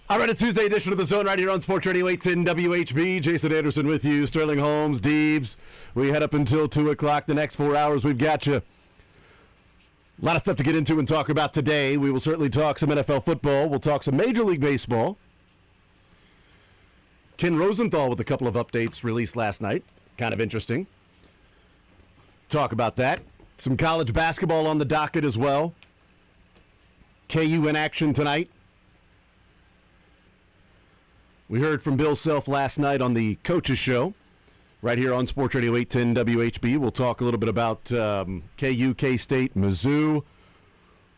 All right, a Tuesday edition of The Zone right here on Sports Radio 810 WHB. Jason Anderson with you, Sterling Holmes, Deebs. We head up until 2 o'clock. The next 4 hours, we've got you. A lot of stuff to get into and talk about today. We will certainly talk some NFL football. We'll talk some Major League Baseball. Ken Rosenthal with a couple of updates released last night. Kind of interesting. Talk about that. Some college basketball on the docket as well. KU in action tonight. We heard from Bill Self last night on the Coaches Show, right here on Sports Radio 810 WHB. We'll talk a little bit about KU, K-State, Mizzou,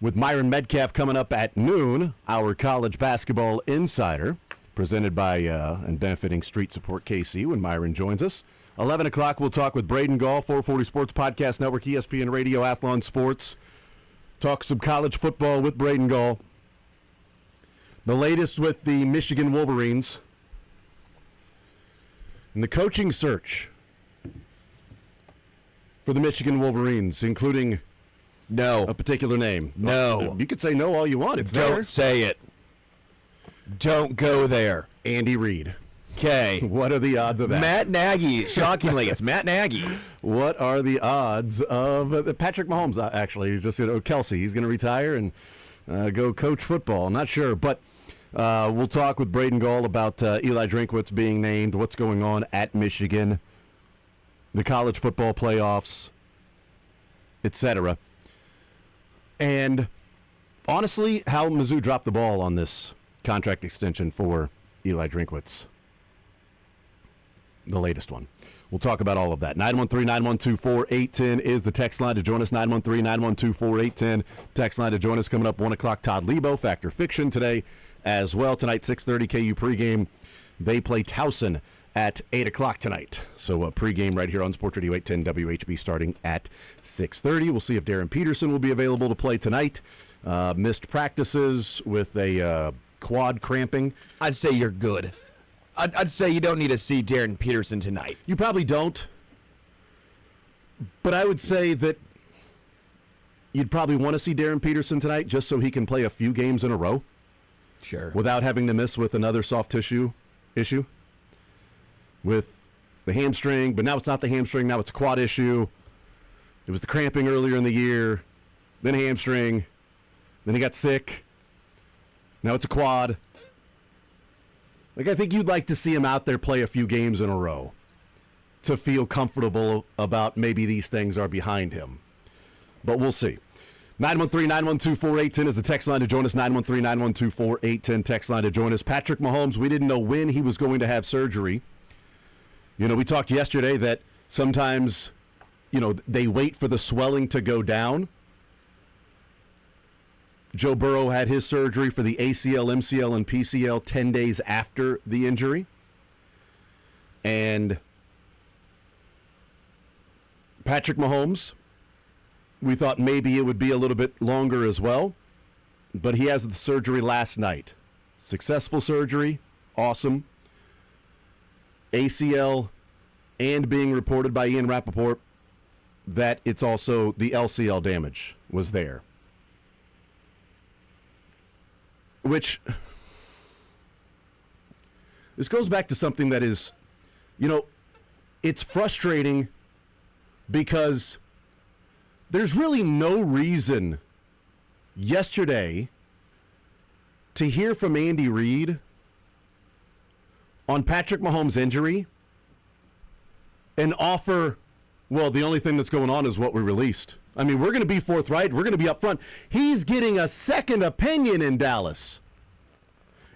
with Myron Metcalf coming up at noon, our college basketball insider, presented by and benefiting Street Support KC when Myron joins us. 11 o'clock, we'll talk with Braden Gall, 440 Sports Podcast Network, ESPN Radio, Athlon Sports. Talk some college football with Braden Gall. The latest with the Michigan Wolverines and the coaching search for the Michigan Wolverines, including a particular name. No. You could say no all you want. It's Don't there. say it. Don't go there. Andy Reid. Okay. What are the odds of that? Matt Nagy. Shockingly, it's Matt Nagy. What are the odds of Patrick Mahomes? Actually, he's just Kelsey. He's going to retire and go coach football. I'm not sure, but we'll talk with Braden Gall about Eli Drinkwitz being named, what's going on at Michigan, the college football playoffs, etc. And honestly, how Mizzou dropped the ball on this contract extension for Eli Drinkwitz. The latest one. We'll talk about all of that. 913-912-4810 is the text line to join us. 913-912-4810. Text line to join us coming up 1 o'clock. Todd Lebo, Fact or Fiction today as well. Tonight, 6:30 KU pregame. They play Towson at 8 o'clock tonight. So a pregame right here on Sports Radio 810 WHB starting at 6:30. We'll see if Darren Peterson will be available to play tonight. Missed practices with a quad cramping. I'd say you're good. I'd say you don't need to see Darren Peterson tonight. You probably don't. But I would say that you'd probably want to see Darren Peterson tonight just so he can play a few games in a row. Sure. Without having to miss with another soft tissue issue. With the hamstring, but now it's not the hamstring, now it's a quad issue. It was the cramping earlier in the year, then hamstring, then he got sick. Now it's a quad. I think you'd like to see him out there play a few games in a row to feel comfortable about maybe these things are behind him. But we'll see. 913-912-4810 is the text line to join us. 913-912-4810 text line to join us. Patrick Mahomes, we didn't know when he was going to have surgery. We talked yesterday that sometimes, they wait for the swelling to go down. Joe Burrow had his surgery for the ACL, MCL, and PCL 10 days after the injury. And Patrick Mahomes, we thought maybe it would be a little bit longer as well. But he has the surgery last night. Successful surgery. Awesome. ACL, and being reported by Ian Rappaport that it's also the LCL damage was there. Which, this goes back to something that is, it's frustrating because there's really no reason yesterday to hear from Andy Reid on Patrick Mahomes' injury and offer, well, the only thing that's going on is what we released. I mean, we're going to be forthright. We're going to be upfront. He's getting a second opinion in Dallas.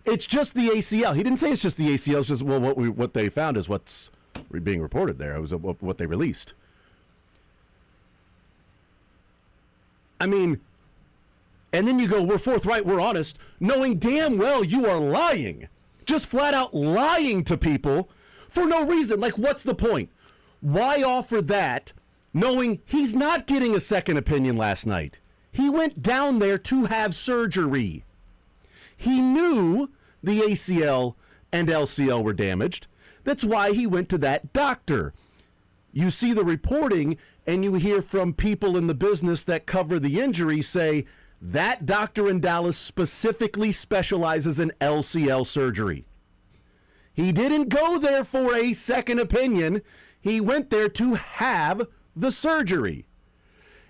It's just the ACL. He didn't say it's just the ACL. It's just, well, what they found is what's being reported there. It was what they released. I mean, and then you go, we're forthright, we're honest, knowing damn well you are lying. Just flat out lying to people for no reason. Like, what's the point? Why offer that knowing he's not getting a second opinion last night? He went down there to have surgery. He knew the ACL and LCL were damaged. That's why he went to that doctor. You see the reporting and you hear from people in the business that cover the injury say That doctor in Dallas specifically specializes in LCL surgery. He didn't go there for a second opinion. He went there to have the surgery.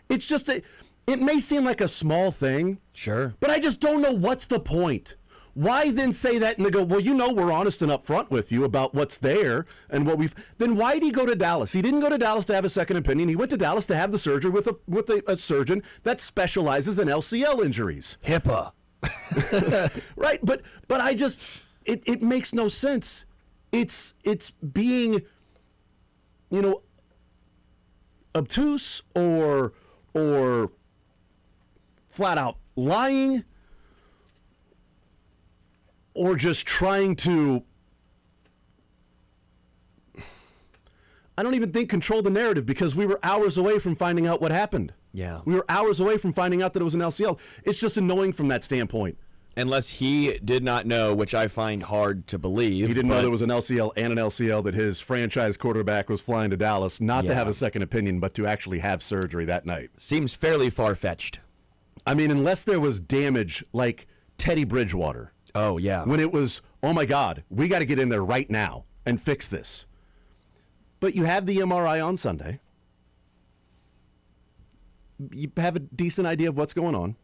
It's just it may seem like a small thing. Sure. But I just don't know what's the point. Why then say that and they go, well, we're honest and upfront with you about what's there and what we've. Then why did he go to Dallas? He didn't go to Dallas to have a second opinion. He went to Dallas to have the surgery with a surgeon that specializes in LCL injuries. HIPAA. Right, but I just it makes no sense. It's being, obtuse or flat out lying. Or just trying to, I don't even think control the narrative, because we were hours away from finding out what happened. Yeah. We were hours away from finding out that it was an LCL. It's just annoying from that standpoint. Unless he did not know, which I find hard to believe. He didn't know there was an LCL and an LCL, that his franchise quarterback was flying to Dallas, not to have a second opinion, but to actually have surgery that night. Seems fairly far-fetched. I mean, unless there was damage like Teddy Bridgewater. Oh, yeah. When it was, oh my God, we got to get in there right now and fix this. But you have the MRI on Sunday. You have a decent idea of what's going on.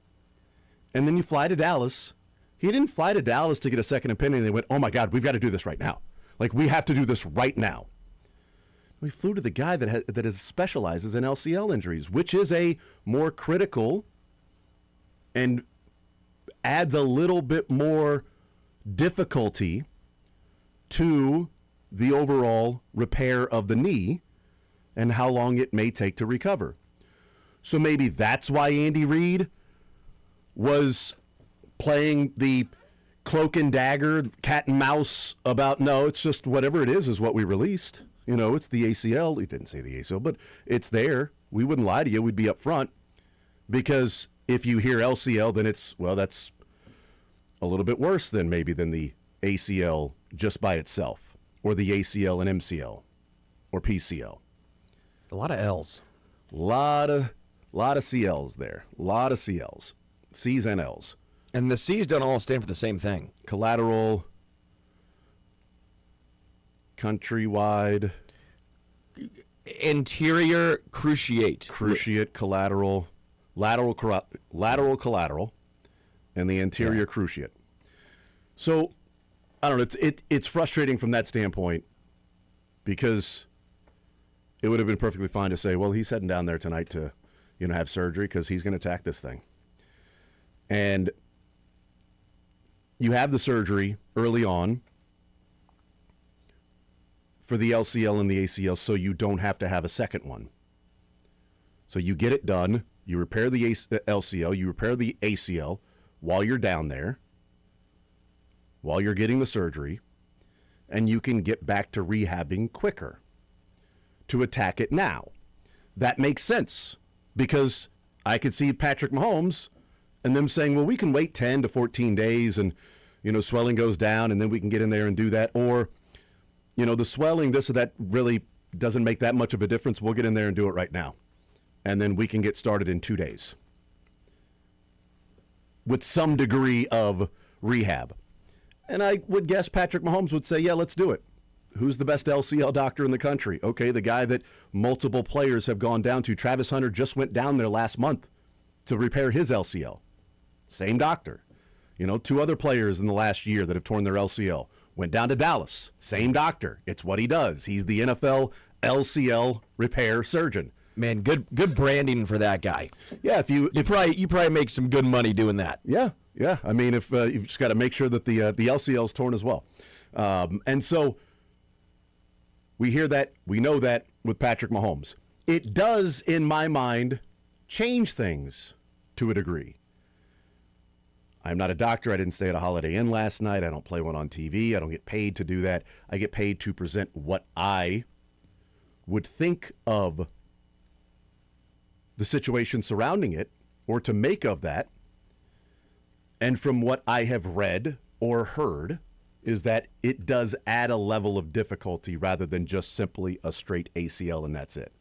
And then you fly to Dallas. He didn't fly to Dallas to get a second opinion. They went, oh my God, we've got to do this right now. Like, we have to do this right now. We flew to the guy that specializes in LCL injuries, which is a more critical and adds a little bit more difficulty to the overall repair of the knee and how long it may take to recover. So maybe that's why Andy Reid was playing the cloak and dagger, cat and mouse about, no, it's just whatever it is what we released. It's the ACL. He didn't say the ACL, but it's there. We wouldn't lie to you. We'd be upfront, because if you hear LCL, then that's a little bit worse than the ACL just by itself, or the ACL and MCL, or PCL. A lot of L's. Lot of CLs there. A lot of CLs. C's and L's. And the C's don't all stand for the same thing. Collateral, countrywide. Anterior cruciate. Cruciate, collateral, lateral collateral, and the anterior cruciate. So, I don't know. It's frustrating from that standpoint, because it would have been perfectly fine to say, well, he's heading down there tonight to, have surgery because he's going to attack this thing. And you have the surgery early on for the LCL and the ACL, so you don't have to have a second one. So you get it done. You repair the LCL. You repair the ACL while you're down there, while you're getting the surgery, and you can get back to rehabbing quicker to attack it now. That makes sense, because I could see Patrick Mahomes and them saying, well, we can wait 10 to 14 days and, swelling goes down and then we can get in there and do that. Or, the swelling, this or that really doesn't make that much of a difference. We'll get in there and do it right now. And then we can get started in 2 days with some degree of rehab. And I would guess Patrick Mahomes would say, yeah, let's do it. Who's the best LCL doctor in the country? Okay, the guy that multiple players have gone down to. Travis Hunter just went down there last month to repair his LCL. Same doctor. 2 other players in the last year that have torn their LCL went down to Dallas. Same doctor. It's what he does. He's the NFL LCL repair surgeon. Man, good branding for that guy. Yeah, if you probably make some good money doing that. Yeah. I mean, if you've just got to make sure that the LCL is torn as well, and so we hear that, we know that with Patrick Mahomes, it does, in my mind, change things to a degree. I'm not a doctor. I didn't stay at a Holiday Inn last night. I don't play one on TV. I don't get paid to do that. I get paid to present what I would think of the situation surrounding it, or to make of that. And from what I have read or heard, is that it does add a level of difficulty rather than just simply a straight ACL and that's it.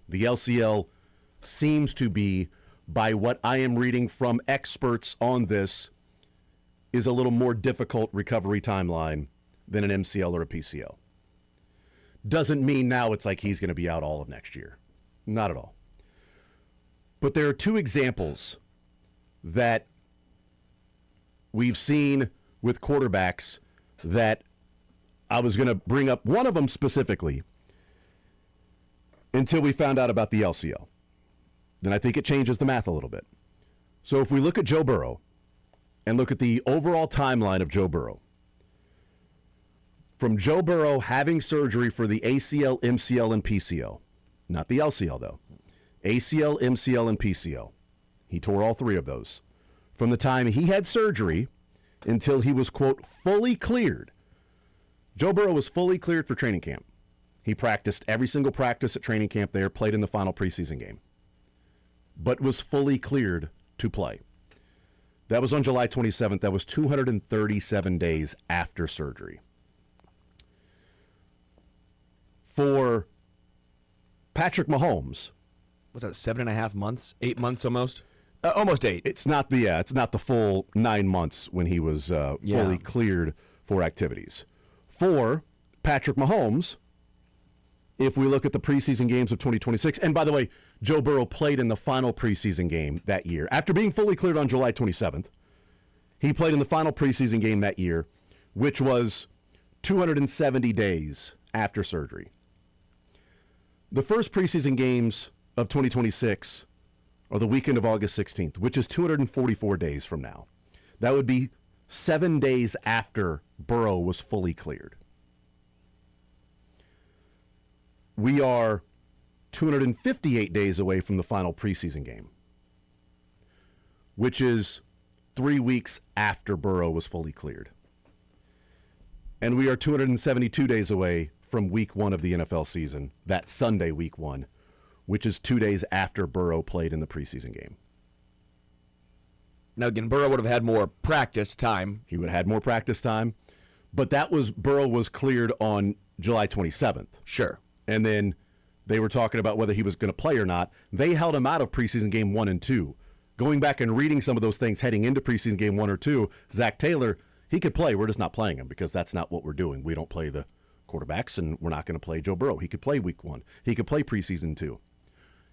The LCL seems to be by what I am reading from experts on this, is a little more difficult recovery timeline than an MCL or a PCL. Doesn't mean now it's like he's going to be out all of next year. Not at all. But there are two examples that we've seen with quarterbacks that I was going to bring up, one of them specifically, until we found out about the LCL. Then I think it changes the math a little bit. So if we look at Joe Burrow and look at the overall timeline of Joe Burrow, from Joe Burrow having surgery for the ACL, MCL, and PCL, not the LCL though, ACL, MCL, and PCL. He tore all three of those. From the time he had surgery until he was, quote, fully cleared. Joe Burrow was fully cleared for training camp. He practiced every single practice at training camp there, played in the final preseason game, but was fully cleared to play. That was on July 27th. That was 237 days after surgery. For Patrick Mahomes, What's that, 7.5 months? 8 months almost? Almost 8. it's not the full 9 months when he was fully cleared for activities. For Patrick Mahomes, if we look at the preseason games of 2026, and by the way, Joe Burrow played in the final preseason game that year. After being fully cleared on July 27th, he played in the final preseason game that year, which was 270 days after surgery. The first preseason games of 2026 are the weekend of August 16th, which is 244 days from now. That would be 7 days after Burrow was fully cleared. We are 258 days away from the final preseason game, which is 3 weeks after Burrow was fully cleared. And we are 272 days away from week 1 of the NFL season, that Sunday, week 1, which is 2 days after Burrow played in the preseason game. Now, again, Burrow would have had more practice time. He would have had more practice time, but Burrow was cleared on July 27th. Sure. And then they were talking about whether he was going to play or not. They held him out of preseason game 1 and 2. Going back and reading some of those things heading into preseason game 1 or 2, Zach Taylor, he could play. We're just not playing him because that's not what we're doing. We don't play the quarterbacks, and we're not going to play Joe Burrow. He could play week 1. He could play preseason 2.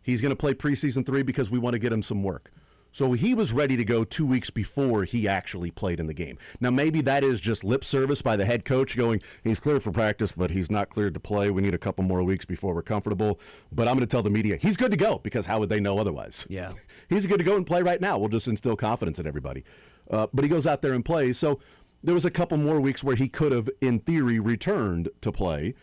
He's going to play preseason 3 because we want to get him some work. So he was ready to go 2 weeks before he actually played in the game. Now, maybe that is just lip service by the head coach going, he's cleared for practice, but he's not cleared to play. We need a couple more weeks before we're comfortable. But I'm going to tell the media, he's good to go, because how would they know otherwise? Yeah. He's good to go and play right now. We'll just instill confidence in everybody. But he goes out there and plays. So there was a couple more weeks where he could have, in theory, returned to play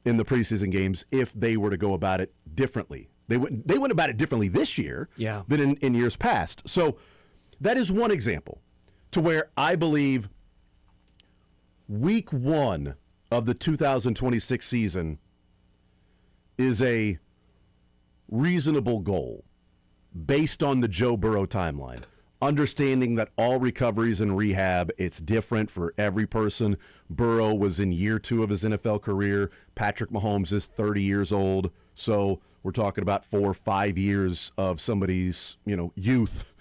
in the preseason games if they were to go about it differently. They went about it differently this year than in years past. So that is one example to where I believe week 1 of the 2026 season is a reasonable goal based on the Joe Burrow timeline. Understanding that all recoveries and rehab, it's different for every person. Burrow was in year 2 of his NFL career. Patrick Mahomes is 30 years old. So we're talking about 4 or 5 years of somebody's, youth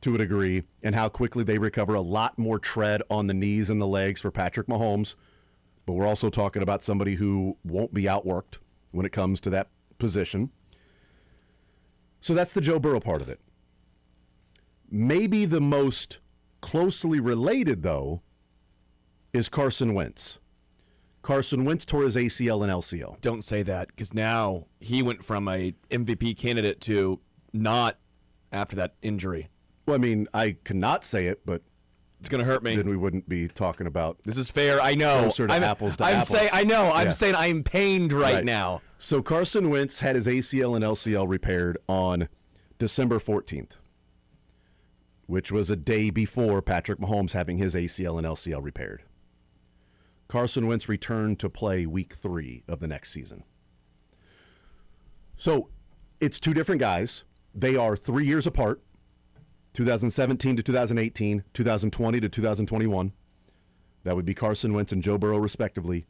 to a degree, and how quickly they recover. A lot more tread on the knees and the legs for Patrick Mahomes. But we're also talking about somebody who won't be outworked when it comes to that position. So that's the Joe Burrow part of it. Maybe the most closely related, though, is Carson Wentz. Carson Wentz tore his ACL and LCL. Don't say that, because now he went from a MVP candidate to not after that injury. Well, I mean, I cannot say it, but it's going to hurt me. Then we wouldn't be talking about. This is fair. I know. Closer to apples to apples. I'm saying I am pained right now. So Carson Wentz had his ACL and LCL repaired on December 14th, which was a day before Patrick Mahomes having his ACL and LCL repaired. Carson Wentz returned to play week 3 of the next season. So it's 2 different guys. They are 3 years apart, 2017 to 2018, 2020 to 2021. That would be Carson Wentz and Joe Burrow, respectively.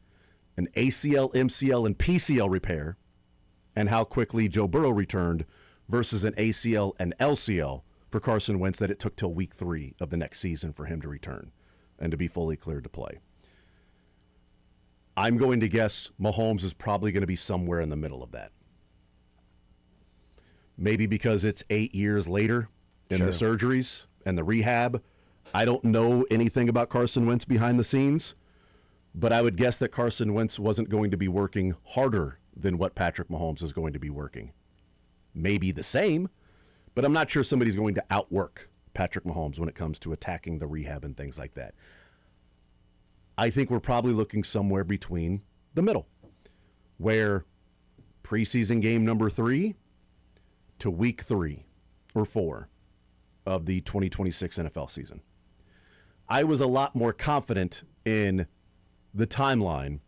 An ACL, MCL, and PCL repair, and how quickly Joe Burrow returned versus an ACL and LCL for Carson Wentz that it took till week 3 of the next season for him to return and to be fully cleared to play. I'm going to guess Mahomes is probably going to be somewhere in the middle of that. Maybe because it's 8 years later in the surgeries and the rehab. I don't know anything about Carson Wentz behind the scenes, but I would guess that Carson Wentz wasn't going to be working harder than what Patrick Mahomes is going to be working. Maybe the same, but I'm not sure somebody's going to outwork Patrick Mahomes when it comes to attacking the rehab and things like that. I think we're probably looking somewhere between the middle, where preseason game number 3 to week 3 or 4 of the 2026 NFL season. I was a lot more confident in the timeline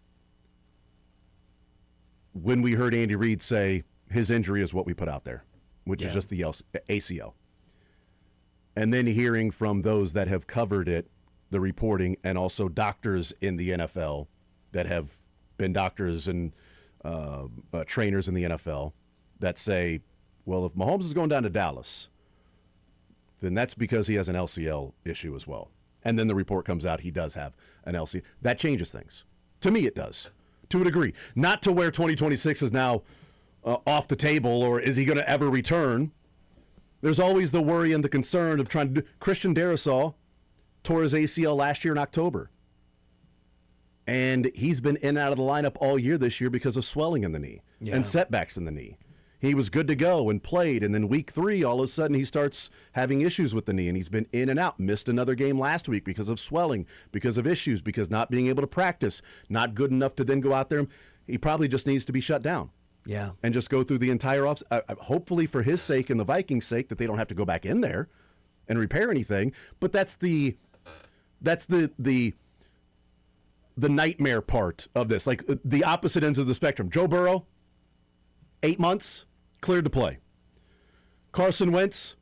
when we heard Andy Reid say his injury is what we put out there, which is just the ACL. And then hearing from those that have covered it, the reporting, and also doctors in the NFL that have been doctors and trainers in the NFL that say, well, if Mahomes is going down to Dallas, then that's because he has an LCL issue as well. And then the report comes out he does have an LCL. That changes things. To me, it does, to a degree. Not to where 2026 is now off the table, or is he going to ever return? There's always the worry and the concern of trying to do. Christian Darrisaw tore his ACL last year in October. And he's been in and out of the lineup all year this year because of swelling in the knee and setbacks in the knee. He was good to go and played, and then week 3, all of a sudden he starts having issues with the knee, and he's been in and out. Missed another game last week because of swelling, because of issues, because not being able to practice, not good enough to then go out there. He probably just needs to be shut down. Yeah. And just go through the entire off. Hopefully for his sake and the Vikings' sake that they don't have to go back in there and repair anything. But that's the nightmare part of this, like the opposite ends of the spectrum. Joe Burrow, 8 months, cleared to play. Carson Wentz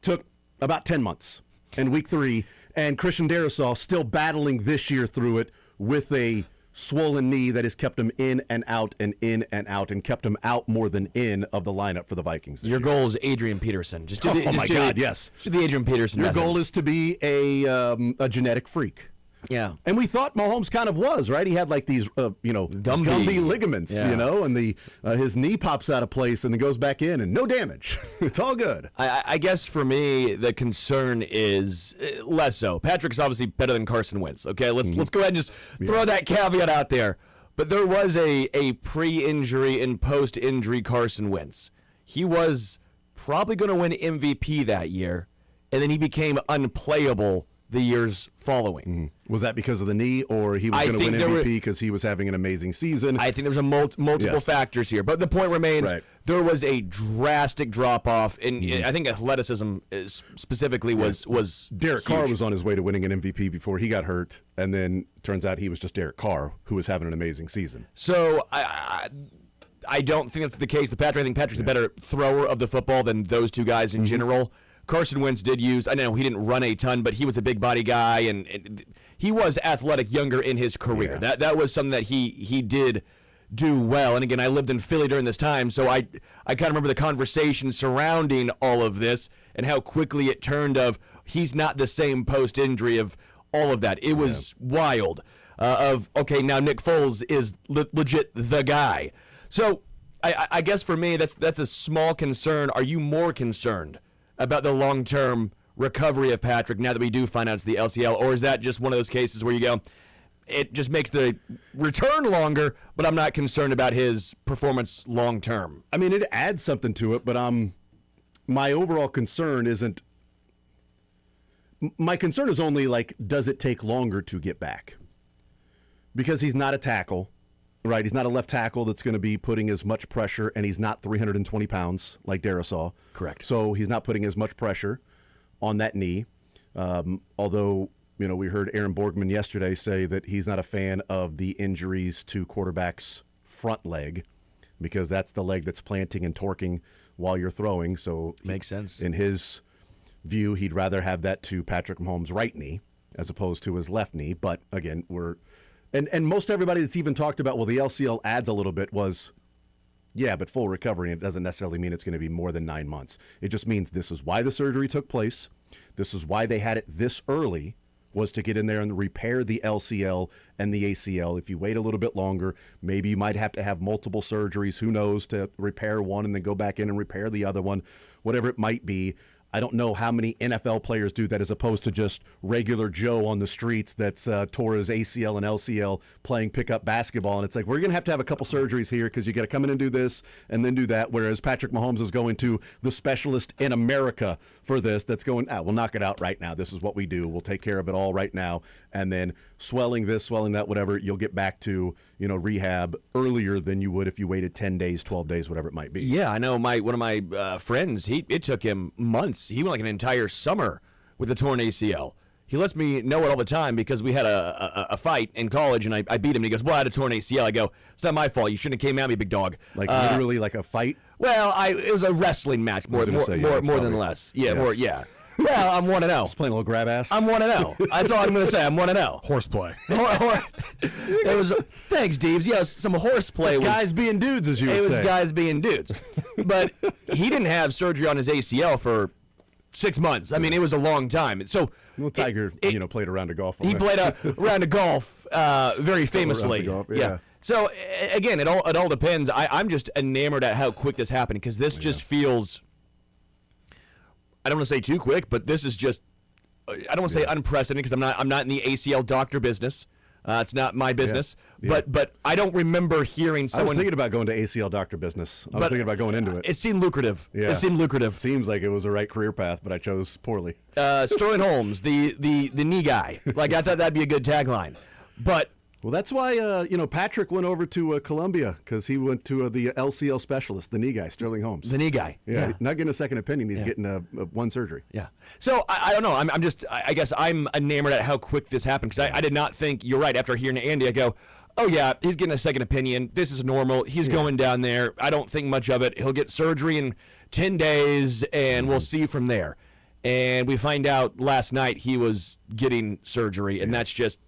took about 10 months in week 3, and Christian Darrisaw still battling this year through it with a swollen knee that has kept him in and out and kept him out more than in of the lineup for the Vikings. Your goal is Adrian Peterson. Just do the, yes. Do the Adrian Peterson Your method. goal is to be a genetic freak. Yeah. And we thought Mahomes kind of was, right? He had like these, Gumby ligaments, and his knee pops out of place and then goes back in and no damage. It's all good. I guess for me, the concern is less so. Patrick's obviously better than Carson Wentz. Okay, let's go ahead and just throw that caveat out there. But there was a pre-injury and post-injury Carson Wentz. He was probably going to win MVP that year, and then he became unplayable the years following. Was that because of the knee, or he was going to win MVP because he was having an amazing season? I think there was multiple factors here, but the point remains there was a drastic drop off, and I think athleticism specifically was Derek huge. Carr was on his way to winning an MVP before he got hurt, and then turns out he was just Derek Carr who was having an amazing season. So I don't think that's the case with Patrick. I think Patrick's a better thrower of the football than those two guys in general. Carson Wentz did use, I know he didn't run a ton, but he was a big body guy, and he was athletic younger in his career. Yeah. That was something that he did do well. And again, I lived in Philly during this time, so I kind of remember the conversation surrounding all of this and how quickly it turned of he's not the same post-injury of all of that. It was wild okay, now Nick Foles is legit the guy. So I guess for me, that's a small concern. Are you more concerned about the long-term recovery of Patrick now that we do find out it's the LCL, or is that just one of those cases where you go, it just makes the return longer, but I'm not concerned about his performance long-term? I mean, it adds something to it, but my overall concern isn't. My concern is only like, does it take longer to get back? Because he's not a tackle, right? He's not a left tackle that's going to be putting as much pressure, and he's not 320 pounds like Darrisaw. Correct. So he's not putting as much pressure on that knee. Although, we heard Aaron Borgman yesterday say that he's not a fan of the injuries to quarterbacks' front leg because that's the leg that's planting and torquing while you're throwing. So makes sense. In his view, he'd rather have that to Patrick Mahomes' right knee as opposed to his left knee. But again, And most everybody that's even talked about, well, the LCL adds a little bit, was Yeah, but full recovery, it doesn't necessarily mean it's going to be more than 9 months. It just means this is why the surgery took place. This is why they had it this early, was to get in there and repair the LCL and the ACL. If you wait a little bit longer, maybe you might have to have multiple surgeries, who knows, to repair one and then go back in and repair the other one, whatever it might be. I don't know how many NFL players do that as opposed to just regular Joe on the streets that's tore his ACL and LCL playing pickup basketball. And it's like, we're going to have a couple surgeries here because you got to come in and do this and then do that. Whereas Patrick Mahomes is going to the specialist in America for this that's going, we'll knock it out right now. This is what we do. We'll take care of it all right now. And then swelling this, swelling that, whatever, you'll get back to, rehab earlier than you would if you waited 10 days, 12 days, whatever it might be. Yeah, I know one of my friends, it took him months. He went like an entire summer with a torn ACL. He lets me know it all the time because we had a fight in college and I beat him and he goes, well, I had a torn ACL. I go, it's not my fault. You shouldn't have came at me, big dog. Like literally like a fight? Well, it was a wrestling match more than less. Yeah, yes. More, yeah. Well, I'm 1-0. Just playing a little grab ass. I'm 1-0. That's all I'm going to say. I'm 1-0. Horseplay. It was thanks, Deebs. Yeah, some horseplay. Guys being dudes, as you would say. It was guys being dudes. But he didn't have surgery on his ACL for 6 months. I mean, it was a long time. So Tiger, played a round of golf. He played a round of golf very famously. Golf, yeah. So again, it all depends. I'm just enamored at how quick this happened because this just feels. I don't want to say too quick, but this is just. I don't want to say unprecedented because I'm not in the ACL doctor business. It's not my business. Yeah. But I don't remember hearing someone. I was thinking about going to ACL doctor business. I was thinking about going into it. It seemed lucrative. Yeah. It seemed lucrative. Seems like it was the right career path, but I chose poorly. Sterling Holmes, the knee guy. Like I thought that'd be a good tagline, but. Well, that's why Patrick went over to Columbia because he went to the LCL specialist, the knee guy, Sterling Holmes. The knee guy. Yeah, not getting a second opinion. He's getting one surgery. Yeah. So I don't know. I guess I'm enamored at how quick this happened because I did not think. You're right. After hearing Andy, I go, oh yeah, he's getting a second opinion. This is normal. He's going down there. I don't think much of it. He'll get surgery in 10 days, and we'll see from there. And we find out last night he was getting surgery, and that's just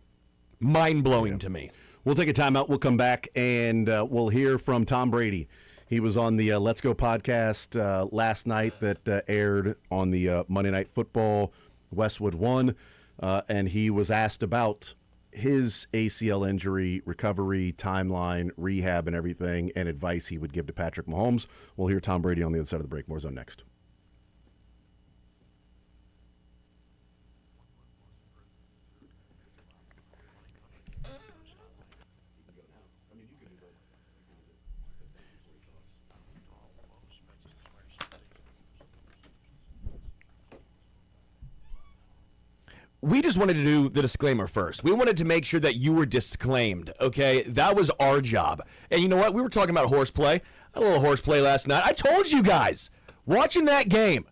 mind-blowing to me. We'll take a timeout. We'll come back, and we'll hear from Tom Brady. He was on the Let's Go podcast last night that aired on the Monday Night Football. Westwood won, and he was asked about his ACL injury, recovery, timeline, rehab, and everything, and advice he would give to Patrick Mahomes. We'll hear Tom Brady on the other side of the break. More Zone next. We just wanted to do the disclaimer first. We wanted to make sure that you were disclaimed, okay? That was our job. And you know what? We were talking about horseplay. A little horseplay last night. I told you guys, watching that game,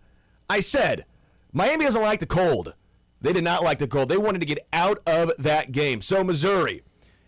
I said, Miami doesn't like the cold. They did not like the cold. They wanted to get out of that game. So, Missouri,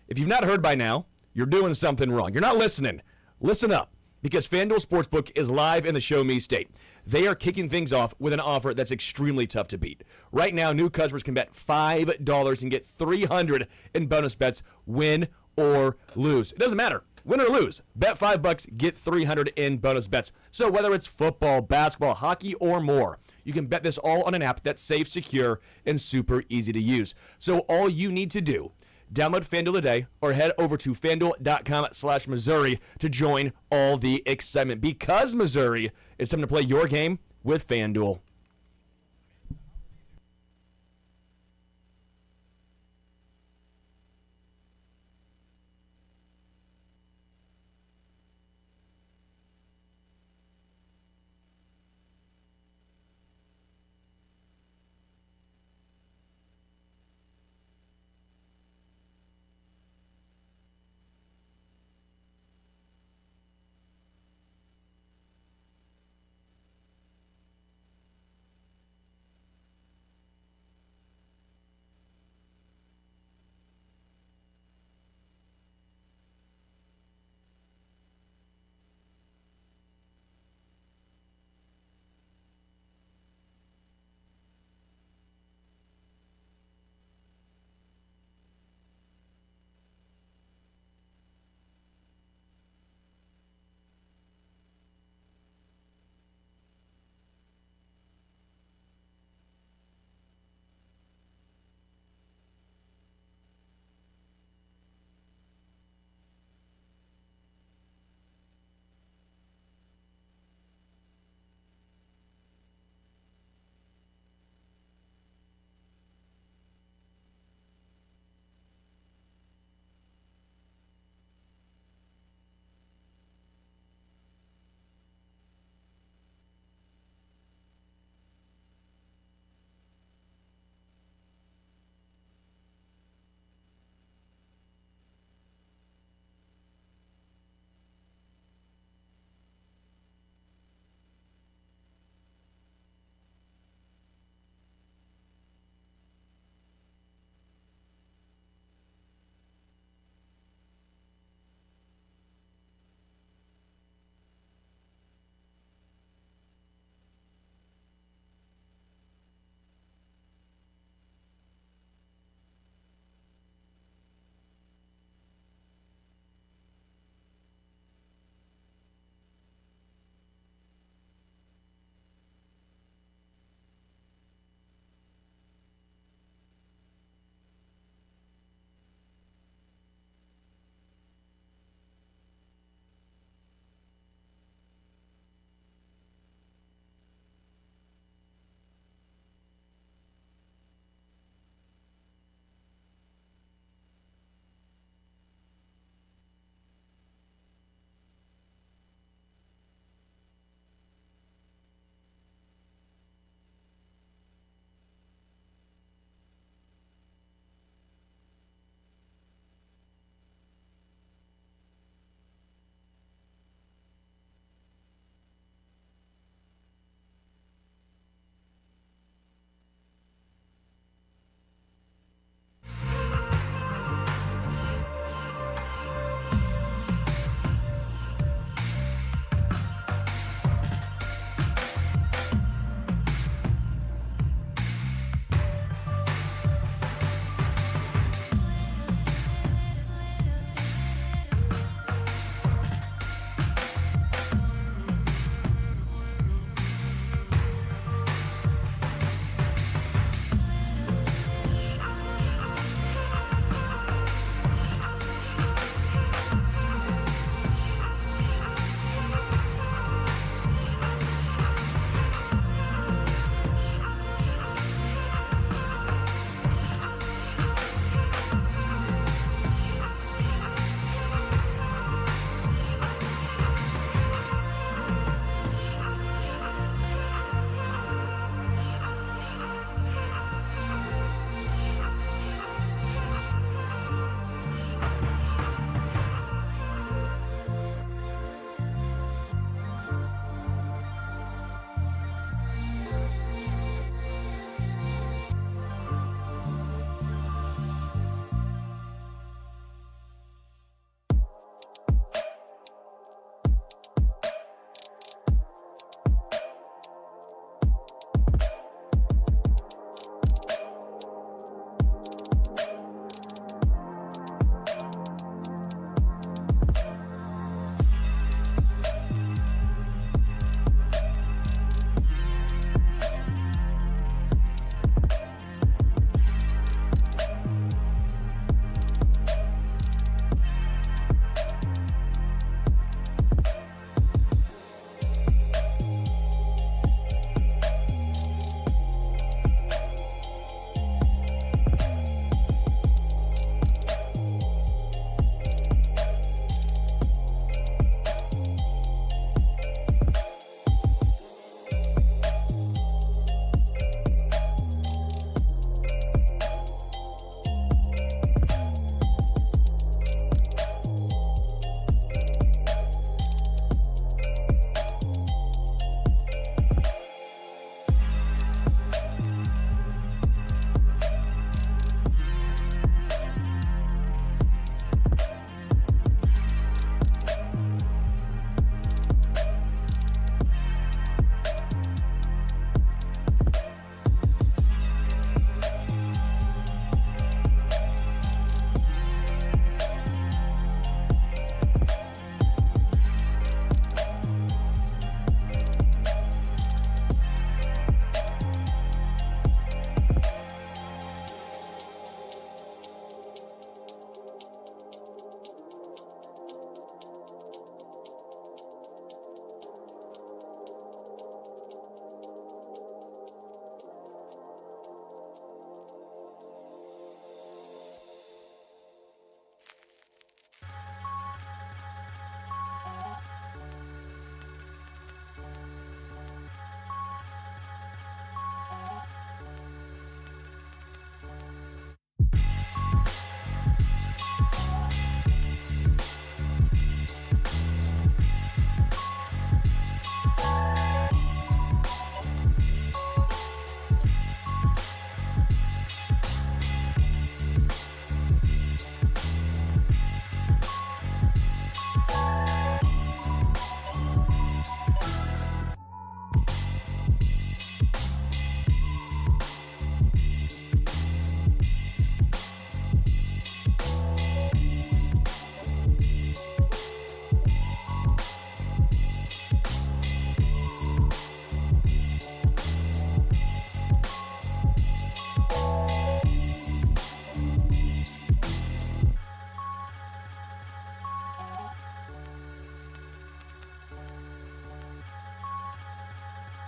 if you've not heard by now, you're doing something wrong. You're not listening. Listen up, because FanDuel Sportsbook is live in the Show Me State. They are kicking things off with an offer that's extremely tough to beat. Right now, new customers can bet $5 and get $300 in bonus bets, win or lose. It doesn't matter. Win or lose. Bet $5, get $300 in bonus bets. So whether it's football, basketball, hockey, or more, you can bet this all on an app that's safe, secure, and super easy to use. So all you need to do, download FanDuel today or head over to FanDuel.com/Missouri to join all the excitement. Because Missouri, it's time to play your game with FanDuel.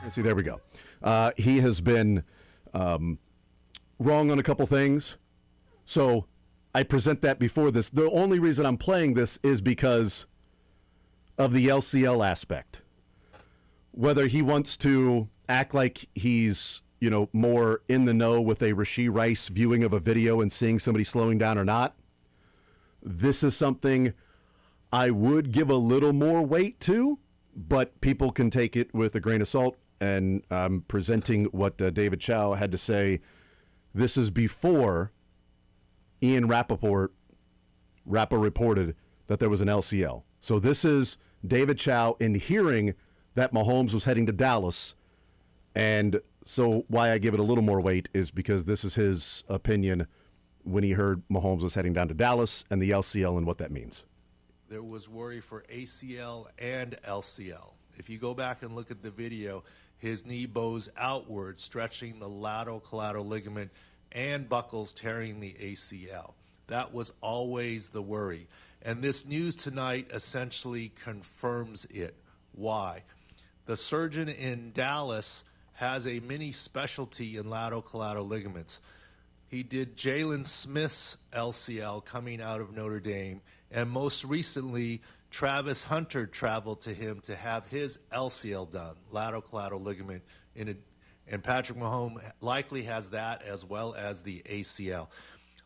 See, there we go. He has been wrong on a couple things. So I present that before this. The only reason I'm playing this is because of the LCL aspect. Whether he wants to act like he's, more in the know with a Rashee Rice viewing of a video and seeing somebody slowing down or not, this is something I would give a little more weight to, but people can take it with a grain of salt. And I'm presenting what David Chow had to say. This is before Ian Rappaport reported that there was an LCL. So this is David Chow in hearing that Mahomes was heading to Dallas. And so why I give it a little more weight is because this is his opinion when he heard Mahomes was heading down to Dallas and the LCL and what that means. There was worry for ACL and LCL. If you go back and look at the video, his knee bows outward, stretching the lateral collateral ligament, and buckles tearing the ACL. That was always the worry. And this news tonight essentially confirms it. Why? The surgeon in Dallas has a mini specialty in lateral collateral ligaments. He did Jalen Smith's LCL coming out of Notre Dame, and most recently, Travis Hunter traveled to him to have his LCL done, lateral collateral ligament, and Patrick Mahomes likely has that as well as the ACL.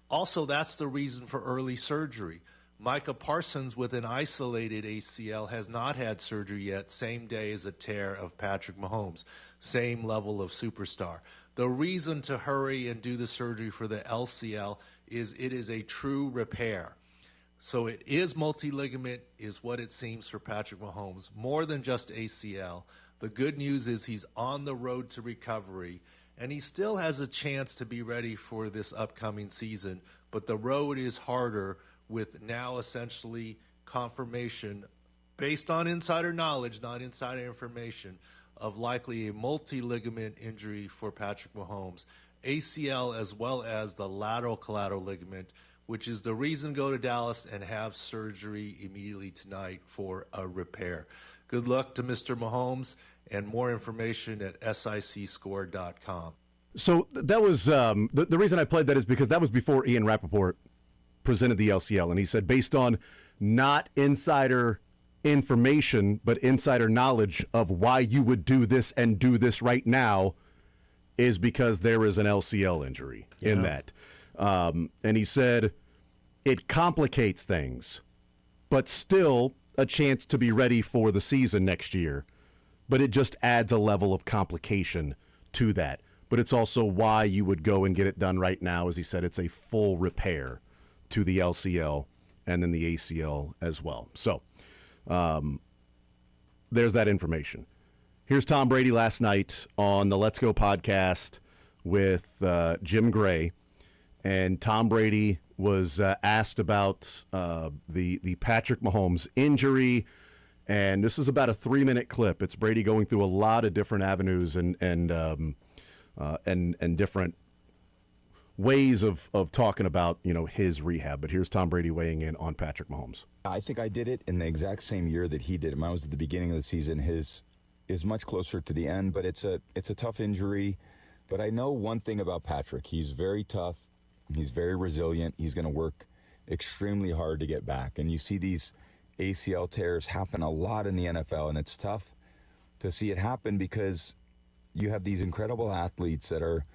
Also, that's the reason for early surgery. Micah Parsons with an isolated ACL has not had surgery yet, same day as a tear of Patrick Mahomes, same level of superstar. The reason to hurry and do the surgery for the LCL is it is a true repair. So it is multi-ligament is what it seems for Patrick Mahomes, more than just ACL. The good news is he's on the road to recovery, and he still has a chance to be ready for this upcoming season, but the road is harder with now essentially confirmation based on insider knowledge, not insider information, of likely a multi-ligament injury for Patrick Mahomes, ACL as well as the lateral collateral ligament, which is the reason to go to Dallas and have surgery immediately tonight for a repair. Good luck to Mr. Mahomes, and more information at sicscore.com. So that was the reason I played that is because that was before Ian Rappaport presented the LCL, and he said based on not insider information but insider knowledge of why you would do this and do this right now is because there is an LCL injury in that. And he said it complicates things, but still a chance to be ready for the season next year. But it just adds a level of complication to that. But it's also why you would go and get it done right now. As he said, it's a full repair to the LCL and then the ACL as well. So there's that information. Here's Tom Brady last night on the Let's Go podcast with Jim Gray. And Tom Brady was asked about the Patrick Mahomes injury. And this is about a 3-minute clip. It's Brady going through a lot of different avenues and different ways of talking about his rehab. But here's Tom Brady weighing in on Patrick Mahomes. I think I did it in the exact same year that he did it. Mine was at the beginning of the season. His is much closer to the end, but it's a tough injury. But I know one thing about Patrick. He's very tough. He's very resilient. He's going to work extremely hard to get back. And you see these ACL tears happen a lot in the NFL, and it's tough to see it happen because you have these incredible athletes that are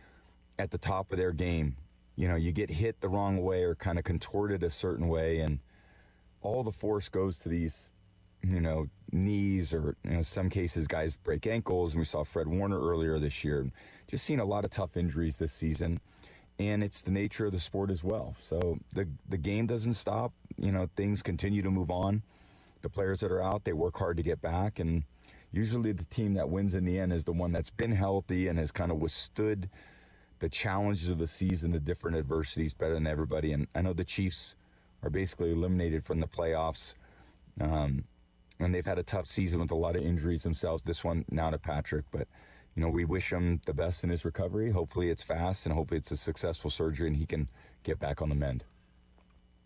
at the top of their game. You get hit the wrong way or kind of contorted a certain way, and all the force goes to these, knees, or some cases guys break ankles, and we saw Fred Warner earlier this year. Just seen a lot of tough injuries this season, and it's the nature of the sport as well. So the game doesn't stop. Things continue to move on. The players that are out, they work hard to get back, and usually the team that wins in the end is the one that's been healthy and has kind of withstood the challenges of the season, the different adversities better than everybody. And I know the Chiefs are basically eliminated from the playoffs, and they've had a tough season with a lot of injuries themselves. This one now to Patrick, but we wish him the best in his recovery. Hopefully it's fast, and hopefully it's a successful surgery and he can get back on the mend.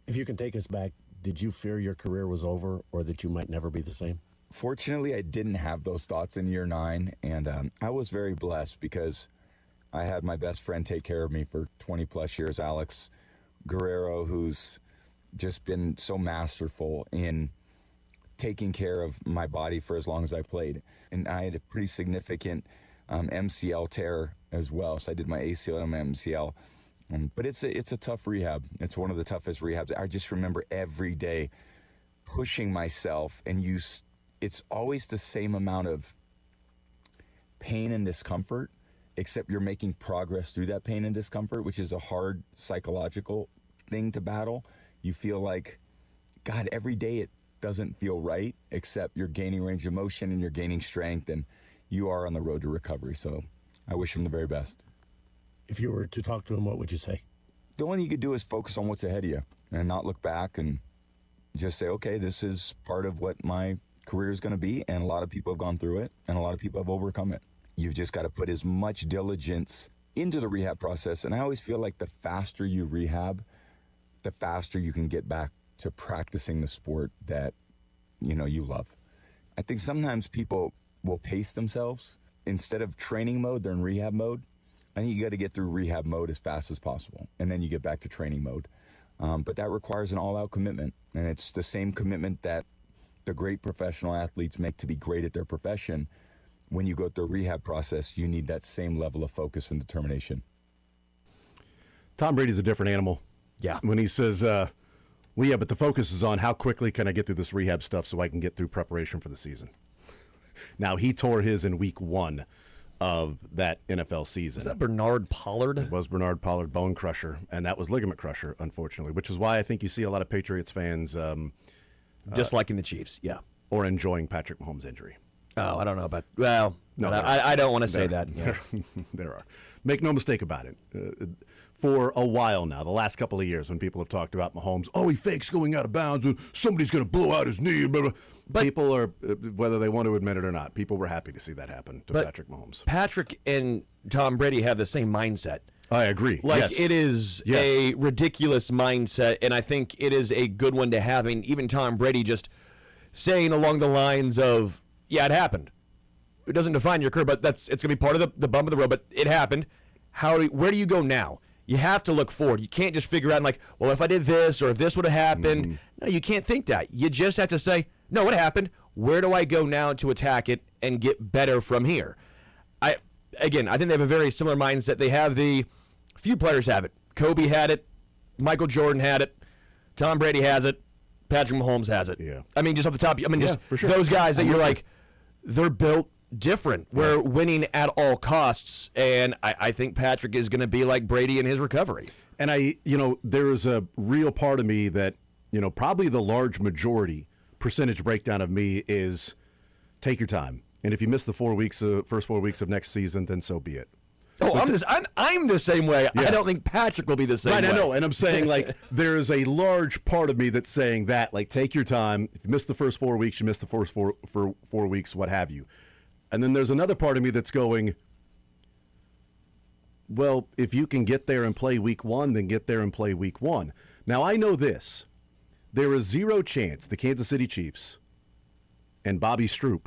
If you can take us back, did you fear your career was over or that you might never be the same? Fortunately, I didn't have those thoughts in year 9, and I was very blessed because I had my best friend take care of me for 20 plus years, Alex Guerrero, who's just been so masterful in taking care of my body for as long as I played. And I had a pretty significant MCL tear as well, so I did my ACL and my MCL. But it's a tough rehab. It's one of the toughest rehabs. I just remember every day pushing myself, and it's always the same amount of pain and discomfort, except you're making progress through that pain and discomfort, which is a hard psychological thing to battle. You feel like, God, every day it doesn't feel right, except you're gaining range of motion and you're gaining strength, and you are on the road to recovery. So I wish him the very best. If you were to talk to him, what would you say? The only thing you could do is focus on what's ahead of you and not look back and just say, okay, this is part of what my career is going to be, and a lot of people have gone through it, and a lot of people have overcome it. You've just got to put as much diligence into the rehab process, and I always feel like the faster you rehab, the faster you can get back to practicing the sport that, you love. I think sometimes people will pace themselves. Instead of training mode, they're in rehab mode. I think you got to get through rehab mode as fast as possible, and then you get back to training mode. But that requires an all-out commitment, and it's the same commitment that the great professional athletes make to be great at their profession. When you go through a rehab process, you need that same level of focus and determination. Tom Brady's a different animal. Yeah. When he says, well, yeah, but the focus is on how quickly can I get through this rehab stuff so I can get through preparation for the season. Now, he tore his in week 1 of that NFL season. Was that Bernard Pollard? It was Bernard Pollard, bone crusher, and that was ligament crusher, unfortunately, which is why I think you see a lot of Patriots fans Disliking the Chiefs, yeah. or enjoying Patrick Mahomes' injury. Oh, I don't know about, well, No, no, there I don't want to say that. There, there are. Make no mistake about it. For a while now, the last couple of years, when people have talked about Mahomes, oh, he fakes going out of bounds, somebody's going to blow out his knee. Blah, blah. But people are, whether they want to admit it or not, people were happy to see that happen to Patrick Mahomes. Patrick and Tom Brady have the same mindset. I agree. Like, yes. it is a ridiculous mindset, and I think it is a good one to have. And even Tom Brady just saying along the lines of, yeah, it happened. It doesn't define your career, but it's going to be part of the bump of the road, but it happened. Where do you go now? You have to look forward. You can't just figure out, like, well, if I did this or if this would have happened. Mm-hmm. No, you can't think that. You just have to say, no, what happened? Where do I go now to attack it and get better from here? I think they have a very similar mindset. They have few players have it. Kobe had it. Michael Jordan had it. Tom Brady has it. Patrick Mahomes has it. Yeah. I mean, just off the top, just for sure. Those guys that you're like, they're built different. We're winning at all costs, and I think Patrick is going to be like Brady in his recovery. And there is a real part of me that, probably the large majority percentage breakdown of me is take your time. And if you miss the first 4 weeks of next season, then so be it. Oh, I'm the same way. Yeah. I don't think Patrick will be the same way. Right, I know. And I'm saying, like, there is a large part of me that's saying that, like, take your time. If you miss the first 4 weeks, you miss the first four weeks, what have you. And then there's another part of me that's going, well, if you can get there and play week 1, then get there and play week 1. Now, I know this. There is zero chance the Kansas City Chiefs and Bobby Stroop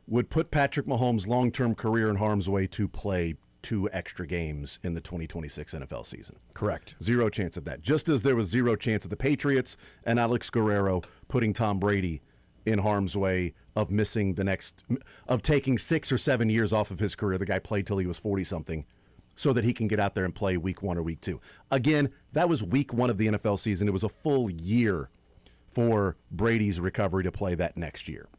would put Patrick Mahomes' long-term career in harm's way to play 2 extra games in the 2026 NFL season. Correct. Zero chance of that. Just as there was zero chance of the Patriots and Alex Guerrero putting Tom Brady in harm's way of taking 6 or 7 years off of his career. The guy played till he was 40-something so that he can get out there and play week 1 or week 2. Again, that was week 1 of the NFL season. It was a full year for Brady's recovery to play that next year.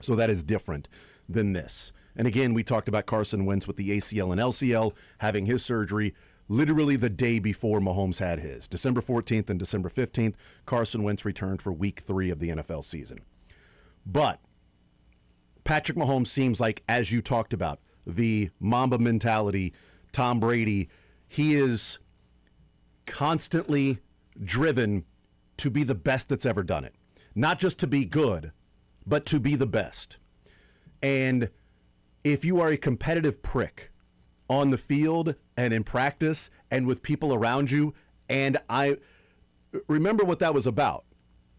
So that is different than this. And again, we talked about Carson Wentz with the ACL and LCL having his surgery literally the day before Mahomes had his. December 14th and December 15th, Carson Wentz returned for week 3 of the NFL season. But Patrick Mahomes seems like, as you talked about, the Mamba mentality, Tom Brady, he is constantly driven to be the best that's ever done it. Not just to be good, but to be the best. And if you are a competitive prick on the field and in practice and with people around you, and I remember what that was about.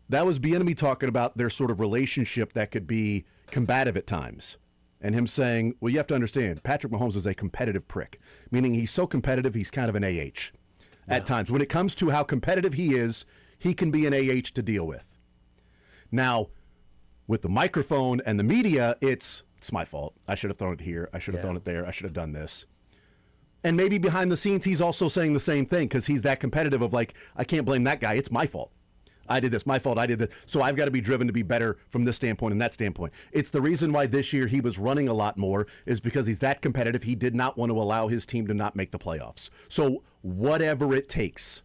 that was Bieniemy talking about their sort of relationship that could be combative at times. And him saying, well, you have to understand, Patrick Mahomes is a competitive prick, meaning he's so competitive, he's kind of an AH at times. When it comes to how competitive he is, he can be an AH to deal with. Now, with the microphone and the media, it's my fault. I should have thrown it here. I should have thrown it there. I should have done this. And maybe behind the scenes, he's also saying the same thing because he's that competitive of like, I can't blame that guy. It's my fault. I did this. My fault. I did this. So I've got to be driven to be better from this standpoint and that standpoint. It's the reason why this year he was running a lot more is because he's that competitive. He did not want to allow his team to not make the playoffs. So whatever it takes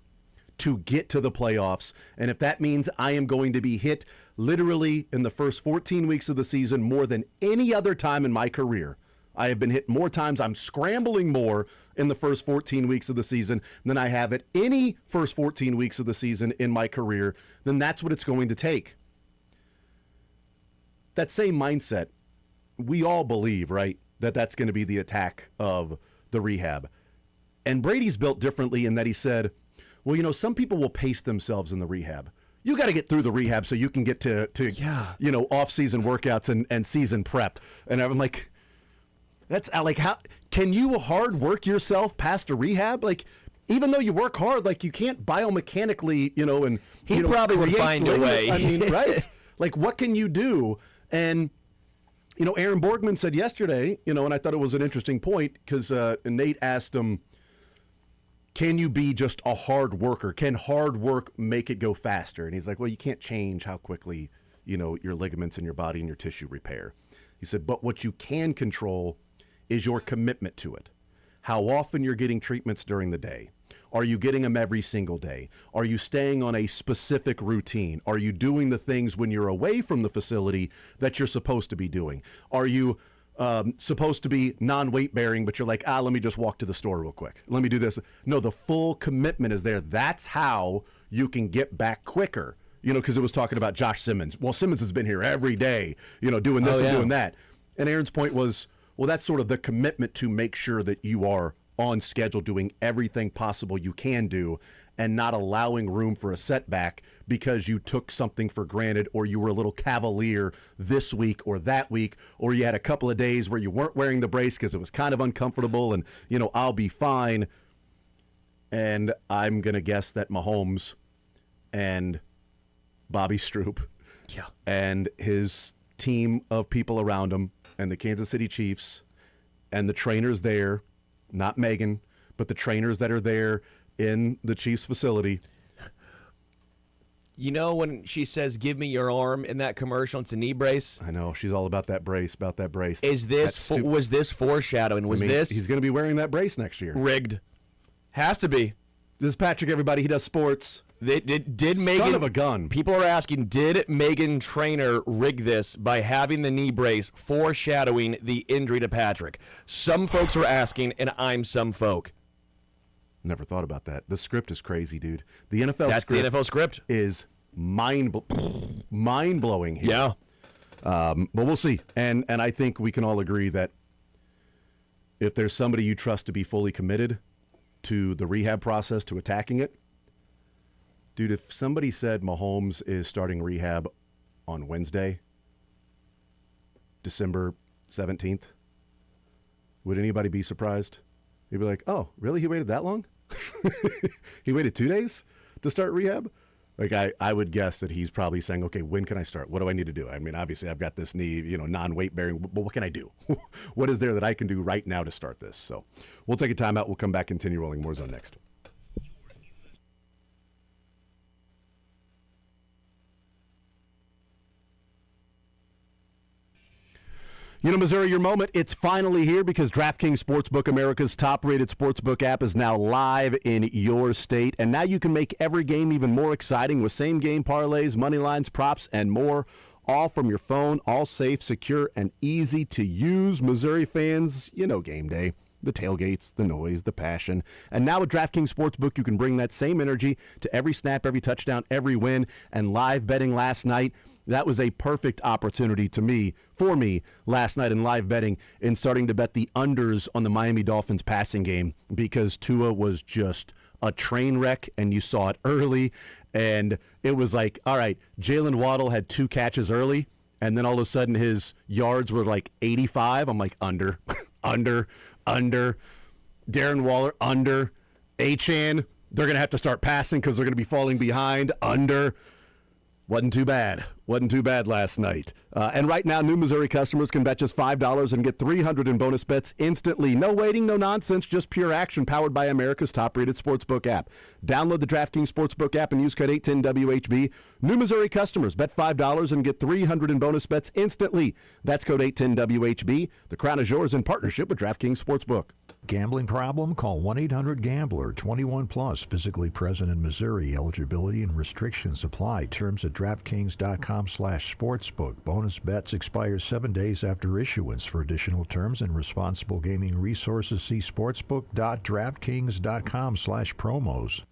to get to the playoffs, and if that means I am going to be hit literally in the first 14 weeks of the season more than any other time in my career, I have been hit more times. I'm scrambling more in the first 14 weeks of the season than I have at any first 14 weeks of the season in my career, then that's what it's going to take. That same mindset, we all believe, right, that that's going to be the attack of the rehab. And Brady's built differently in that he said, well, you know, some people will pace themselves in the rehab. You got to get through the rehab so you can get to you know, off-season workouts and season prep. And I'm like, that's like, how can you hard work yourself past a rehab? Like, even though you work hard, like you can't biomechanically, you know, and he probably would find a way. I mean, right? Like, what can you do? And you know, Aaron Borgman said yesterday, you know, and I thought it was an interesting point because Nate asked him, "Can you be just a hard worker? Can hard work make it go faster?" And he's like, "Well, you can't change how quickly, you know, your ligaments in your body and your tissue repair." He said, "But what you can control is your commitment to it. How often you're getting treatments during the day. Are you getting them every single day? Are you staying on a specific routine? Are you doing the things when you're away from the facility that you're supposed to be doing? Are you supposed to be non-weight bearing, but you're like, let me just walk to the store real quick. Let me do this." No, the full commitment is there. That's how you can get back quicker. You know, because it was talking about Josh Simmons. Well, Simmons has been here every day, you know, doing this and doing that. And Aaron's point was, well, that's sort of the commitment to make sure that you are on schedule, doing everything possible you can do, and not allowing room for a setback because you took something for granted or you were a little cavalier this week or that week, or you had a couple of days where you weren't wearing the brace because it was kind of uncomfortable and, you know, I'll be fine. And I'm going to guess that Mahomes and Bobby Stroop and his team of people around him and the Kansas City Chiefs and the trainers there, not Megan, but the trainers that are there in the Chiefs facility. You know when she says, "Give me your arm" in that commercial, it's a knee brace? I know, she's all about that brace, Is this, was this foreshadowing? He's going to be wearing that brace next year. Rigged. Has to be. This is Patrick, everybody. He does sports. Did Megan, son of a gun. People are asking, did Megan Trainor rig this by having the knee brace foreshadowing the injury to Patrick? Some folks are asking, and I'm some folk. Never thought about that. The script is crazy, dude. The NFL script is mind-blowing here. Yeah. But we'll see. And I think we can all agree that if there's somebody you trust to be fully committed to the rehab process, to attacking it, dude, if somebody said Mahomes is starting rehab on Wednesday, December 17th, would anybody be surprised? You'd be like, "Oh, really? He waited that long? He waited 2 days to start rehab?" Like, I would guess that he's probably saying, "Okay, when can I start? What do I need to do? I mean, obviously, I've got this knee, you know, non-weight bearing, but what can I do? What is there that I can do right now to start this?" So we'll take a timeout. We'll come back, continue rolling more zone next. You know, Missouri, your moment, it's finally here because DraftKings Sportsbook, America's top-rated sportsbook app, is now live in your state. And now you can make every game even more exciting with same-game parlays, money lines, props, and more, all from your phone, all safe, secure, and easy to use. Missouri fans, you know game day. The tailgates, the noise, the passion. And now with DraftKings Sportsbook, you can bring that same energy to every snap, every touchdown, every win. And live betting last night, that was a perfect opportunity for me last night in live betting in starting to bet the unders on the Miami Dolphins passing game because Tua was just a train wreck, and you saw it early. And it was like, all right, Jalen Waddle had 2 catches early, and then all of a sudden his yards were like 85. I'm like, under, under. Darren Waller, under. Achane, they're going to have to start passing because they're going to be falling behind, under. Wasn't too bad. Wasn't too bad last night. And right now, new Missouri customers can bet just $5 and get $300 in bonus bets instantly. No waiting, no nonsense, just pure action powered by America's top-rated sportsbook app. Download the DraftKings Sportsbook app and use code 810WHB. New Missouri customers bet $5 and get $300 in bonus bets instantly. That's code 810WHB. The crown is yours in partnership with DraftKings Sportsbook. Gambling problem? Call 1-800-GAMBLER. 21 plus. Physically present in Missouri. Eligibility and restrictions apply. Terms at DraftKings.com/sportsbook. Bonus bets expire 7 days after issuance. For additional terms and responsible gaming resources, see sportsbook.draftkings.com/promos.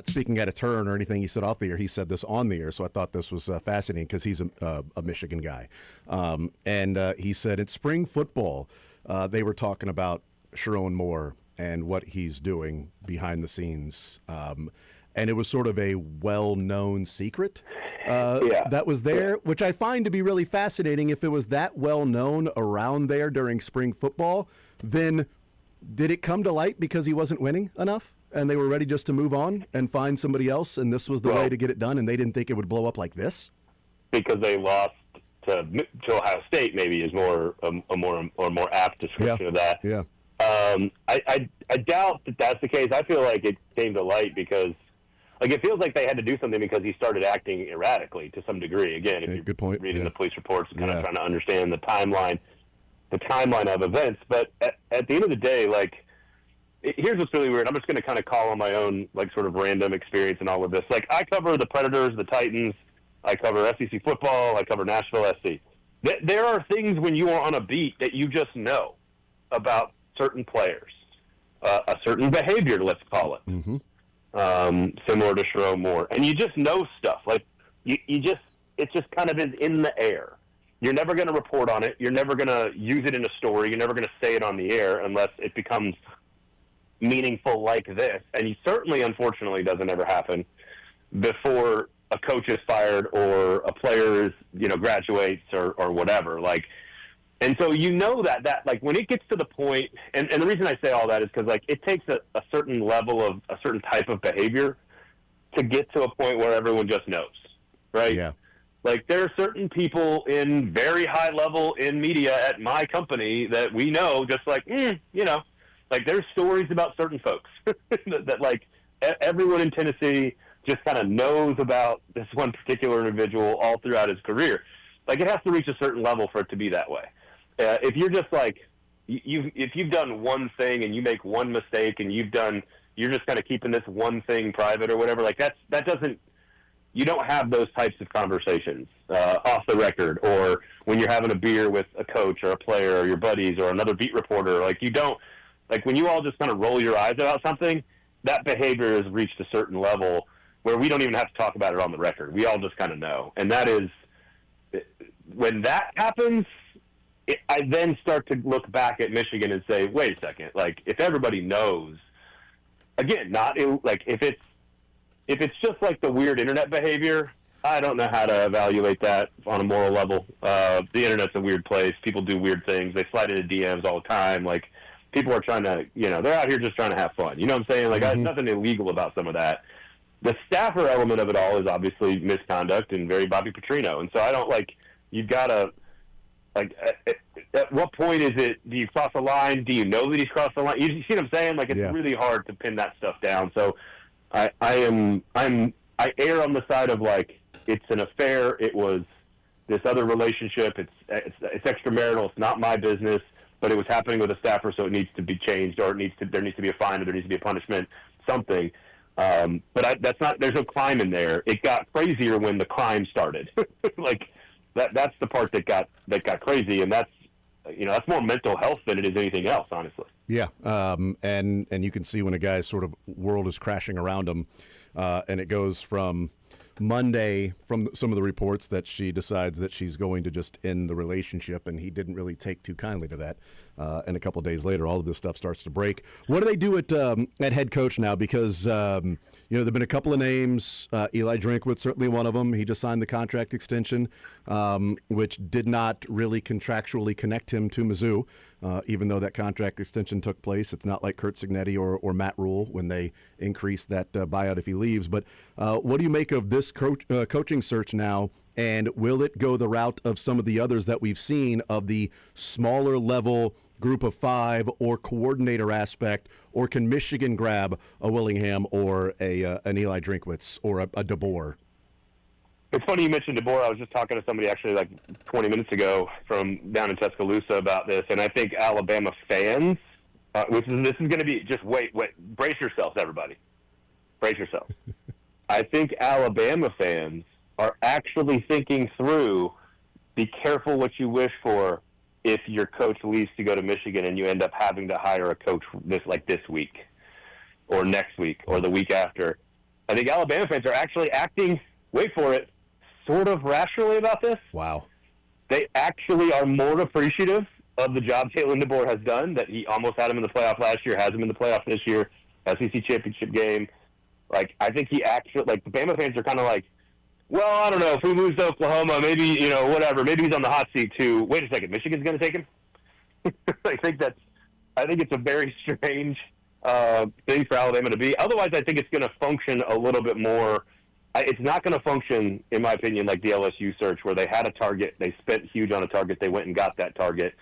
speaking at a turn or anything he said off the air. He said this on the air, so I thought this was fascinating because he's a Michigan guy. And he said in spring football, they were talking about Sherrone Moore and what he's doing behind the scenes. And it was sort of a well-known secret that was there, which I find to be really fascinating. If it was that well-known around there during spring football, then did it come to light because he wasn't winning enough and they were ready just to move on and find somebody else, and this was the way to get it done, and they didn't think it would blow up like this? Because they lost to Ohio State, maybe is more apt description of that. Yeah. I doubt that that's the case. I feel like it came to light because, like, it feels like they had to do something because he started acting erratically to some degree. Again, if good point. you're reading the police reports and kind of trying to understand the timeline of events. But at the end of the day, like, here's what's really weird. I'm just going to kind of call on my own, like, sort of random experience in all of this. Like, I cover the Predators, the Titans. I cover SEC football. I cover Nashville SC. There are things when you are on a beat that you just know about certain players, a certain behavior, let's call it, similar to Sherrone Moore. And you just know stuff. Like, it just kind of is in the air. You're never going to report on it. You're never going to use it in a story. You're never going to say it on the air unless it becomes meaningful like this. And he certainly, unfortunately, doesn't ever happen before a coach is fired or a player is, graduates or whatever. Like, and so that like when it gets to the point, and the reason I say all that is because, like, it takes a certain level of a certain type of behavior to get to a point where everyone just knows, right? Yeah. Like, there are certain people in very high level in media at my company that we know, just like, like, there's stories about certain folks that like everyone in Tennessee just kind of knows about this one particular individual all throughout his career. Like, it has to reach a certain level for it to be that way. If you're just like, if you've done one thing and you make one mistake and you're just kind of keeping this one thing private or whatever, like that doesn't, you don't have those types of conversations off the record, or when you're having a beer with a coach or a player or your buddies or another beat reporter. Like, you don't, like, when you all just kind of roll your eyes about something, that behavior has reached a certain level where we don't even have to talk about it on the record. We all just kind of know. And that is, when that happens, I then start to look back at Michigan and say, wait a second, like, if everybody knows, again, like, if it's just like the weird internet behavior, I don't know how to evaluate that on a moral level. The internet's a weird place. People do weird things. They slide into DMs all the time. Like, people are trying to, they're out here just trying to have fun. You know what I'm saying? Like, there's nothing illegal about some of that. The staffer element of it all is obviously misconduct and very Bobby Petrino. And so I don't, like, you've got to, like, at what point is it, do you cross a line? Do you know that he's crossed the line? You see what I'm saying? Like, it's really hard to pin that stuff down. So I err on the side of, like, it's an affair. It was this other relationship. It's extramarital. It's not my business, but it was happening with a staffer, so it needs to be changed, or there needs to be a fine, or there needs to be a punishment, something. But there's no crime in there. It got crazier when the crime started. Like, that's the part that got crazy, and that's more mental health than it is anything else, honestly. Yeah, and you can see when a guy's sort of world is crashing around him, and it goes from Monday, from some of the reports, that she decides that she's going to just end the relationship, and he didn't really take too kindly to that. And a couple of days later, all of this stuff starts to break. What do they do at head coach now? Because there've been a couple of names. Eli Drinkwitz, certainly one of them. He just signed the contract extension, which did not really contractually connect him to Mizzou, even though that contract extension took place. It's not like Kurt Cignetti or Matt Rule when they increase that buyout if he leaves. But what do you make of this coaching search now? And will it go the route of some of the others that we've seen, of the smaller level group of five or coordinator aspect, or can Michigan grab a Willingham or an Eli Drinkwitz or a DeBoer? It's funny you mentioned DeBoer. I was just talking to somebody actually like 20 minutes ago from down in Tuscaloosa about this, and I think Alabama fans, this is going to be, just wait, brace yourselves, everybody. Brace yourselves. I think Alabama fans are actually thinking through, be careful what you wish for if your coach leaves to go to Michigan and you end up having to hire a coach this week or next week or the week after. I think Alabama fans are actually acting, wait for it, sort of rationally about this. Wow. They actually are more appreciative of the job Jalen DeBoer has done, that he almost had him in the playoff last year, has him in the playoff this year, SEC championship game. Like, I think he actually, like, the Bama fans are kind of like, well, I don't know, if we lose to Oklahoma, maybe, you know, whatever, maybe he's on the hot seat too. Wait a second, Michigan's going to take him? I think it's a very strange thing for Alabama to be. Otherwise, I think it's going to function a little bit more. It's not going to function, in my opinion, like the LSU search, where they had a target, they spent huge on a target, they went and got that target.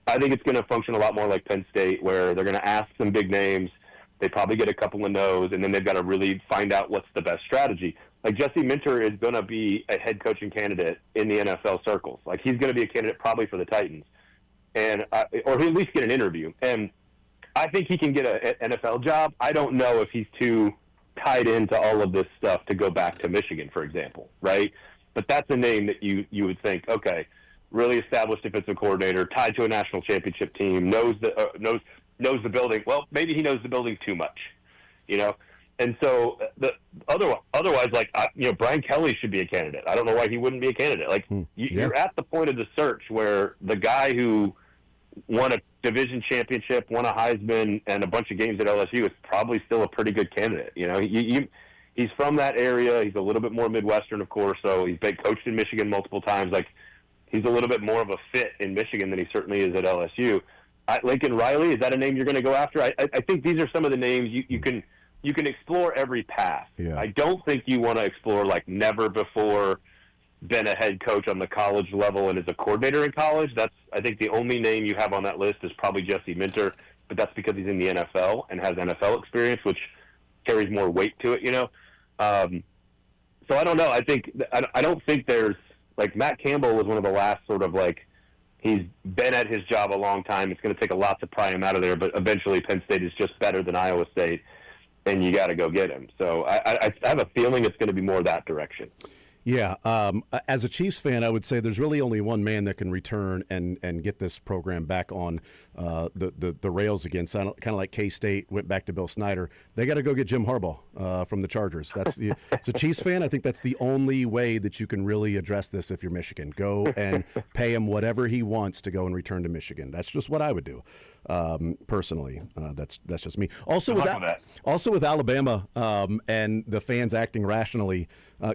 I think it's going to function a lot more like Penn State, where they're going to ask some big names, they probably get a couple of no's, and then they've got to really find out what's the best strategy. Like, Jesse Minter is going to be a head coaching candidate in the NFL circles. Like, he's going to be a candidate probably for the Titans, and or he'll at least get an interview. And I think he can get an NFL job. I don't know if he's too tied into all of this stuff to go back to Michigan, for example, right? But that's a name that you would think, okay, really established defensive coordinator, tied to a national championship team, knows the building. Well, maybe he knows the building too much, you know. And so otherwise, like, you know, Brian Kelly should be a candidate. I don't know why he wouldn't be a candidate. Like, you're at the point of the search where the guy who won a division championship, won a Heisman, and a bunch of games at LSU is probably still a pretty good candidate. You know, he's from that area. He's a little bit more Midwestern, of course, so he's been coached in Michigan multiple times. Like, he's a little bit more of a fit in Michigan than he certainly is at LSU. Lincoln Riley, is that a name you're going to go after? I think these are some of the names you can explore every path. Yeah. I don't think you want to explore, like, never before been a head coach on the college level and is a coordinator in college. That's, I think, the only name you have on that list is probably Jesse Minter, but that's because he's in the NFL and has NFL experience, which carries more weight to it, you know. So I don't know. I don't think there's, like, Matt Campbell was one of the last sort of, like, he's been at his job a long time. It's going to take a lot to pry him out of there, but eventually Penn State is just better than Iowa State, and you got to go get him. So I have a feeling it's going to be more that direction. Yeah, as a Chiefs fan, I would say there's really only one man that can return and get this program back on the rails again. Kind of like K-State went back to Bill Snyder. They got to go get Jim Harbaugh from the Chargers. As a Chiefs fan, I think that's the only way that you can really address this if you're Michigan. Go and pay him whatever he wants to go and return to Michigan. That's just what I would do. Personally, that's just me. Also with Alabama and the fans acting rationally,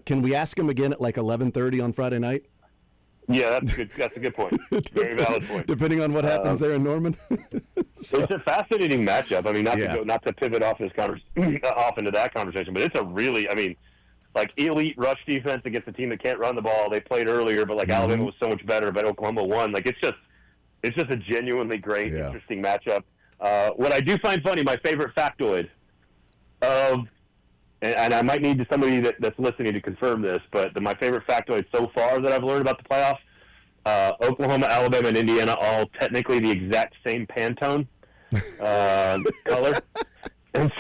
can we ask him again at like 11:30 on Friday night? Yeah, that's good. That's a good point. Very valid point. Depending on what happens there in Norman. It's a fascinating matchup. I mean, not to pivot off off into that conversation, but it's a really, I mean, like, elite rush defense against a team that can't run the ball. They played earlier, but like Alabama was so much better, but Oklahoma won. Like, it's just a genuinely great, interesting matchup. What I do find funny, my favorite factoid and I might need somebody that's listening to confirm this, but my favorite factoid so far that I've learned about the playoffs, Oklahoma, Alabama, and Indiana all technically the exact same Pantone color. And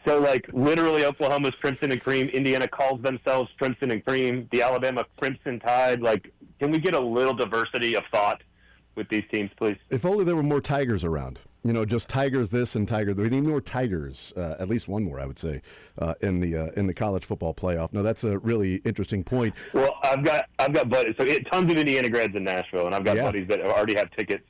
so, like, literally Oklahoma's Crimson and Cream, Indiana calls themselves Crimson and Cream, the Alabama Crimson Tide. Like, can we get a little diversity of thought with these teams, please? If only there were more Tigers around. You know, just Tigers this and Tigers. We need more Tigers. At least one more, I would say, in the college football playoff. No, that's a really interesting point. Well, I've got buddies. So tons of Indiana grads in Nashville, and I've got buddies that already have tickets.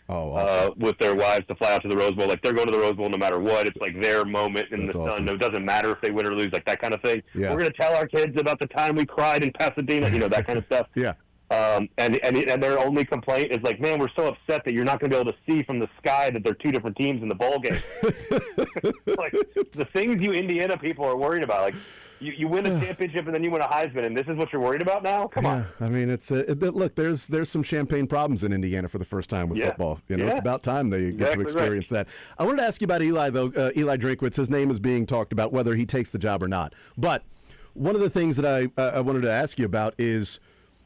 Awesome. With their wives to fly out to the Rose Bowl. Like, they're going to the Rose Bowl no matter what. It's like their moment in the sun. Awesome. It doesn't matter if they win or lose, like that kind of thing. Yeah. We're going to tell our kids about the time we cried in Pasadena, you know, that kind of stuff. Yeah. And their only complaint is like, man, we're so upset that you're not going to be able to see from the sky that they're two different teams in the bowl game. Like, the things you Indiana people are worried about, like, you win a championship and then you win a Heisman, and this is what you're worried about now? Come on. I mean, look, there's some champagne problems in Indiana for the first time with football. You know, it's about time they get to experience that. I wanted to ask you about Eli, though. Eli Drinkwitz, his name is being talked about, whether he takes the job or not. But one of the things that I wanted to ask you about is,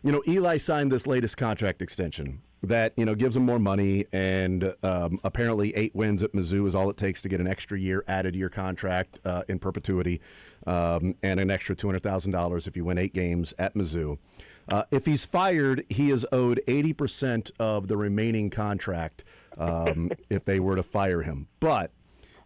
you know, Eli signed this latest contract extension that, you know, gives him more money, and apparently 8 wins at Mizzou is all it takes to get an extra year added to your contract in perpetuity, and an extra $200,000 if you win 8 games at Mizzou. If he's fired, he is owed 80% of the remaining contract if they were to fire him. But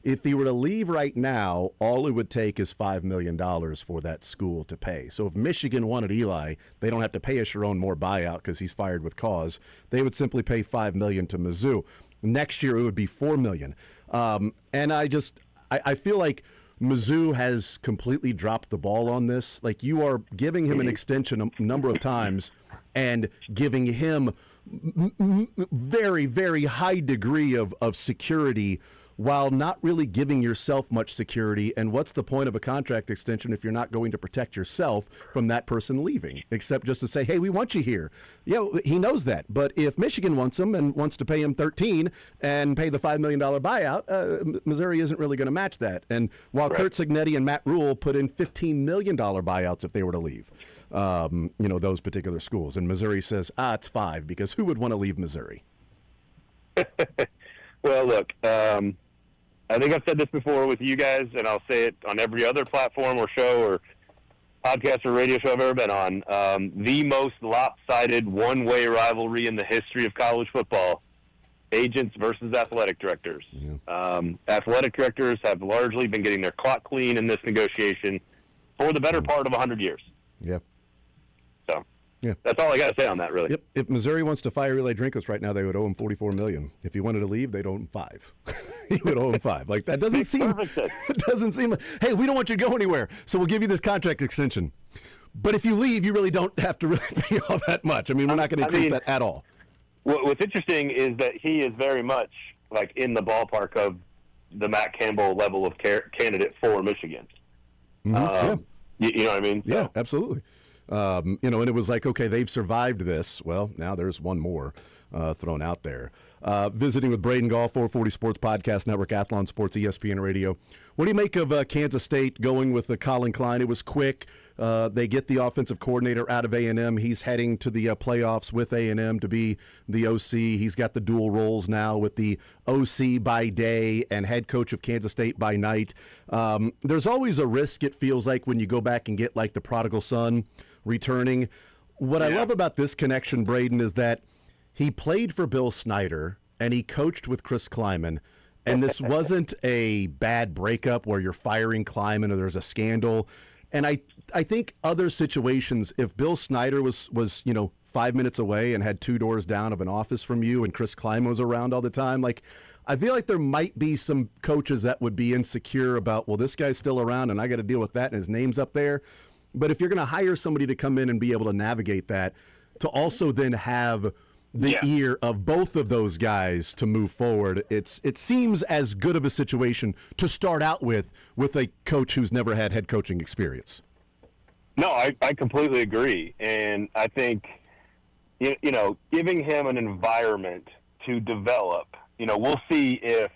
If he were to leave right now, all it would take is $5 million for that school to pay. So if Michigan wanted Eli, they don't have to pay a Sharon Moore buyout because he's fired with cause. They would simply pay $5 million to Mizzou. Next year, it would be $4 million. And I feel like Mizzou has completely dropped the ball on this. Like, you are giving him an extension a number of times and giving him very, very high degree of security while not really giving yourself much security. And what's the point of a contract extension if you're not going to protect yourself from that person leaving, except just to say, hey, we want you here. Yeah, he knows that. But if Michigan wants him and wants to pay him $13 and pay the $5 million buyout, Missouri isn't really going to match that. And while Kurt Signetti and Matt Rule put in $15 million buyouts if they were to leave, those particular schools. And Missouri says, it's 5, because who would want to leave Missouri? Well, look, I think I've said this before with you guys, and I'll say it on every other platform or show or podcast or radio show I've ever been on. The most lopsided one-way rivalry in the history of college football, agents versus athletic directors. Yeah. Athletic directors have largely been getting their clock clean in this negotiation for the better part of 100 years. Yep. So yeah, that's all I got to say on that, really. Yep. If Missouri wants to fire Eli Drinkwitz right now, they would owe him $44 million. If he wanted to leave, they'd owe him $5. He would owe him $5. Like, that doesn't seem. It doesn't seem. Hey, we don't want you to go anywhere, so we'll give you this contract extension. But if you leave, you really don't have to really pay all that much. I mean, we're not going to increase that at all. What's interesting is that he is very much like in the ballpark of the Matt Campbell level of candidate for Michigan. Yeah. You know what I mean? Yeah, absolutely. And it was like, okay, they've survived this. Well, now there's one more thrown out there. Visiting with Braden Gall, 440 Sports Podcast Network, Athlon Sports, ESPN Radio. What do you make of Kansas State going with Colin Klein? It was quick. They get the offensive coordinator out of A&M. He's heading to the playoffs with A&M to be the OC. He's got the dual roles now with the OC by day and head coach of Kansas State by night. There's always a risk, it feels like, when you go back and get like the prodigal son returning. What I love about this connection, Braden, is that he played for Bill Snyder and he coached with Chris Kleiman. And this wasn't a bad breakup where you're firing Kleiman or there's a scandal. And I think other situations, if Bill Snyder was 5 minutes away and had 2 doors down of an office from you and Chris Kleiman was around all the time, like, I feel like there might be some coaches that would be insecure about, well, this guy's still around and I got to deal with that and his name's up there. But if you're going to hire somebody to come in and be able to navigate that, to also then have the ear of both of those guys to move forward, it seems as good of a situation to start out with a coach who's never had head coaching experience. No, I completely agree. And I think, giving him an environment to develop, we'll see if,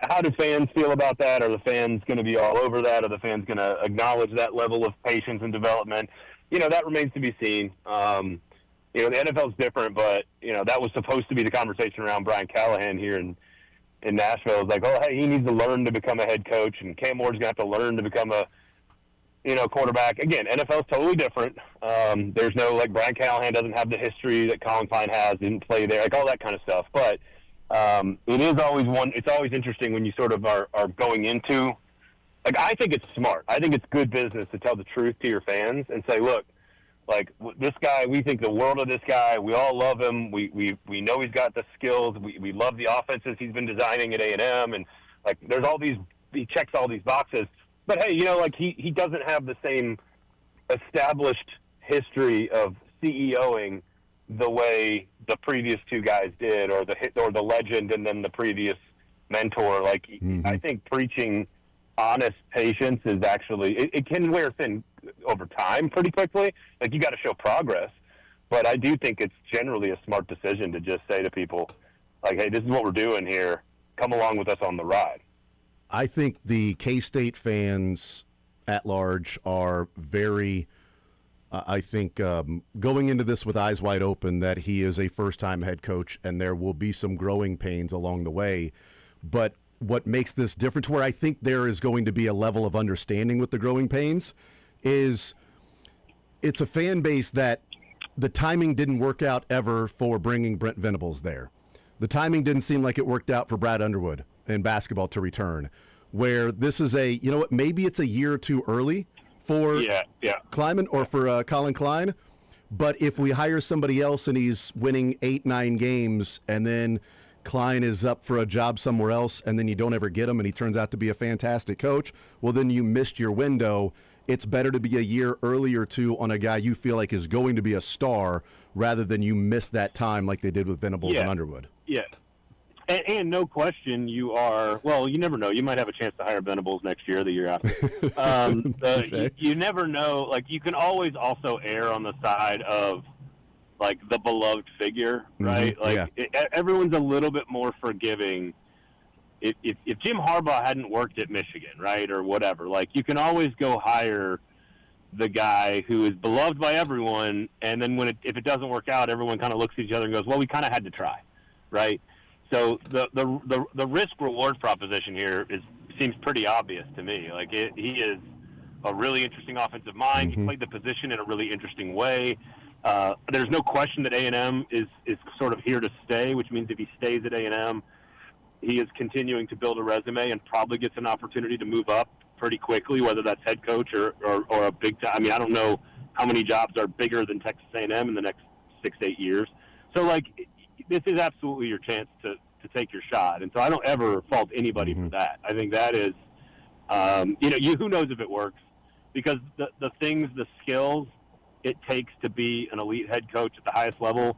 how do fans feel about that? Are the fans going to be all over that? Are the fans going to acknowledge that level of patience and development? That remains to be seen. The NFL's different, but, that was supposed to be the conversation around Brian Callahan here in Nashville. It's like, oh, hey, he needs to learn to become a head coach, and Cam Moore's going to have to learn to become a, quarterback. Again, NFL's totally different. There's no, like, Brian Callahan doesn't have the history that Colin Klein has, didn't play there, like all that kind of stuff. But it's always interesting when you sort of are going into, like, I think it's smart. I think it's good business to tell the truth to your fans and say, look, like, this guy, we think the world of this guy. We all love him. We know he's got the skills. We love the offenses he's been designing at A&M. And, like, he checks all these boxes. But, hey, he doesn't have the same established history of CEOing the way the previous 2 guys did, or the legend and then the previous mentor. Like, I think preaching honest patience is actually, it can wear thin over time pretty quickly. Like, you got to show progress. But I do think it's generally a smart decision to just say to people, like, hey, this is what we're doing here. Come along with us on the ride. I think the K-State fans at large are very, going into this with eyes wide open that he is a first-time head coach and there will be some growing pains along the way. But what makes this different, where I think there is going to be a level of understanding with the growing pains, is it's a fan base that the timing didn't work out ever for bringing Brent Venables there. The timing didn't seem like it worked out for Brad Underwood in basketball to return, where this is maybe it's a year or two early for Kleiman or for Colin Klein, but if we hire somebody else and he's winning 8-9 games and then Klein is up for a job somewhere else and then you don't ever get him and he turns out to be a fantastic coach, well, then you missed your window. It's better to be a year early or two on a guy you feel like is going to be a star rather than you miss that time like they did with Venables and Underwood. Yeah. And no question, you never know. You might have a chance to hire Venables next year or the year after. You never know. Like, you can always also err on the side of, like, the beloved figure, right? Everyone's a little bit more forgiving. If Jim Harbaugh hadn't worked at Michigan, right, or whatever, like, you can always go hire the guy who is beloved by everyone, and then if it doesn't work out, everyone kind of looks at each other and goes, well, we kind of had to try, right? So the risk-reward proposition here seems pretty obvious to me. Like, he is a really interesting offensive mind. He played the position in a really interesting way. There's no question that A&M is sort of here to stay, which means if he stays at A&M, he is continuing to build a resume and probably gets an opportunity to move up pretty quickly, whether that's head coach or a big time. I mean, I don't know how many jobs are bigger than Texas A&M in the next 6 to 8 years. So, like, this is absolutely your chance to take your shot. And so I don't ever fault anybody for that. I think that is, who knows if it works, because the skills it takes to be an elite head coach at the highest level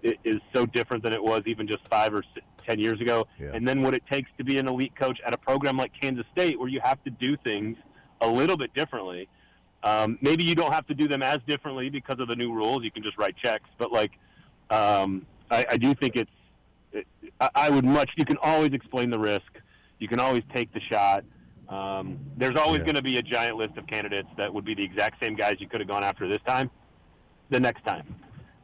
is so different than it was even just 5 or 10 years ago. Yeah. And then what it takes to be an elite coach at a program like Kansas State, where you have to do things a little bit differently. Maybe you don't have to do them as differently because of the new rules. You can just write checks. But, like, I do think you can always explain the risk. You can always take the shot. There's always going to be a giant list of candidates that would be the exact same guys you could have gone after this time, the next time.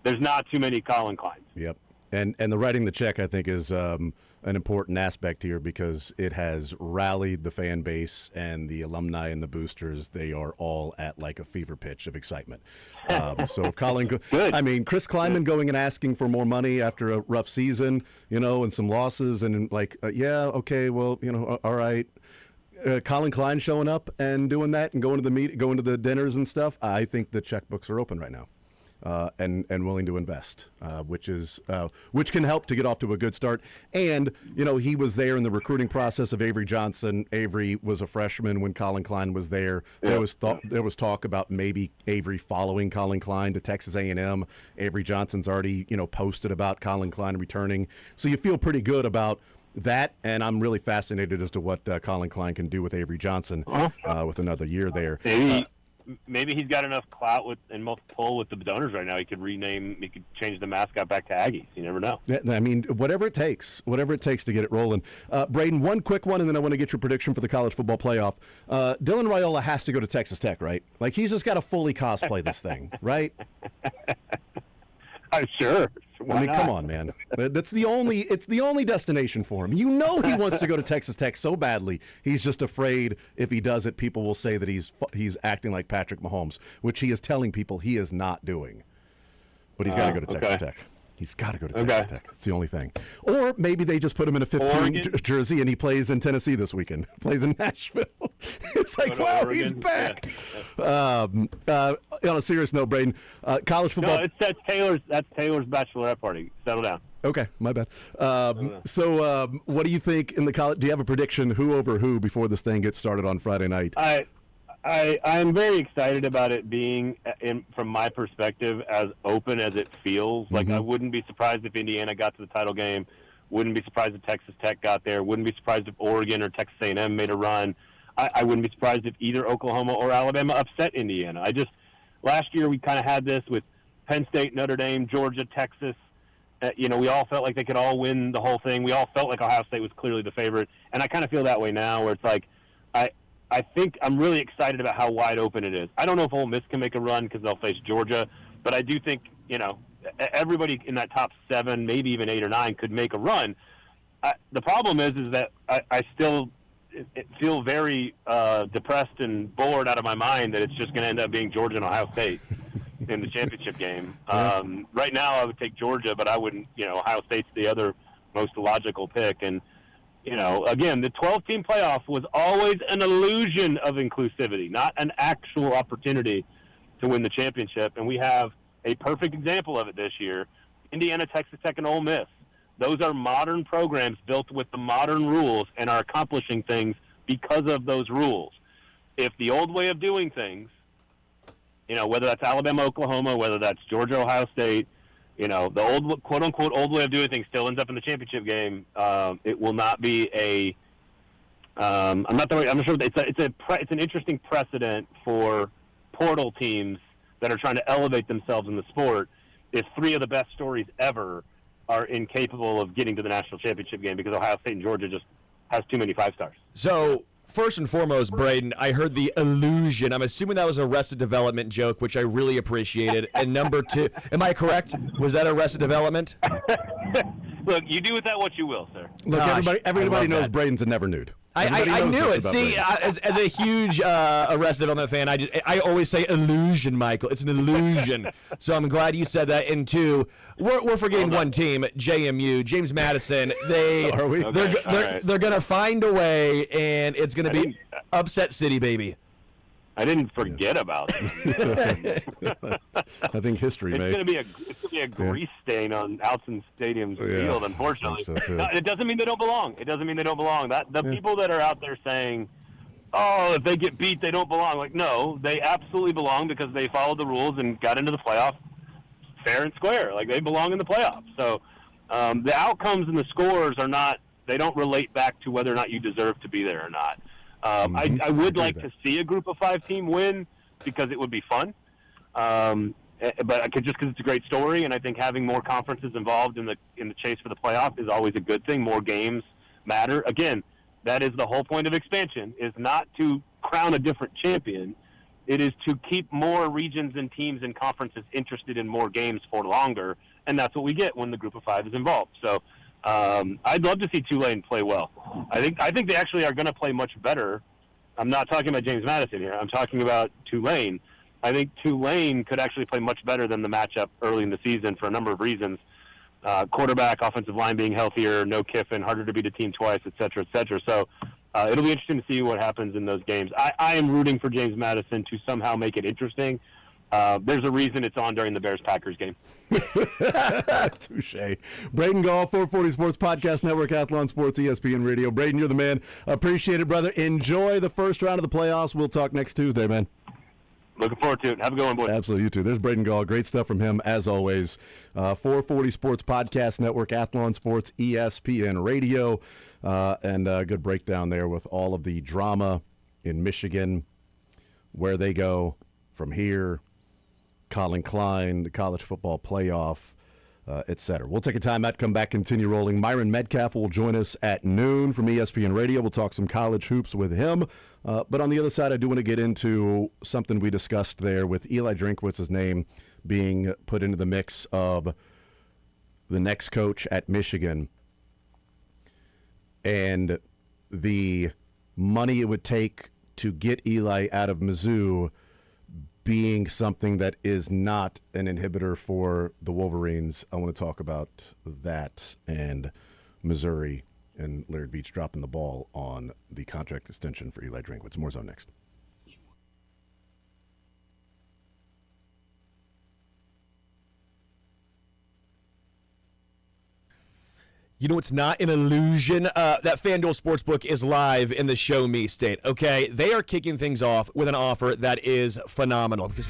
There's not too many Colin Kleins. Yep. And the writing the check, I think, is an important aspect here because it has rallied the fan base and the alumni and the boosters. They are all at like a fever pitch of excitement. So if Chris Kleiman going and asking for more money after a rough season, and some losses and all right. Colin Klein showing up and doing that and going to the dinners and stuff. I think the checkbooks are open right now. And willing to invest, which can help to get off to a good start. And, he was there in the recruiting process of Avery Johnson. Avery was a freshman when Colin Klein was there. Yeah. There was talk about maybe Avery following Colin Klein to Texas A&M. Avery Johnson's already, posted about Colin Klein returning. So you feel pretty good about that, and I'm really fascinated as to what Colin Klein can do with Avery Johnson with another year there. Maybe he's got enough clout and pull with the donors right now. He could change the mascot back to Aggies. You never know. Yeah, I mean, whatever it takes to get it rolling. Braden, one quick one, and then I want to get your prediction for the college football playoff. Dylan Raiola has to go to Texas Tech, right? Like, he's just got to fully cosplay this thing, right? Sure. Why not? Come on, man. It's the only destination for him. He wants to go to Texas Tech so badly. He's just afraid if he does it, people will say that he's acting like Patrick Mahomes, which he is telling people he is not doing. But he's got to go to Texas Tech. He's got to go to Texas Tech. It's the only thing. Or maybe they just put him in a 15 jersey and he plays in Tennessee this weekend. Plays in Nashville. It's like, wow, Oregon. He's back. Yeah. On a serious note, Braden, college football. No, that's Taylor's bachelorette party. Settle down. Okay, my bad. So what do you think in the college? Do you have a prediction who over who before this thing gets started on Friday night? I'm very excited about it being, from my perspective, as open as it feels. Like, I wouldn't be surprised if Indiana got to the title game. Wouldn't be surprised if Texas Tech got there. Wouldn't be surprised if Oregon or Texas A&M made a run. I wouldn't be surprised if either Oklahoma or Alabama upset Indiana. Last year we kind of had this with Penn State, Notre Dame, Georgia, Texas. We all felt like they could all win the whole thing. We all felt like Ohio State was clearly the favorite. And I kind of feel that way now where it's like, I think I'm really excited about how wide open it is. I don't know if Ole Miss can make a run because they'll face Georgia, but I do think, everybody in that top 7, maybe even 8 or 9 could make a run. The problem is that I still feel very depressed and bored out of my mind that it's just going to end up being Georgia and Ohio State in the championship game. Right now I would take Georgia, but I wouldn't, Ohio State's the other most logical pick. And Again, the 12-team playoff was always an illusion of inclusivity, not an actual opportunity to win the championship. And we have a perfect example of it this year. Indiana, Texas Tech, and Ole Miss. Those are modern programs built with the modern rules and are accomplishing things because of those rules. If the old way of doing things, whether that's Alabama, Oklahoma, whether that's Georgia, Ohio State, the old, quote-unquote, old way of doing things still ends up in the championship game, it will not be a I'm not sure. It's an interesting precedent for portal teams that are trying to elevate themselves in the sport if 3 of the best stories ever are incapable of getting to the national championship game because Ohio State and Georgia just has too many 5-stars. So, first and foremost, Braden, I heard the illusion. I'm assuming that was a Arrested Development joke, which I really appreciated. And number 2, am I correct? Was that Arrested Development? Look, you do with that what you will, sir. Look, Gosh, everybody knows that. Braden's a never nude. I knew it. See, as a huge Arrested Development fan, I always say illusion, Michael. It's an illusion. So I'm glad you said that. And 2, we're forgetting one team, JMU, James Madison. Are we? They're going to find a way, and it's going to be upset city, baby. I didn't forget about it. I think history, it's mate. Going to be a grease stain on Alton Stadium's field, unfortunately. So too. It doesn't mean they don't belong. The people that are out there saying, "Oh, if they get beat, they don't belong." Like, no, they absolutely belong because they followed the rules and got into the playoff fair and square. Like, they belong in the playoffs. So the outcomes and the scores are not. They don't relate back to whether or not you deserve to be there or not. I would like to see a group of 5 team win because it would be fun. But just because it's a great story, and I think having more conferences involved in the chase for the playoff is always a good thing. More games matter. Again, that is the whole point of expansion, is not to crown a different champion. It is to keep more regions and teams and conferences interested in more games for longer, and that's what we get when the group of 5 is involved. So I'd love to see Tulane play well. I think they actually are going to play much better. I'm not talking about James Madison here. I'm talking about Tulane. I think Tulane could actually play much better than the matchup early in the season for a number of reasons. Quarterback, offensive line being healthier, no Kiffin, harder to beat a team twice, et cetera, et cetera. So it'll be interesting to see what happens in those games. I am rooting for James Madison to somehow make it interesting. There's a reason it's on during the Bears-Packers game. Touche. Braden Gall, 440 Sports Podcast Network, Athlon Sports, ESPN Radio. Braden, you're the man. Appreciate it, brother. Enjoy the first round of the playoffs. We'll talk next Tuesday, man. Looking forward to it. Have a good one, boys. Absolutely, you too. There's Braden Gall. Great stuff from him, as always. 440 Sports Podcast Network, Athlon Sports, ESPN Radio. And a good breakdown there with all of the drama in Michigan, where they go from here, Colin Klein, the college football playoff, et cetera. We'll take a time out, come back, continue rolling. Myron Metcalf will join us at noon from ESPN Radio. We'll talk some college hoops with him. But on the other side, I do want to get into something we discussed there with Eli Drinkwitz's name being put into the mix of the next coach at Michigan and the money it would take to get Eli out of Mizzou being something that is not an inhibitor for the Wolverines. I want to talk about that and Missouri and Laird Beach dropping the ball on the contract extension for Eli Drinkwitz. More Zone next. You know, it's not an illusion. That FanDuel Sportsbook is live in the Show Me state, okay? They are kicking things off with an offer that is phenomenal. Because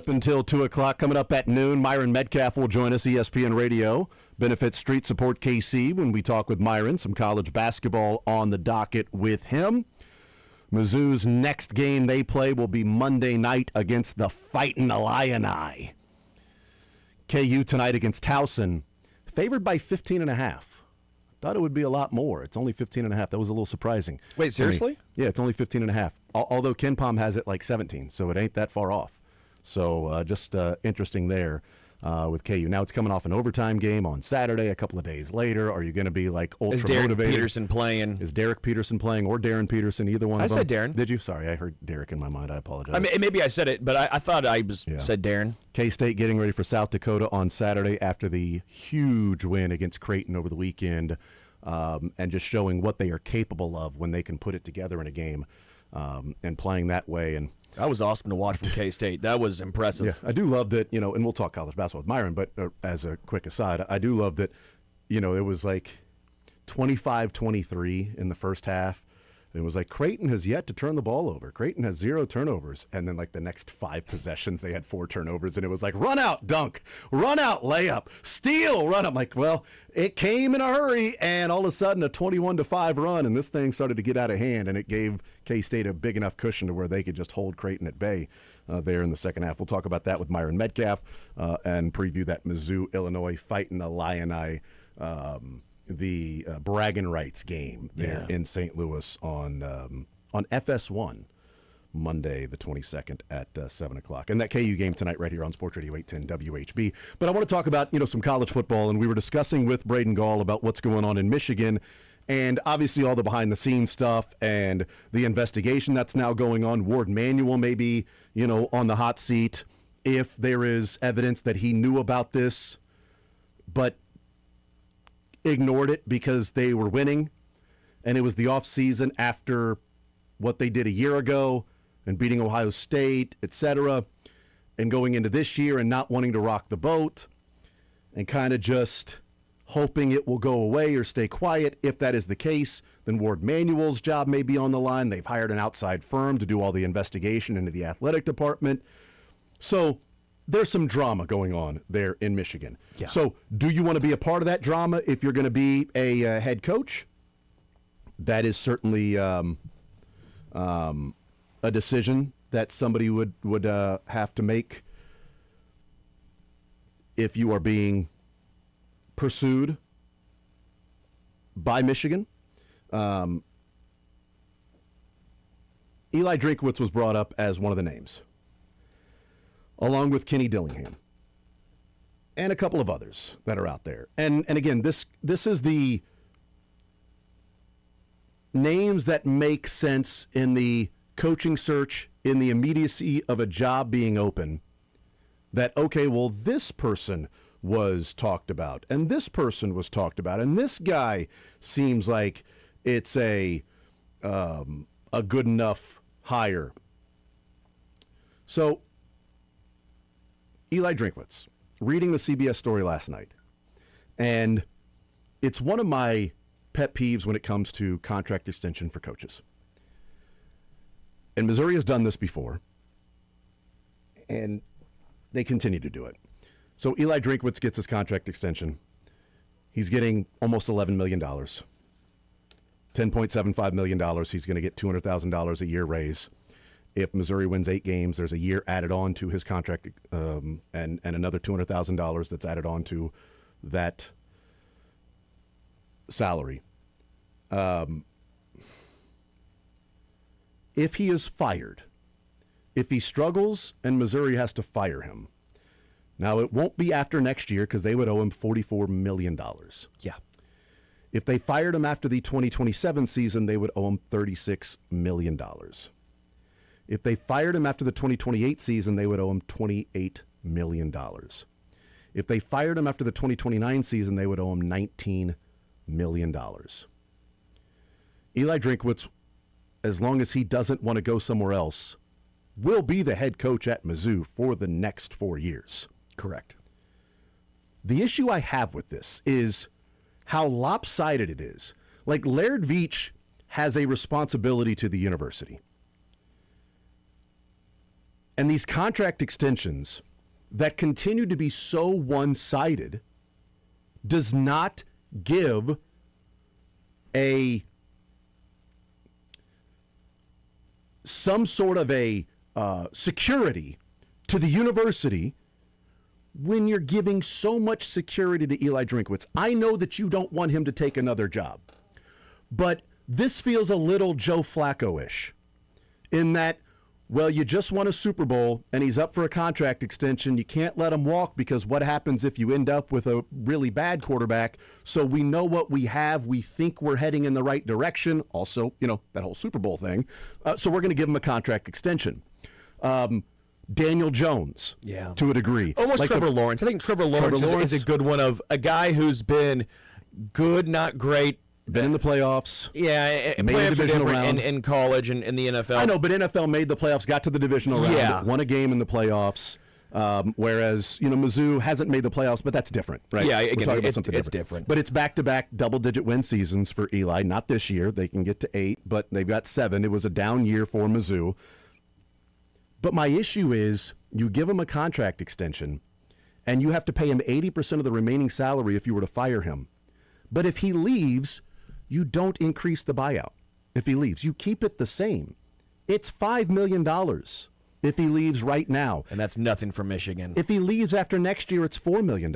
up until 2 o'clock. Coming up at noon, Myron Metcalf will join us, ESPN Radio. Benefits Street Support KC when we talk with Myron. Some college basketball on the docket with him. Mizzou's next game they play will be Monday night against the Fightin' Illini. KU tonight against Towson, favored by 15.5. Thought it would be a lot more. It's only 15.5. That was a little surprising. Wait, to me. seriously? Yeah, it's only 15.5. Although Ken Pom has it like 17, so it ain't that far off. So just interesting there with KU. Now it's coming off an overtime game on Saturday. A couple of days later, are you going to be like ultra Is Derek motivated? Peterson playing? Is Derek Peterson playing or Darren Peterson? Either one I of them. said Darren. Did you? Sorry, I heard Derek in my mind. I apologize. I mean, maybe I said it, but I thought I said Darren. K-State getting ready for South Dakota on Saturday after the huge win against Creighton over the weekend, and just showing what they are capable of when they can put it together in a game, and playing that way. And That was awesome to watch from K-State. That was impressive. yeah, I do love that, and we'll talk college basketball with Myron, but as a quick aside, I do love that, it was like 25-23 in the first half. It was like Creighton has yet to turn the ball over. Creighton has 0 turnovers. And then like the next 5 possessions, they had 4 turnovers. And it was like, run out, dunk, run out, layup, steal, run. I'm like, well, it came in a hurry. And all of a sudden a 21-5 run. And this thing started to get out of hand. And it gave K-State a big enough cushion to where they could just hold Creighton at bay there in the second half. We'll talk about that with Myron Metcalf and preview that Mizzou, Illinois Fightin' Illini the bragging rights game there in St. Louis on FS1 Monday the 22nd at 7 o'clock. And that KU game tonight right here on Sports Radio 810 WHB. But I want to talk about, some college football, and we were discussing with Braden Gall about what's going on in Michigan and obviously all the behind-the-scenes stuff and the investigation that's now going on. Ward Manuel may be, on the hot seat if there is evidence that he knew about this, but ignored it because they were winning, and it was the off season after what they did a year ago and beating Ohio State, etc., and going into this year and not wanting to rock the boat and kind of just hoping it will go away or stay quiet. If that is the case, then Ward Manuel's job may be on the line. They've hired an outside firm to do all the investigation into the athletic department. So there's some drama going on there in Michigan. Yeah. So do you want to be a part of that drama if you're going to be a head coach? That is certainly a decision that somebody would have to make if you are being pursued by Michigan. Eli Drinkwitz was brought up as one of the names, along with Kenny Dillingham and a couple of others that are out there. And again, this is the names that make sense in the coaching search, in the immediacy of a job being open, that, okay, well, this person was talked about, and this person was talked about, and this guy seems like it's a good enough hire. So Eli Drinkwitz, reading the CBS story last night, and it's one of my pet peeves when it comes to contract extension for coaches. And Missouri has done this before, and they continue to do it. So Eli Drinkwitz gets his contract extension. He's getting almost $11 million. $10.75 million. He's going to get $200,000 a year raise. If Missouri wins 8 games, there's a year added on to his contract, and another $200,000 that's added on to that salary. If he is fired, if he struggles and Missouri has to fire him, now it won't be after next year because they would owe him $44 million. Yeah. If they fired him after the 2027 season, they would owe him $36 million. If they fired him after the 2028 season, they would owe him $28 million. If they fired him after the 2029 season, they would owe him $19 million. Eli Drinkwitz, as long as he doesn't want to go somewhere else, will be the head coach at Mizzou for the next 4 years. Correct. The issue I have with this is how lopsided it is. Like, Laird Veach has a responsibility to the university. And these contract extensions that continue to be so one-sided does not give some sort of a security to the university when you're giving so much security to Eli Drinkwitz. I know that you don't want him to take another job, but this feels a little Joe Flacco-ish in that, well, you just won a Super Bowl and he's up for a contract extension. You can't let him walk because what happens if you end up with a really bad quarterback? So we know what we have. We think we're heading in the right direction. Also, that whole Super Bowl thing. So we're going to give him a contract extension. Daniel Jones, to a degree. Almost like Trevor Lawrence. I think Trevor Lawrence is a good one of a guy who's been good, not great. Been in the playoffs. Yeah, made playoffs the are divisional different round. in college and in the NFL. I know, but NFL made the playoffs, got to the divisional round, Yeah. won a game in the playoffs. Whereas, Mizzou hasn't made the playoffs, but that's different, right? Yeah, We're again, talking about it's something different. But it's back-to-back double-digit win seasons for Eli. Not this year. They can get to 8, but they've got 7. It was a down year for Mizzou. But my issue is you give him a contract extension, and you have to pay him 80% of the remaining salary if you were to fire him. But if he leaves, you don't increase the buyout. If he leaves, you keep it the same. It's $5 million if he leaves right now. And that's nothing for Michigan. If he leaves after next year, it's $4 million.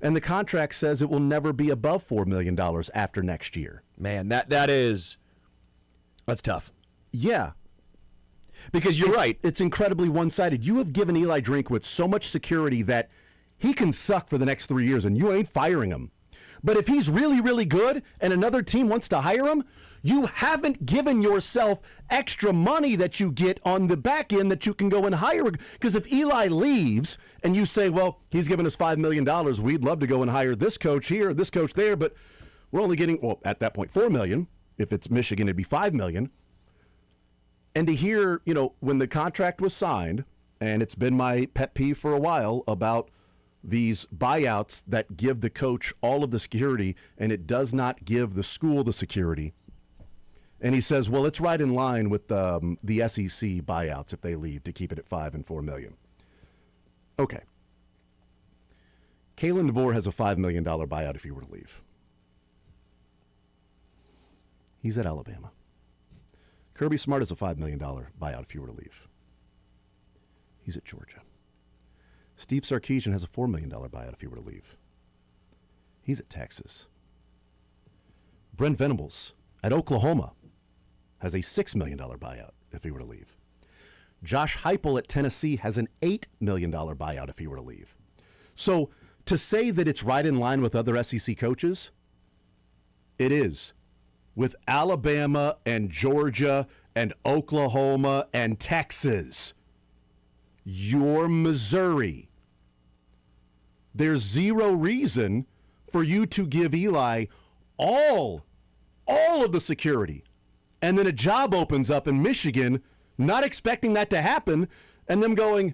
And the contract says it will never be above $4 million after next year. Man, that's tough. Yeah. Because you're right. It's incredibly one-sided. You have given Eli Drinkwitz so much security that he can suck for the next 3 years, and you ain't firing him. But if he's really, really good and another team wants to hire him, you haven't given yourself extra money that you get on the back end that you can go and hire. Because if Eli leaves and you say, well, he's given us $5 million, we'd love to go and hire this coach here, this coach there, but we're only getting, well, at that point, $4 million. If it's Michigan, it'd be $5 million. And to hear, when the contract was signed, and it's been my pet peeve for a while about these buyouts that give the coach all of the security and it does not give the school the security. And he says, well, it's right in line with the SEC buyouts if they leave to keep it at $5 and $4 million. Okay. Kalen DeBoer has a $5 million buyout if he were to leave. He's at Alabama. Kirby Smart has a $5 million buyout if he were to leave. He's at Georgia. Steve Sarkisian has a $4 million buyout if he were to leave. He's at Texas. Brent Venables at Oklahoma has a $6 million buyout if he were to leave. Josh Heupel at Tennessee has an $8 million buyout if he were to leave. So to say that it's right in line with other SEC coaches, it is. With Alabama and Georgia and Oklahoma and Texas, you're Missouri. There's zero reason for you to give Eli all of the security. And then a job opens up in Michigan, not expecting that to happen, and them going,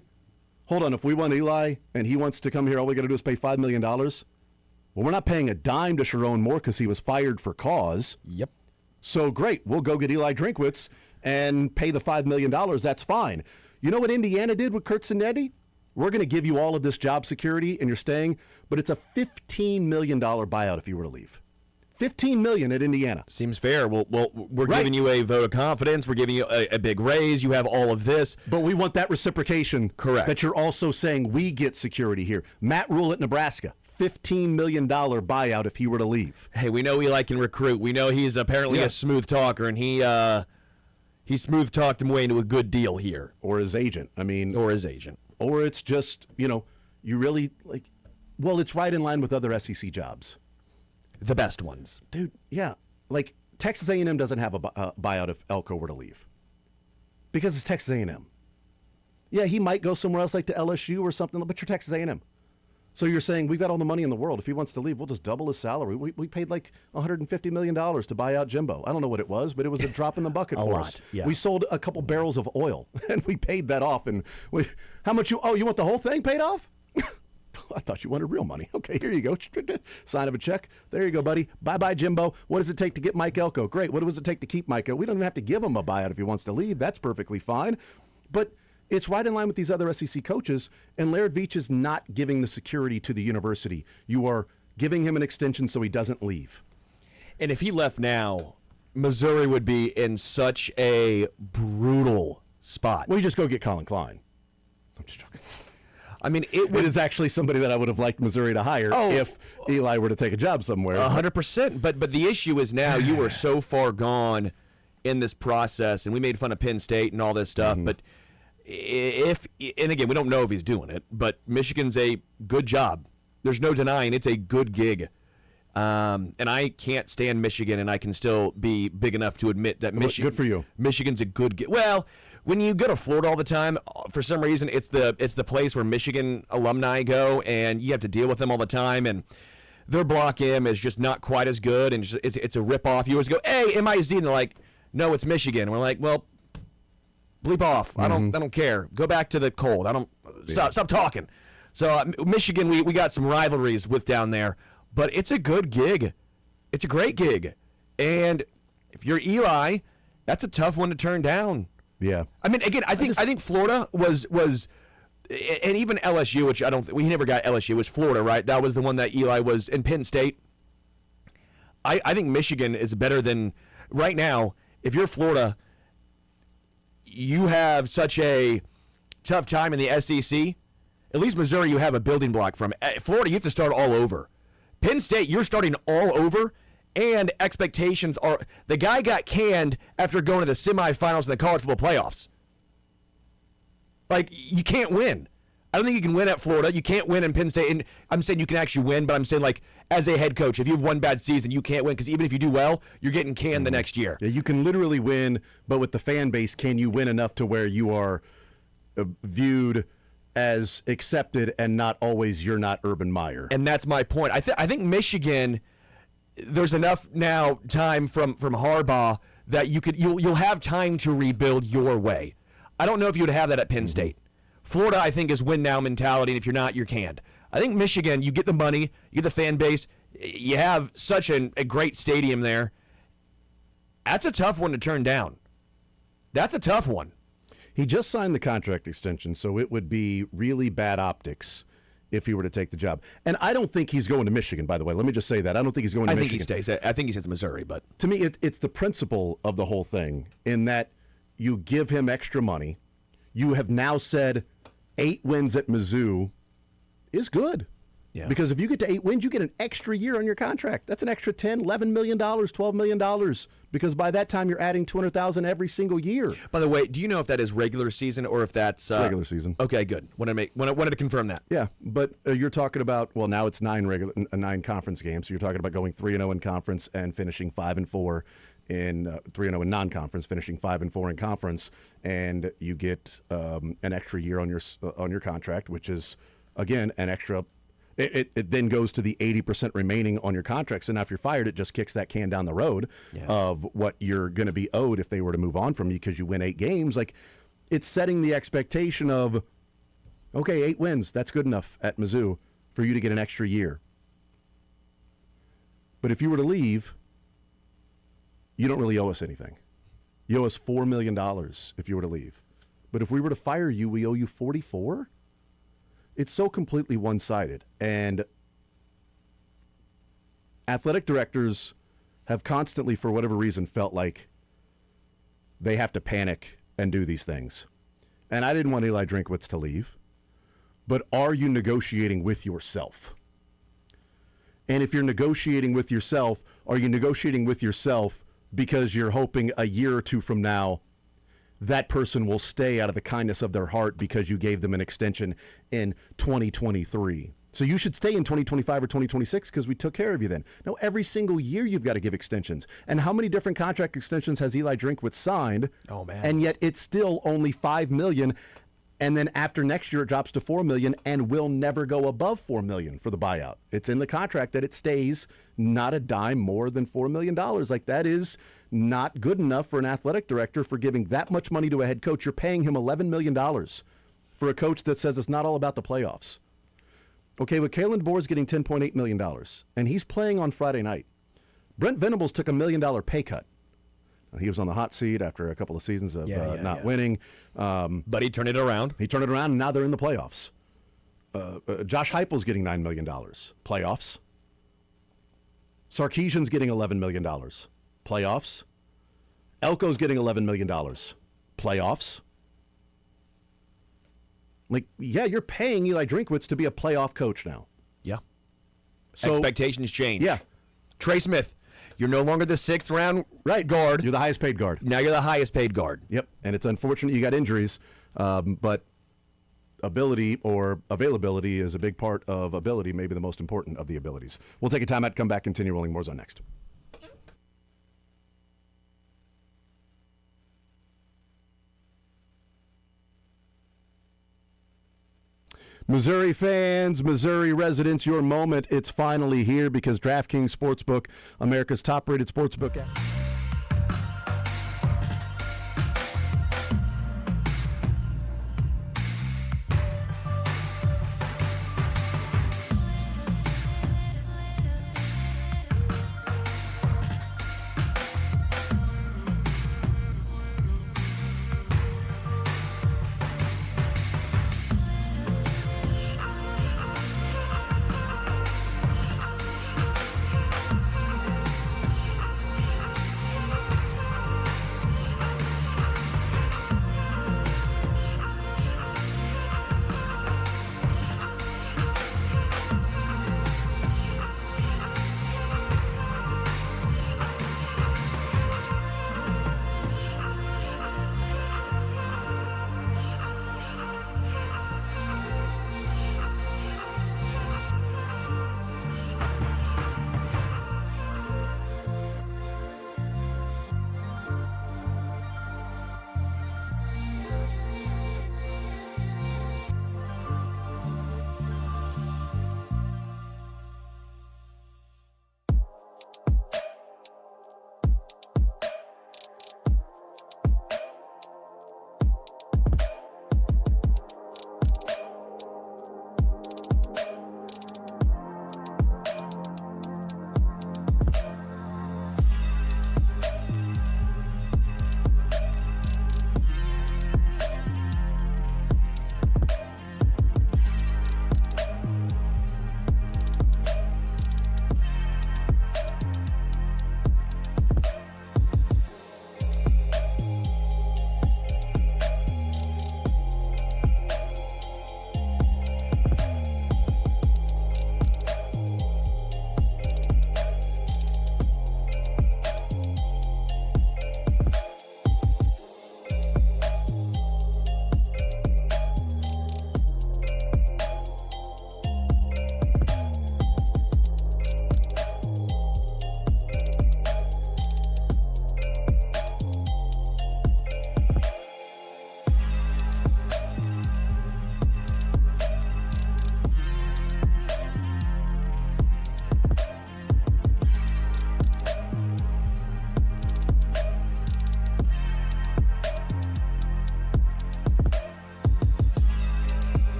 hold on, if we want Eli and he wants to come here, all we got to do is pay $5 million? Well, we're not paying a dime to Sharon Moore because he was fired for cause. Yep. So great, we'll go get Eli Drinkwitz and pay the $5 million. That's fine. You know what Indiana did with Kurt Cinetti? We're going to give you all of this job security and you're staying, but it's a $15 million buyout if you were to leave. $15 million at Indiana. Seems fair. Well, we're Right. giving you a vote of confidence. We're giving you a big raise. You have all of this. But we want that reciprocation. Correct. That you're also saying we get security here. Matt Rule at Nebraska, $15 million buyout if he were to leave. Hey, we know Eli can recruit. We know he's apparently Yeah. a smooth talker, and he smooth talked him way into a good deal here. Or his agent. I mean, Or his agent. or it's just, you really, well, it's right in line with other SEC jobs. The best ones. Dude, yeah. Like, Texas A&M doesn't have a buyout if Elko were to leave. Because it's Texas A&M. Yeah, he might go somewhere else like to LSU or something, but you're Texas A&M. So you're saying, we've got all the money in the world. If he wants to leave, we'll just double his salary. We paid like $150 million to buy out Jimbo. I don't know what it was, but it was a drop in the bucket for us. Yeah. We sold a couple barrels of oil, and we paid that off. And how much you want the whole thing paid off? I thought you wanted real money. Okay, here you go. Sign of a check. There you go, buddy. Bye-bye, Jimbo. What does it take to get Mike Elko? Great. What does it take to keep Mike Elko? We don't even have to give him a buyout if he wants to leave. That's perfectly fine. But It's right in line with these other SEC coaches, and Laird Veach is not giving the security to the university. You are giving him an extension so he doesn't leave. And if he left now, Missouri would be in such a brutal spot. Well, you just go get Colin Klein. I'm just joking. I mean, it is actually somebody that I would have liked Missouri to hire if Eli were to take a job somewhere. 100%. But the issue is now you are so far gone in this process, and we made fun of Penn State and all this stuff. But and again, we don't know if he's doing it, but Michigan's a good job. There's no denying it's a good gig. And I can't stand Michigan, and I can still be big enough to admit that Michigan. Good for you. Michigan's a good gig. Well, when you go to Florida all the time, for some reason, it's the place where Michigan alumni go, and you have to deal with them all the time. And their block M is just not quite as good, and it's a ripoff. You always go, "Hey, MIZ," and they're like, "No, it's Michigan." And we're like, "Well, bleep off. I don't care. Go back to the cold. Stop talking." So Michigan, we got some rivalries with down there. But it's a good gig. It's a great gig. And if you're Eli, that's a tough one to turn down. Yeah. I mean, again, I think Florida was and even LSU, which we never got LSU, it was Florida, right? That was the one that Eli was in Penn State. I think Michigan is better than right now. If you're Florida, you have such a tough time in the SEC. At least Missouri, you have a building block from. Florida, you have to start all over. Penn State, you're starting all over, and expectations are – the guy got canned after going to the semifinals in the college football playoffs. Like, you can't win. I don't think you can win at Florida. You can't win in Penn State. And I'm saying you can actually win, but I'm saying, like, as a head coach, if you have one bad season, you can't win because even if you do well, you're getting canned the next year. Yeah, you can literally win, but with the fan base, can you win enough to where you are viewed – as accepted and not always you're not Urban Meyer. And that's my point. I think Michigan, there's enough now time from Harbaugh that you'll have time to rebuild your way. I don't know if you would have that at Penn State. Florida, I think, is win now mentality, and if you're not, you're canned. I think Michigan, you get the money, you get the fan base, you have such a great stadium there. That's a tough one to turn down. That's a tough one. He just signed the contract extension, so it would be really bad optics if he were to take the job. And I don't think he's going to Michigan, by the way. Let me just say that. I don't think he's going to Michigan. I think he stays. I think he stays to Missouri. But to me, it's the principle of the whole thing in that you give him extra money. You have now said 8 wins at Mizzou is good. Yeah. Because if you get to 8 wins, you get an extra year on your contract. That's an extra $10, $11 million, $12 million. Because by that time, you're adding $200,000 every single year. By the way, do you know if that is regular season or if that's regular season? Okay, good. Wanted to confirm that. Yeah, but you're talking about now it's 9 conference games. So you're talking about going 3-0 in conference and finishing 5-4 in 3-0 in non-conference, finishing 5-4 in conference, and you get an extra year on your contract, which is again an extra. It then goes to the 80% remaining on your contract. So now if you're fired, it just kicks that can down the road of what you're going to be owed if they were to move on from you because you win 8 games. Like, it's setting the expectation of, okay, 8 wins, that's good enough at Mizzou for you to get an extra year. But if you were to leave, you don't really owe us anything. You owe us $4 million if you were to leave. But if we were to fire you, we owe you $44? It's so completely one-sided, and athletic directors have constantly, for whatever reason, felt like they have to panic and do these things. And I didn't want Eli Drinkwitz to leave, but are you negotiating with yourself? And if you're negotiating with yourself, are you negotiating with yourself because you're hoping a year or two from now that person will stay out of the kindness of their heart because you gave them an extension in 2023. So you should stay in 2025 or 2026 because we took care of you then. No, every single year you've got to give extensions. And how many different contract extensions has Eli Drinkwitz signed? Oh, man. And yet it's still only $5 million. And then after next year, it drops to $4 million and will never go above $4 million for the buyout. It's in the contract that it stays not a dime more than $4 million. Like, that is not good enough for an athletic director for giving that much money to a head coach. You're paying him $11 million for a coach that says it's not all about the playoffs. Okay, but Kalen DeBoer's getting $10.8 million, and he's playing on Friday night. Brent Venables took $1 million pay cut. He was on the hot seat after a couple of seasons of not winning. But he turned it around. He turned it around, and now they're in the playoffs. Josh Heupel's getting $9 million. Playoffs. Sarkisian's getting $11 million. Playoffs. Elko's getting $11 million. Playoffs. Like, yeah, you're paying Eli Drinkwitz to be a playoff coach now. Yeah. So, expectations change. Yeah. Trey Smith, you're no longer the 6th round guard. You're the highest paid guard. Now you're the highest paid guard. Yep. And it's unfortunate you got injuries, but ability or availability is a big part of ability, maybe the most important of the abilities. We'll take a time out, come back, continue rolling. More Zone next. Missouri fans, Missouri residents, your moment, it's finally here because DraftKings Sportsbook, America's top-rated sportsbook app.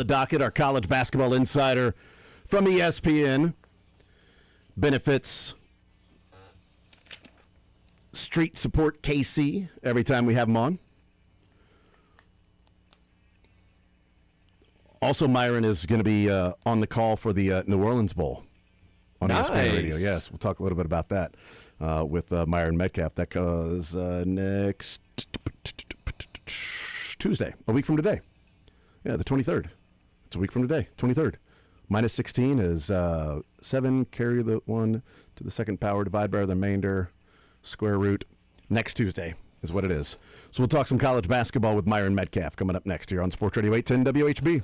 the docket, our college basketball insider from ESPN. Benefits Street Support KC every time we have him on. Also, Myron is going to be on the call for the New Orleans Bowl on ESPN Radio. Yes, we'll talk a little bit about that with Myron Metcalf. That goes next Tuesday, a week from today. Yeah, the 23rd. It's a week from today, 23rd. Minus 16 is 7, carry the 1 to the second power, divide by the remainder, square root. Next Tuesday is what it is. So we'll talk some college basketball with Myron Metcalf coming up next year on Sports Radio 810 WHB.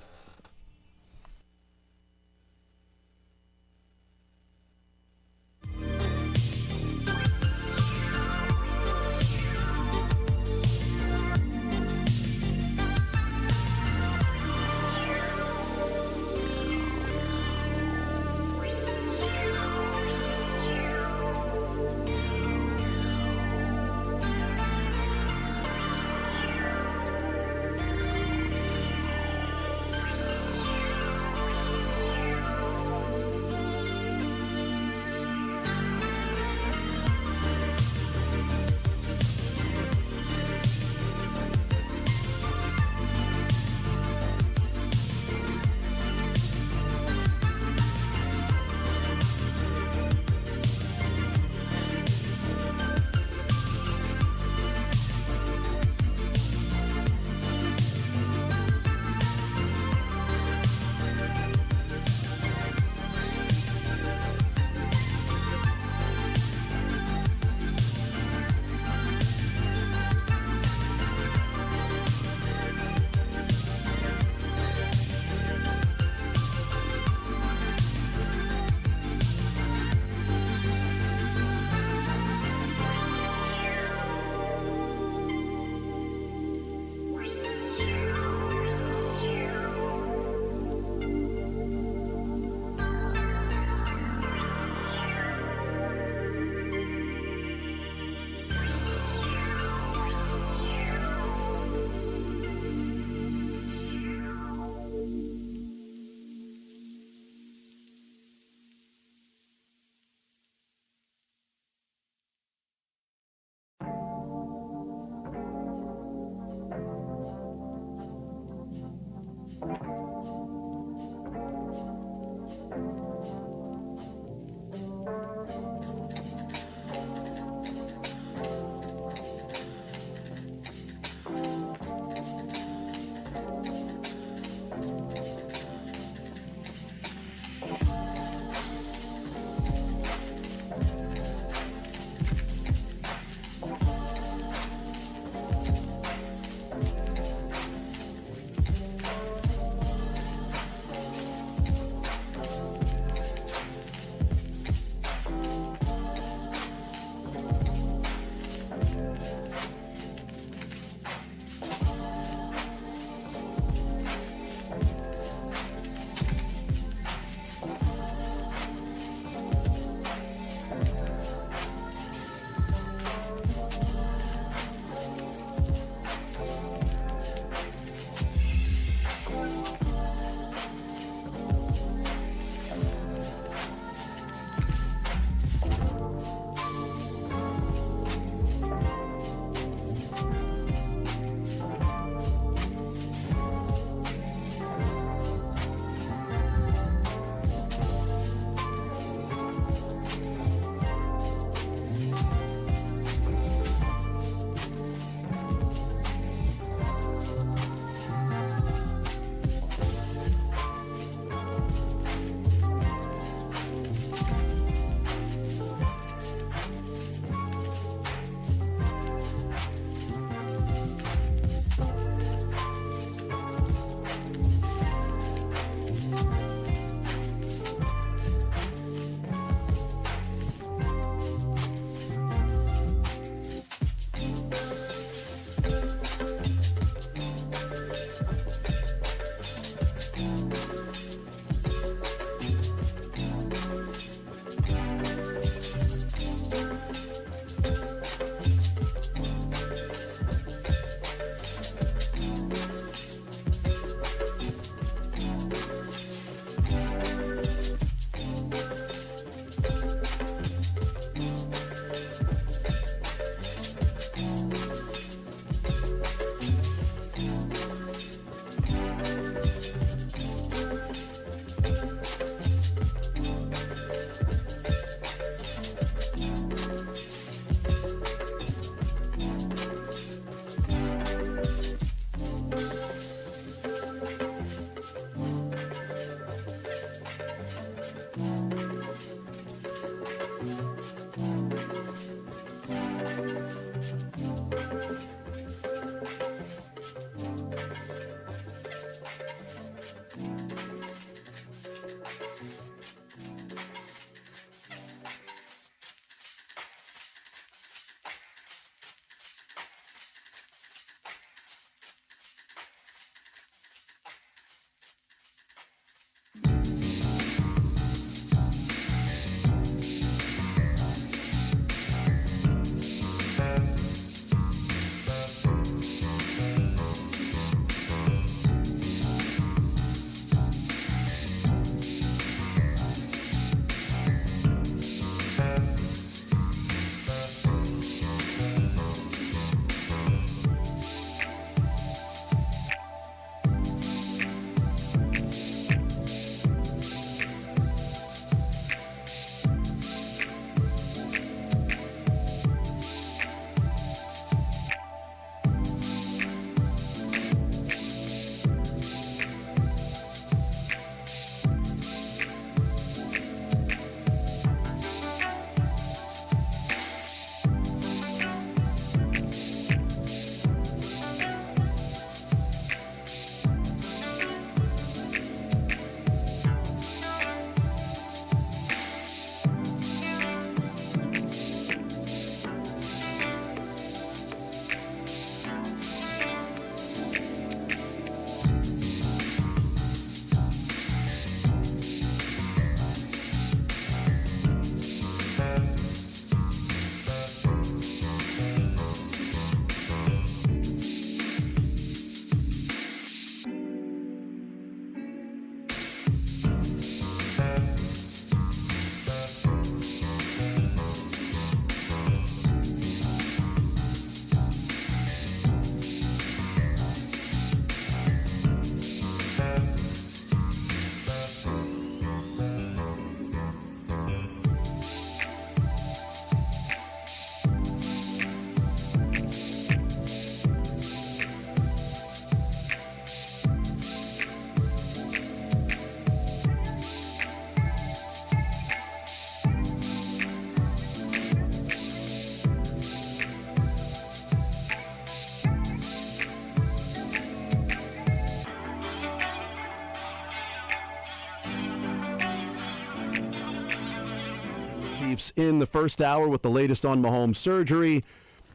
course, in the first hour with the latest on Mahomes' surgery.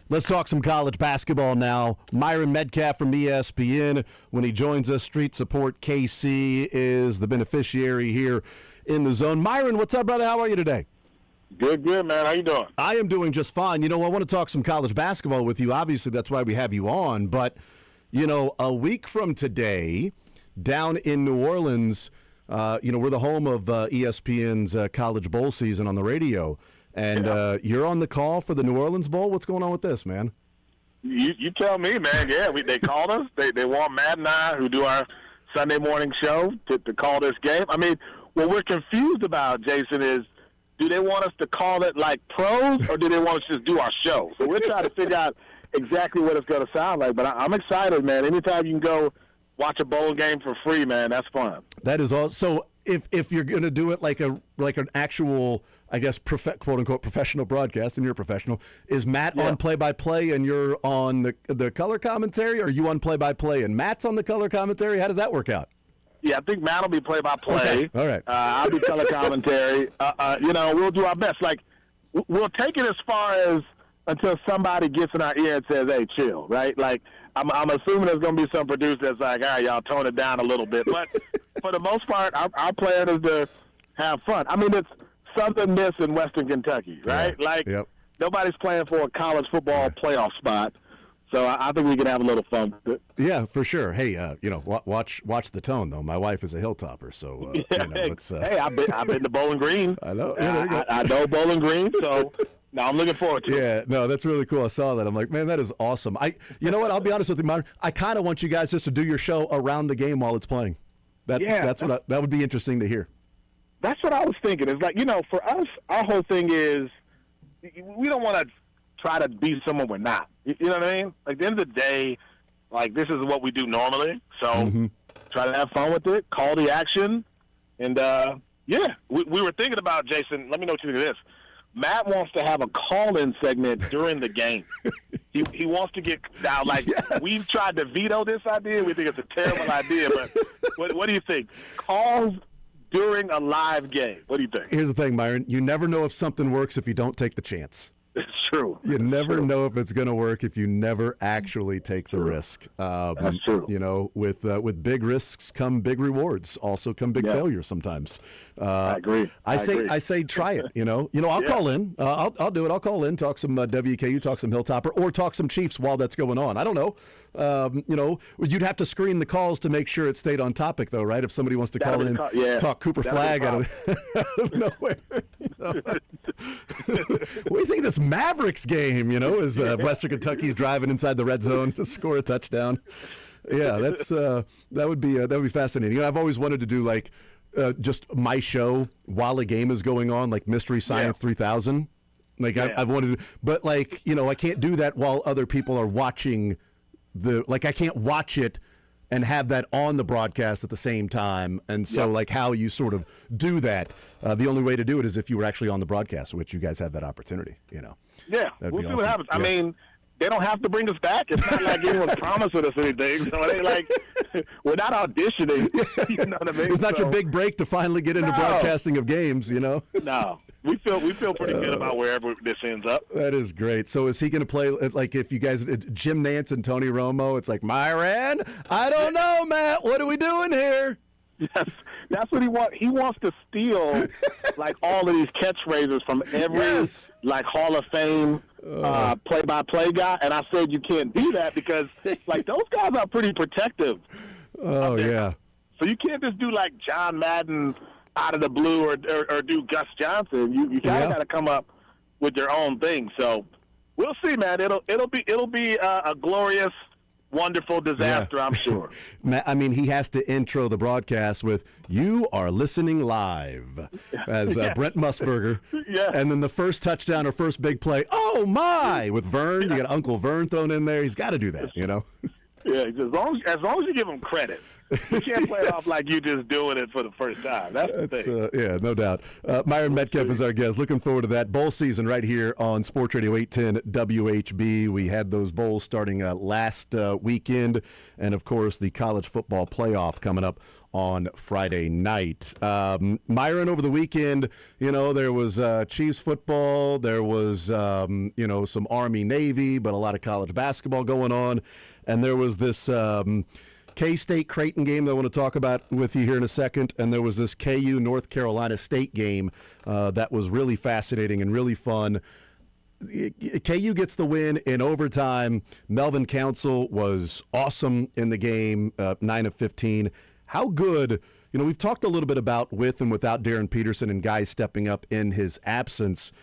Let's talk some college basketball now. Myron Metcalf from ESPN, when he joins us, Street Support KC is the beneficiary here in the zone. Myron, what's up, brother? How are you today? Good, man. How you doing? I am doing just fine. You know, I want to talk some college basketball with you. Obviously, that's why we have you on. But, you know, a week from today, down in New Orleans, we're the home of ESPN's College Bowl season on the radio. And you're on the call for the New Orleans Bowl. What's going on with this, man? You tell me, man. Yeah, they called us. They want Matt and I, who do our Sunday morning show, to call this game. I mean, what we're confused about, Jason, is do they want us to call it like pros or do they want us to just do our show? So we're trying to figure out exactly what it's going to sound like. But I'm excited, man. Anytime you can go watch a bowl game for free, man, that's fun. That is all. So if you're going to do it like an actual, I guess, quote unquote professional broadcast, and you're a professional, is Matt on play-by-play and you're on the color commentary, or are you on play-by-play and Matt's on the color commentary? How does that work out? Yeah, I think Matt will be play-by-play. Okay. All right. I'll be color commentary. We'll do our best. Like, we'll take it as far as until somebody gets in our ear and says, "Hey, chill," right? Like, I'm assuming there's going to be some producer that's like, "All right, y'all, tone it down a little bit." But for the most part, our plan is to have fun. I mean, it's Southern Miss in Western Kentucky, right? Yeah. Like, Yep. Nobody's playing for a college football playoff spot. So I think we can have a little fun with it. Yeah, for sure. Hey, watch the tone though. My wife is a Hilltopper, so it's. Hey, I've been to Bowling Green. I know. Yeah, there you go. I know Bowling Green, so now I'm looking forward to it. Yeah, no, that's really cool. I saw that. I'm like, man, that is awesome. You know what? I'll be honest with you, Myron. I kind of want you guys just to do your show around the game while it's playing. That would be interesting to hear. That's what I was thinking. It's like, for us, our whole thing is we don't want to try to be someone we're not. You know what I mean? Like, at the end of the day, like, this is what we do normally. So try to have fun with it, call the action. And, we were thinking about, Jason, let me know what you think of this. Matt wants to have a call-in segment during the game. He wants to get now. Like, we've tried to veto this idea. We think it's a terrible idea. But what do you think? Calls during a live game. What do you think? Here's the thing, Myron. You never know if something works if you don't take the chance. It's true. You never know if it's going to work if you never actually take the risk. That's true. With big risks come big rewards. Also come big failures sometimes. I agree. I say try it. I'll call in. I'll do it. I'll call in. Talk some WKU. Talk some Hilltopper. Or talk some Chiefs while that's going on. I don't know. You'd have to screen the calls to make sure it stayed on topic, though, right? If somebody wants to call in, talk Cooper Flag out of nowhere. What do you think of this Mavericks game? Is Western Kentucky's driving inside the red zone to score a touchdown? Yeah, that would be fascinating. I've always wanted to do like just my show while a game is going on, like Mystery Science 3000. Like I've wanted to, but like I can't do that while other people are watching. I can't watch it and have that on the broadcast at the same time. And so like how you sort of do that, the only way to do it is if you were actually on the broadcast, which you guys have that opportunity, Yeah, we'll see what happens. I mean, they don't have to bring us back. It's not like anyone's promising us anything. So it ain't like we're not auditioning. You know what I mean? It's not your big break to finally get into broadcasting of games, No. We feel pretty good about wherever this ends up. That is great. So is he going to play, like if you guys, Jim Nantz and Tony Romo, it's like, Myron, I don't know, Matt, what are we doing here? Yes, that's what he wants. He wants to steal like all of these catchphrases from every like Hall of Fame play-by-play guy. And I said you can't do that because like those guys are pretty protective. Oh yeah. So you can't just do like John Madden out of the blue or do Gus Johnson. You kind of got to come up with your own thing. So we'll see, man. It'll be a glorious, wonderful disaster, I'm sure. I mean, he has to intro the broadcast with "You are listening live" as Brent Musburger, and then the first touchdown or first big play. Oh my! With Vern, you got Uncle Vern thrown in there. He's got to do that, Yeah, as long as you give him credit. You can't play it off like you just doing it for the first time. That's the thing. Yeah, no doubt. Myron Metcalf is our guest. Looking forward to that bowl season right here on Sports Radio 810 WHB. We had those bowls starting last weekend, and of course the college football playoff coming up on Friday night. Myron, over the weekend, there was Chiefs football, there was some Army Navy, but a lot of college basketball going on, and there was this K-State Creighton game that I want to talk about with you here in a second, and there was this KU North Carolina State game that was really fascinating and really fun. KU gets the win in overtime. Melvin Council was awesome in the game, 9 of 15. How good, we've talked a little bit about with and without Darren Peterson and guys stepping up in his absence.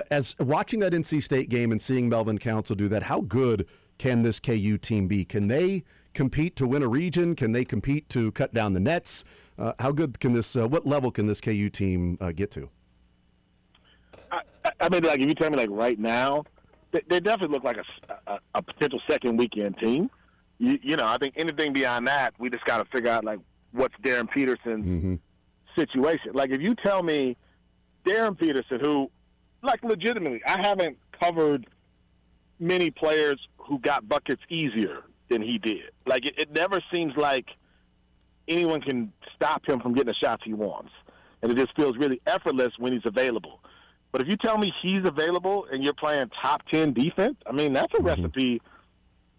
As watching that NC State game and seeing Melvin Council do that, how good can this KU team be? Can they compete to win a region? Can they compete to cut down the nets? How good can this? What level can this KU team get to? I mean, like if you tell me like right now, they definitely look like a potential second weekend team. I think anything beyond that, we just got to figure out like what's Darren Peterson's situation. Like if you tell me Darren Peterson, who like legitimately, I haven't covered many players who got buckets easier than he did. Like it never seems like anyone can stop him from getting the shots he wants, and it just feels really effortless when he's available. But if you tell me he's available and you're playing top 10 defense, I mean that's a recipe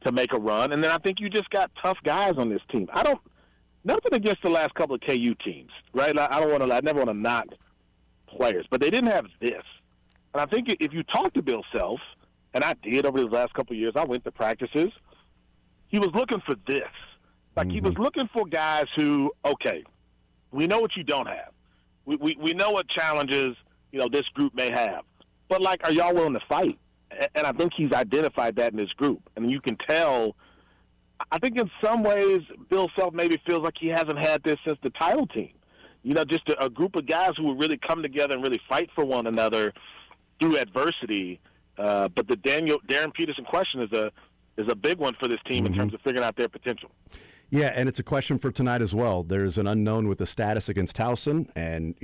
to make a run. And then I think you just got tough guys on this team. Nothing against the last couple of KU teams, right? I never want to knock players, but they didn't have this. And I think if you talk to Bill Self, and I did over these last couple of years, I went to practices. He was looking for this. Like he was looking for guys who, okay, we know what you don't have. We know what challenges, this group may have. But like, are y'all willing to fight? And I think he's identified that in his group. And you can tell, I think in some ways, Bill Self maybe feels like he hasn't had this since the title team. Just a group of guys who will really come together and really fight for one another through adversity. But the Darren Peterson question is a big one for this team in terms of figuring out their potential. Yeah, and it's a question for tonight as well. There's an unknown with the status against Towson, and,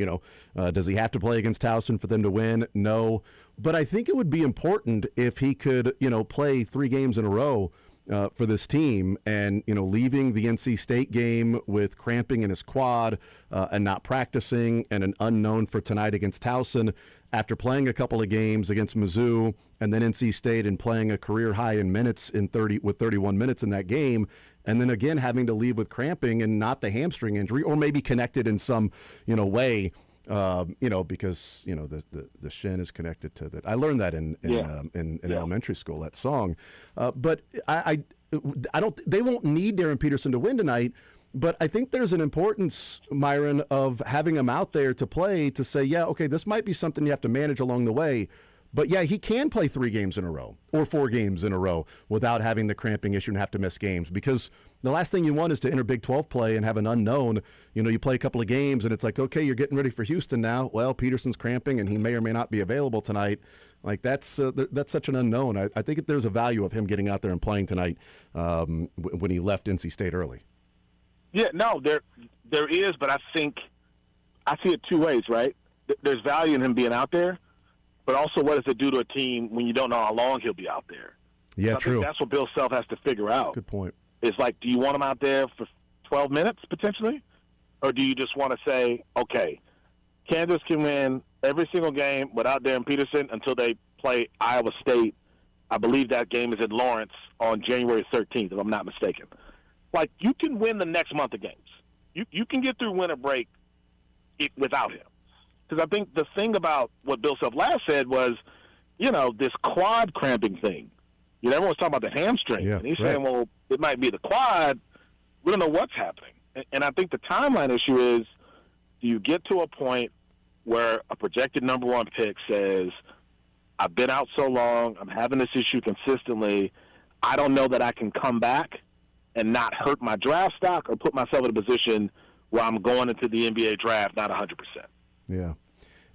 does he have to play against Towson for them to win? No. But I think it would be important if he could, play 3 games in a row for this team and, leaving the NC State game with cramping in his quad and not practicing, and an unknown for tonight against Towson after playing a couple of games against Mizzou and then NC State and playing a career high in minutes with 31 minutes in that game. And then again, having to leave with cramping and not the hamstring injury, or maybe connected in some, way, because, the shin is connected to that. I learned that in elementary school, that song. But I don't, they won't need Darren Peterson to win tonight. But I think there's an importance, Myron, of having him out there to play, to say, yeah, okay, this might be something you have to manage along the way. But, yeah, he can play 3 games in a row or 4 games in a row without having the cramping issue and have to miss games, because the last thing you want is to enter Big 12 play and have an unknown. You play a couple of games and it's like, okay, you're getting ready for Houston now. Well, Peterson's cramping and he may or may not be available tonight. Like that's such an unknown. I think there's a value of him getting out there and playing tonight when he left NC State early. Yeah, no, there is, but I think I see it 2 ways, right? There's value in him being out there. But also, what does it do to a team when you don't know how long he'll be out there? Yeah, I true. think that's what Bill Self has to figure out. That's a good point. It's like, do you want him out there for 12 minutes potentially? Or do you just want to say, okay, Kansas can win every single game without Darren Peterson until they play Iowa State. I believe that game is in Lawrence on January 13th, if I'm not mistaken. Like, you can win the next month of games. You can get through winter break without him. Because I think the thing about what Bill Self last said was, this quad cramping thing. Everyone's talking about the hamstring. Yeah, and he's right. saying, well, it might be the quad. We don't know what's happening. And I think the timeline issue is, do you get to a point where a projected number 1 pick says, I've been out so long, I'm having this issue consistently, I don't know that I can come back and not hurt my draft stock or put myself in a position where I'm going into the NBA draft not 100%. Yeah.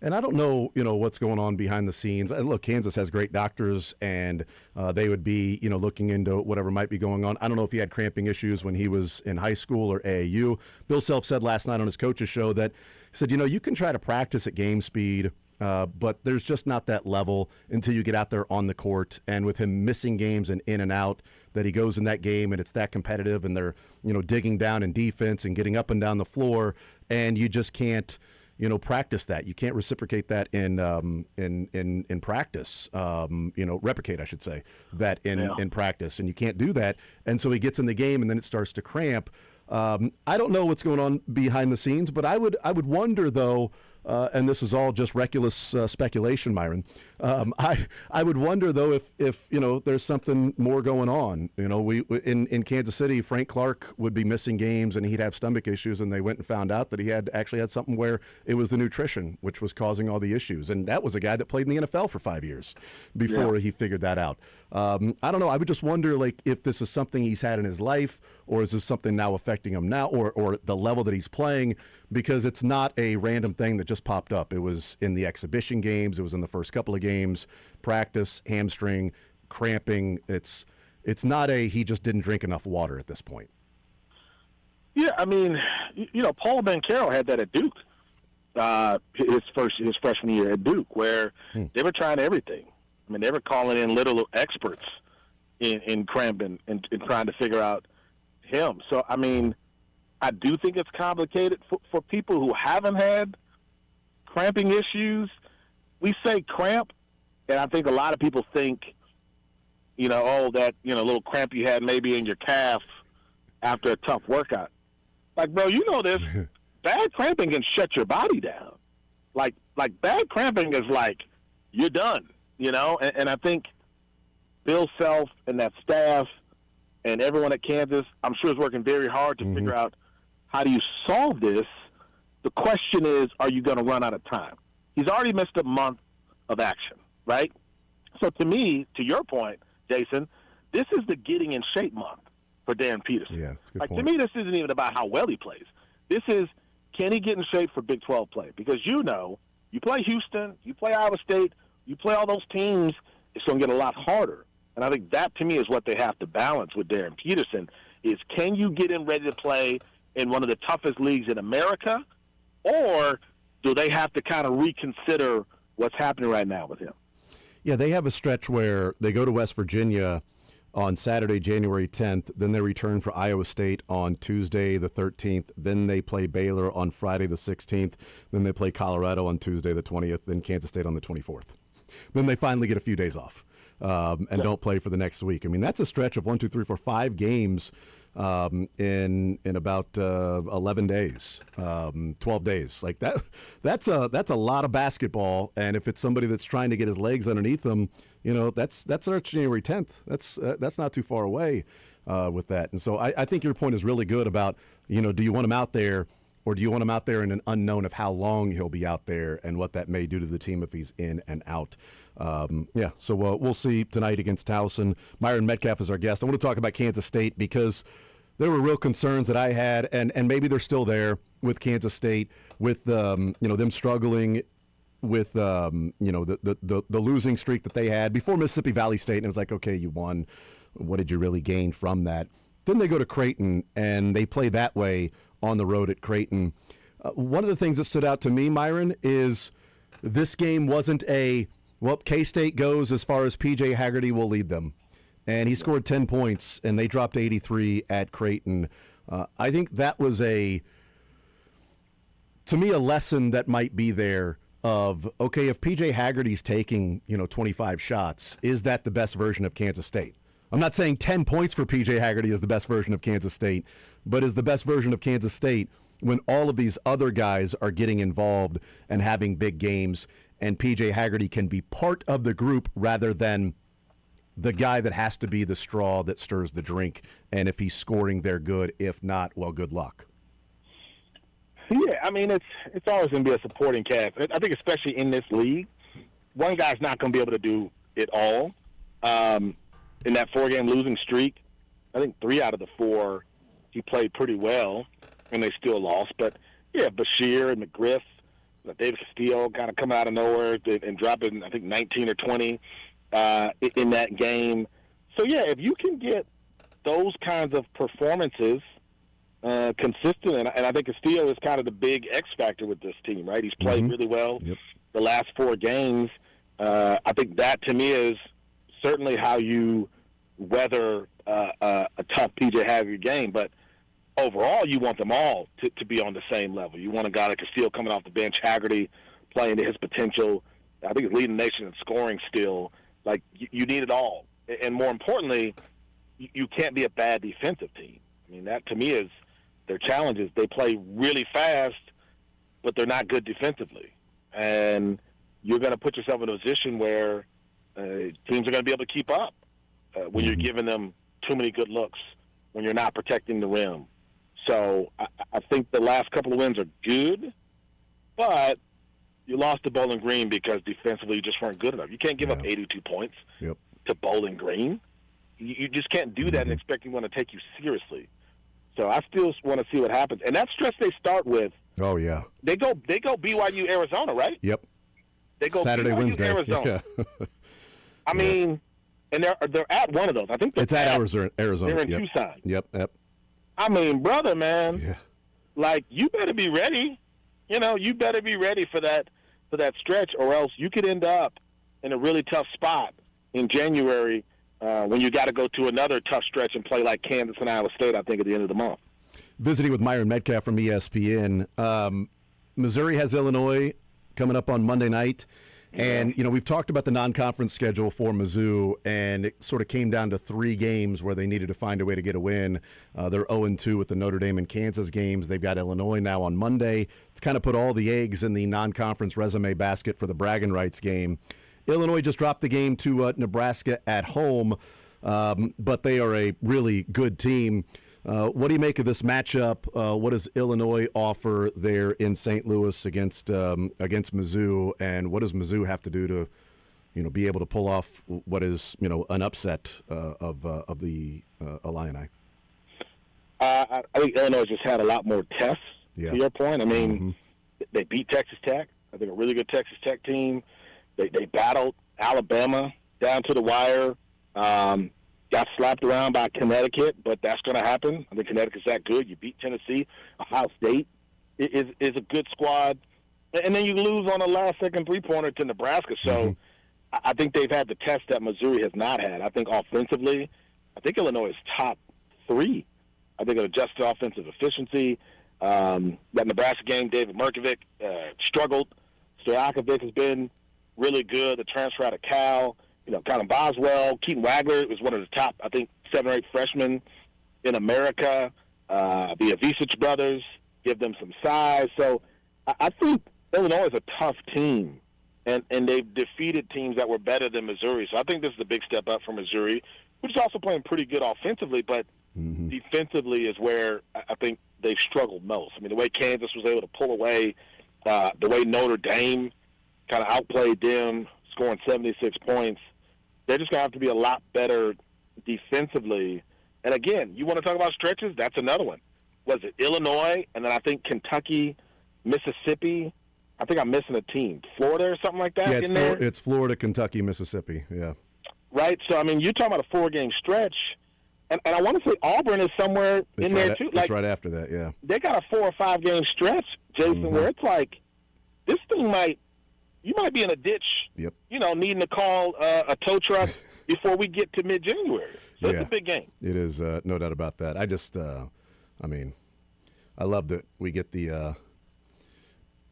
And I don't know, what's going on behind the scenes. Look, Kansas has great doctors, and they would be, looking into whatever might be going on. I don't know if he had cramping issues when he was in high school or AAU. Bill Self said last night on his coach's show that he said, you can try to practice at game speed, but there's just not that level until you get out there on the court. And with him missing games and in and out, that he goes in that game and it's that competitive, and they're, digging down in defense and getting up and down the floor, and you just can't, practice that. You can't reciprocate that in practice. Replicate, I should say, that in practice, and you can't do that. And so he gets in the game, and then it starts to cramp. I don't know what's going on behind the scenes, but I would wonder though. And this is all just reckless speculation, Myron. I would wonder though if there's something more going on. We in Kansas City, Frank Clark would be missing games and he'd have stomach issues, and they went and found out that he had actually had something where it was the nutrition which was causing all the issues. And that was a guy that played in the NFL for 5 years before he figured that out. I don't know. I would just wonder if this is something he's had in his life, or is this something now affecting him now, or the level that he's playing, because it's not a random thing that just popped up. It was in the exhibition games. It was in the first couple of games, practice, hamstring, cramping. It's not he just didn't drink enough water at this point. Yeah, I mean, Paul Banchero had that at Duke, his freshman year at Duke, where they were trying everything. I mean, they were calling in little experts in cramping and trying to figure out him. So, I mean, I do think it's complicated for people who haven't had cramping issues. We say cramp, and I think a lot of people think, that little cramp you had maybe in your calf after a tough workout. Like, bro, this. Bad cramping can shut your body down. Like bad cramping is like you're done. And I think Bill Self and that staff and everyone at Kansas, I'm sure, is working very hard to figure out how do you solve this. The question is, are you going to run out of time? He's already missed a month of action, right? So to me, to your point, Jason, this is the getting in shape month for Darren Peterson. Yeah, that's a good point. To me, this isn't even about how well he plays. This is, can he get in shape for Big 12 play? Because you play Houston, you play Iowa State, you play all those teams, it's going to get a lot harder. And I think that, to me, is what they have to balance with Darren Peterson, is can you get him ready to play in one of the toughest leagues in America, or do they have to kind of reconsider what's happening right now with him? Yeah, they have a stretch where they go to West Virginia on Saturday, January 10th. Then they return for Iowa State on Tuesday, the 13th. Then they play Baylor on Friday, the 16th. Then they play Colorado on Tuesday, the 20th. Then Kansas State on the 24th. Then they finally get a few days off and don't play for the next week. I mean, that's a stretch of 5 games in about 11 days, 12 days. Like that's a lot of basketball. And if it's somebody that's trying to get his legs underneath them, that's our January 10th. That's not too far away with that. And so I think your point is really good about, do you want him out there, or do you want him out there in an unknown of how long he'll be out there and what that may do to the team if he's in and out? So we'll see tonight against Towson. Myron Metcalf is our guest. I want to talk about Kansas State because there were real concerns that I had, and maybe they're still there with Kansas State, with them struggling with the losing streak that they had before Mississippi Valley State, and it was like, okay, you won. What did you really gain from that? Then they go to Creighton, and they play that way on the road at Creighton. One of the things that stood out to me, Myron, is this game wasn't K-State goes as far as P.J. Haggerty will lead them. And he scored 10 points, and they dropped 83 at Creighton. I think that was to me, a lesson that might be there of, okay, if P.J. Haggerty's taking, 25 shots, is that the best version of Kansas State? I'm not saying 10 points for P.J. Haggerty is the best version of Kansas State, but is the best version of Kansas State when all of these other guys are getting involved and having big games, and P.J. Haggerty can be part of the group rather than the guy that has to be the straw that stirs the drink. And if he's scoring, they're good. If not, well, good luck. Yeah, I mean, it's always going to be a supporting cast. I think especially in this league, one guy's not going to be able to do it all. In that 4-game losing streak, I think 3 out of the 4 he played pretty well, and they still lost. But, yeah, Bashir and McGriff, David Castillo kind of coming out of nowhere and dropping, I think, 19 or 20 in that game. So, yeah, if you can get those kinds of performances consistent, and I think Castillo is kind of the big X factor with this team, right? He's played really well the last 4 games. I think that, to me, is certainly how you weather a tough PJ Haggard game. But overall, you want them all to be on the same level. You want a guy like Castillo coming off the bench, Haggerty playing to his potential. I think he's leading the nation in scoring still. Like, you need it all. And more importantly, you can't be a bad defensive team. I mean, that, to me, is their challenge. Is they play really fast, but they're not good defensively. And you're going to put yourself in a position where teams are going to be able to keep up when you're giving them too many good looks, when you're not protecting the rim. So I think the last couple of wins are good, but you lost to Bowling Green because defensively you just weren't good enough. You can't give up 82 points to Bowling Green. You just can't do that and expect anyone to take you seriously. So I still want to see what happens. And that stretch they start with, they go BYU Arizona, right? Yep. They go Saturday, BYU Wednesday. Arizona. Yeah. I mean, and they're at one of those. I think it's at Arizona. They're in Tucson. Yep. I mean, brother, man. Yeah. Like, you better be ready. You know, you better be ready for that stretch, or else you could end up in a really tough spot in January when you got to go to another tough stretch and play like Kansas and Iowa State, I think, at the end of the month. Visiting with Myron Metcalf from ESPN. Missouri has Illinois coming up on Monday night. And, we've talked about the non-conference schedule for Mizzou, and it sort of came down to 3 games where they needed to find a way to get a win. They're 0-2 with the Notre Dame and Kansas games. They've got Illinois now on Monday. It's kind of put all the eggs in the non-conference resume basket for the bragging rights game. Illinois just dropped the game to Nebraska at home, but they are a really good team. What do you make of this matchup? What does Illinois offer there in St. Louis against Mizzou, and what does Mizzou have to do to, be able to pull off what is, an upset of the Illini? I think Illinois just had a lot more tests. To your point, I mean, they beat Texas Tech. I think a really good Texas Tech team. They battled Alabama down to the wire. Got slapped around by Connecticut, but that's going to happen. I think Connecticut's that good. You beat Tennessee. Ohio State is a good squad. And then you lose on a last-second three-pointer to Nebraska. So I think they've had the test that Missouri has not had. I think offensively, I think Illinois is top 3. I think of adjusted offensive efficiency. That Nebraska game, David Merkovic struggled. Stojakovic has been really good. The transfer out of Cal. Colin Boswell, Keaton Wagler was one of the top, I think, 7 or 8 freshmen in America. The Avicic brothers give them some size. So I think Illinois is a tough team, and they've defeated teams that were better than Missouri. So I think this is a big step up for Missouri, which is also playing pretty good offensively, but defensively is where I think they've struggled most. I mean, the way Kansas was able to pull away, the way Notre Dame kind of outplayed them, scoring 76 points, they're just going to have to be a lot better defensively. And again, you want to talk about stretches? That's another one. Was it Illinois? And then I think Kentucky, Mississippi. I think I'm missing a team. Florida or something like that in there? It's Florida, Kentucky, Mississippi, yeah. Right? So, I mean, you're talking about a 4-game stretch. And I want to say Auburn is somewhere in there, too. It's right after that, yeah. They got a 4 or 5 game stretch, Jason, where it's like this thing you might be in a ditch, needing to call a tow truck before we get to mid-January. So it's a big game. It is, no doubt about that. I just, I love that we get the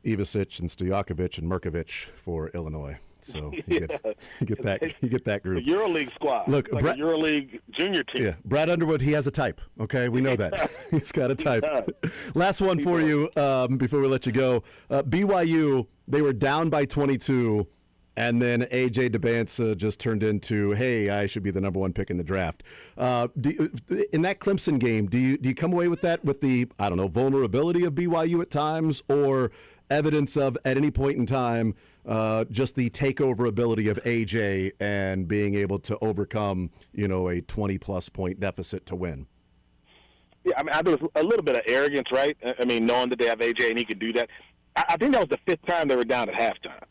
Ivicic and Stojakovic and Merkovic for Illinois. So you get that group. The EuroLeague squad. Look, like a EuroLeague junior team. Yeah, Brad Underwood, he has a type. Okay, we know that. He's got a type. Last one for you before we let you go. BYU, they were down by 22, and then A.J. DeBansa just turned into, hey, I should be the number 1 pick in the draft. In that Clemson game, do you come away with that with the, vulnerability of BYU at times, or evidence of, at any point in time, just the takeover ability of A.J. and being able to overcome, a 20-plus point deficit to win? Yeah, I think it's a little bit of arrogance, right? I mean, knowing that they have A.J. and he can do that. I think that was the fifth time they were down at halftime.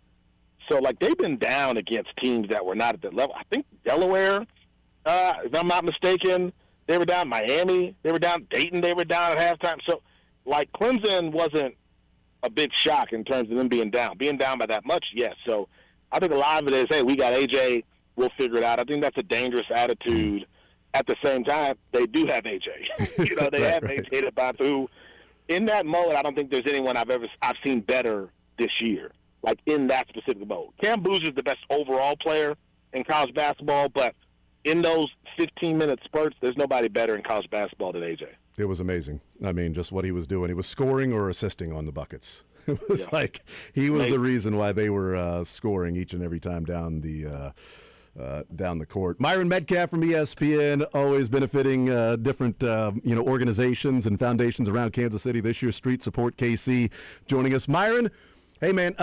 So, like, they've been down against teams that were not at that level. I think Delaware, if I'm not mistaken, they were down. Miami, they were down. Dayton, they were down at halftime. So, like, Clemson wasn't a big shock in terms of them being down. Being down by that much, yes. So, I think a lot of it is, hey, we got A.J., we'll figure it out. I think that's a dangerous attitude. At the same time, they do have A.J. They have A.J. to buy through. In that mode, I don't think there's anyone I've seen better this year, like in that specific mode. Cam Boozer is the best overall player in college basketball, but in those 15-minute spurts, there's nobody better in college basketball than A.J. It was amazing. I mean, just what he was doing. He was scoring or assisting on the buckets. It was like he was the reason why they were scoring each and every time down the court. Myron Metcalf from ESPN, always benefiting different organizations and foundations around Kansas City. This year, Street Support KC joining us. Myron, hey man,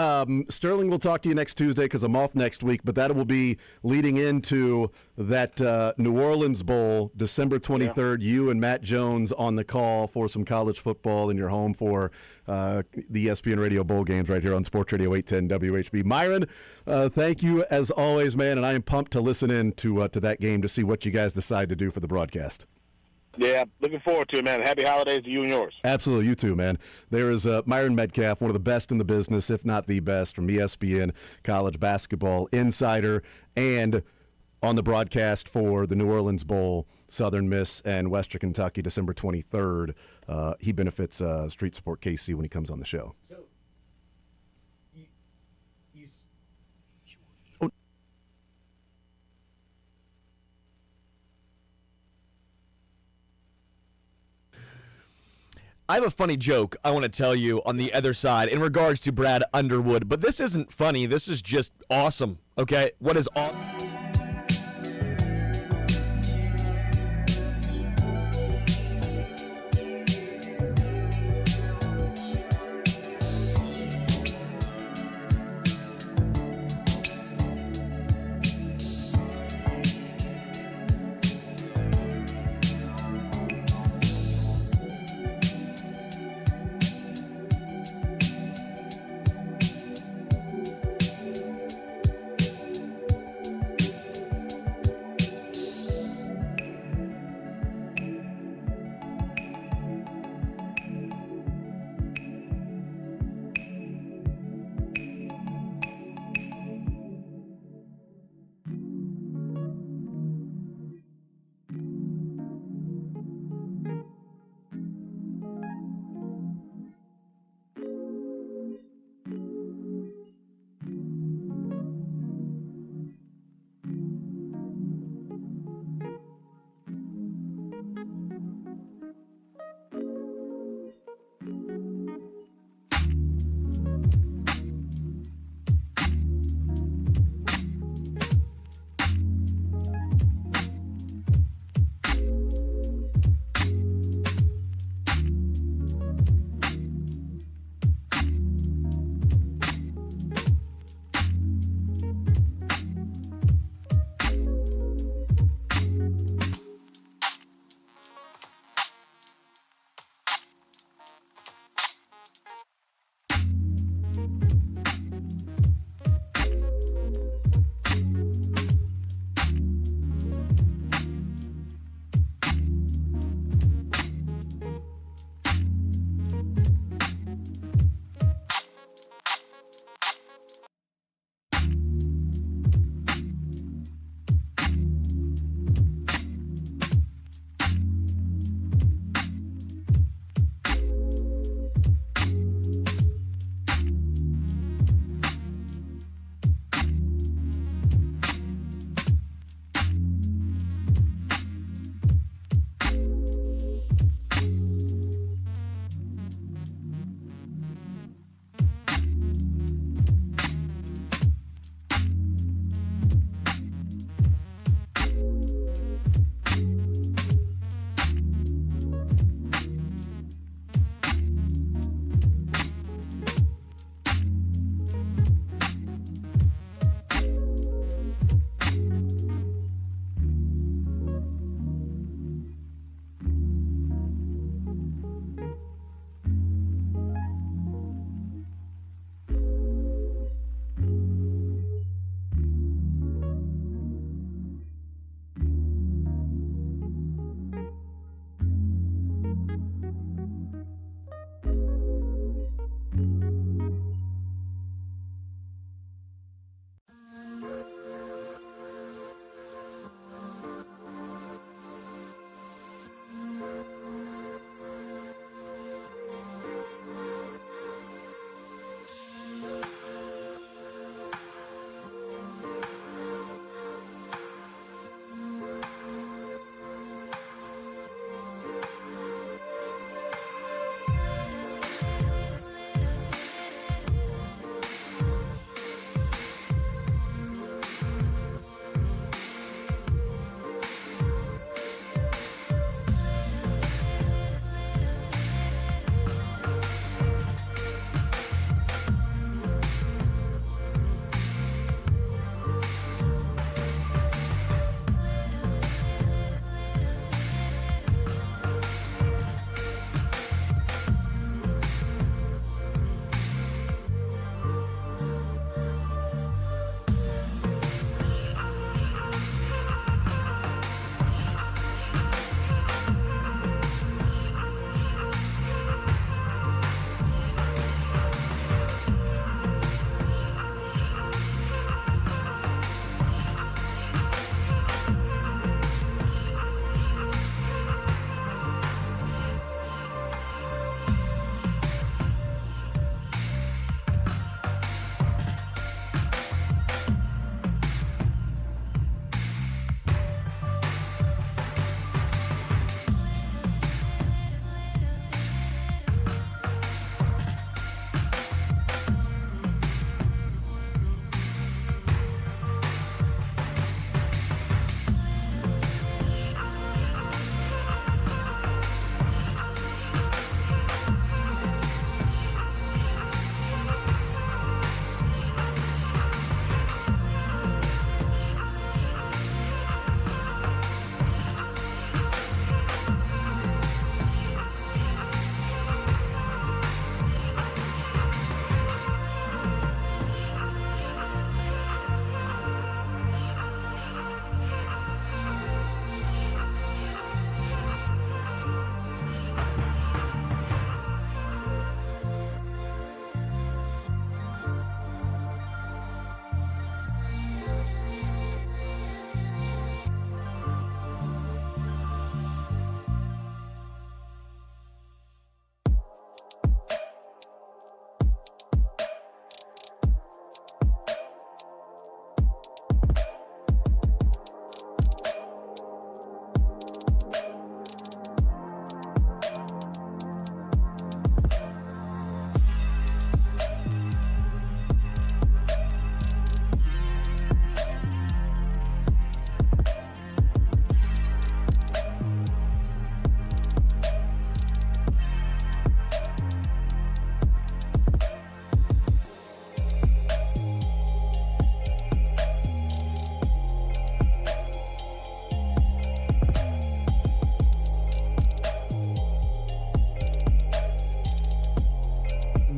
Sterling will talk to you next Tuesday because I'm off next week, but that will be leading into that New Orleans Bowl, December 23rd. Yeah. You and Matt Jones on the call for some college football in your home for the ESPN Radio Bowl games right here on Sports Radio 810 WHB. Myron, thank you as always, man, and I am pumped to listen in to that game to see what you guys decide to do for the broadcast. Yeah, looking forward to it, man. Happy holidays to you and yours. Absolutely, you too, man. There is Myron Metcalf, one of the best in the business, if not the best, from ESPN, college basketball insider, and on the broadcast for the New Orleans Bowl, Southern Miss and Western Kentucky, December 23rd. He benefits Street Support KC when he comes on the show. So, I have a funny joke I want to tell you on the other side in regards to Brad Underwood, but this isn't funny. This is just awesome, okay? What is awesome?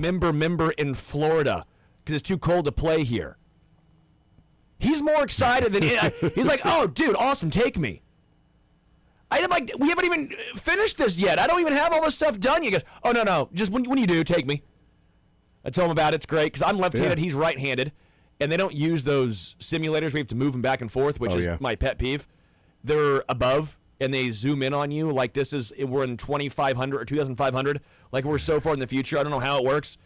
member in Florida because it's too cold to play here. He's more excited than he's like, oh, dude, awesome, take me. I'm like, we haven't even finished this yet. I don't even have all this stuff done. He goes, oh, no, just when you do, take me. I tell him about it. It's great because I'm left-handed, he's right-handed, and they don't use those simulators where you have to move them back and forth, which is my pet peeve. They're above, and they zoom in on you like we're in 2500 or 2500, like we're so far in the future. I don't know how it works.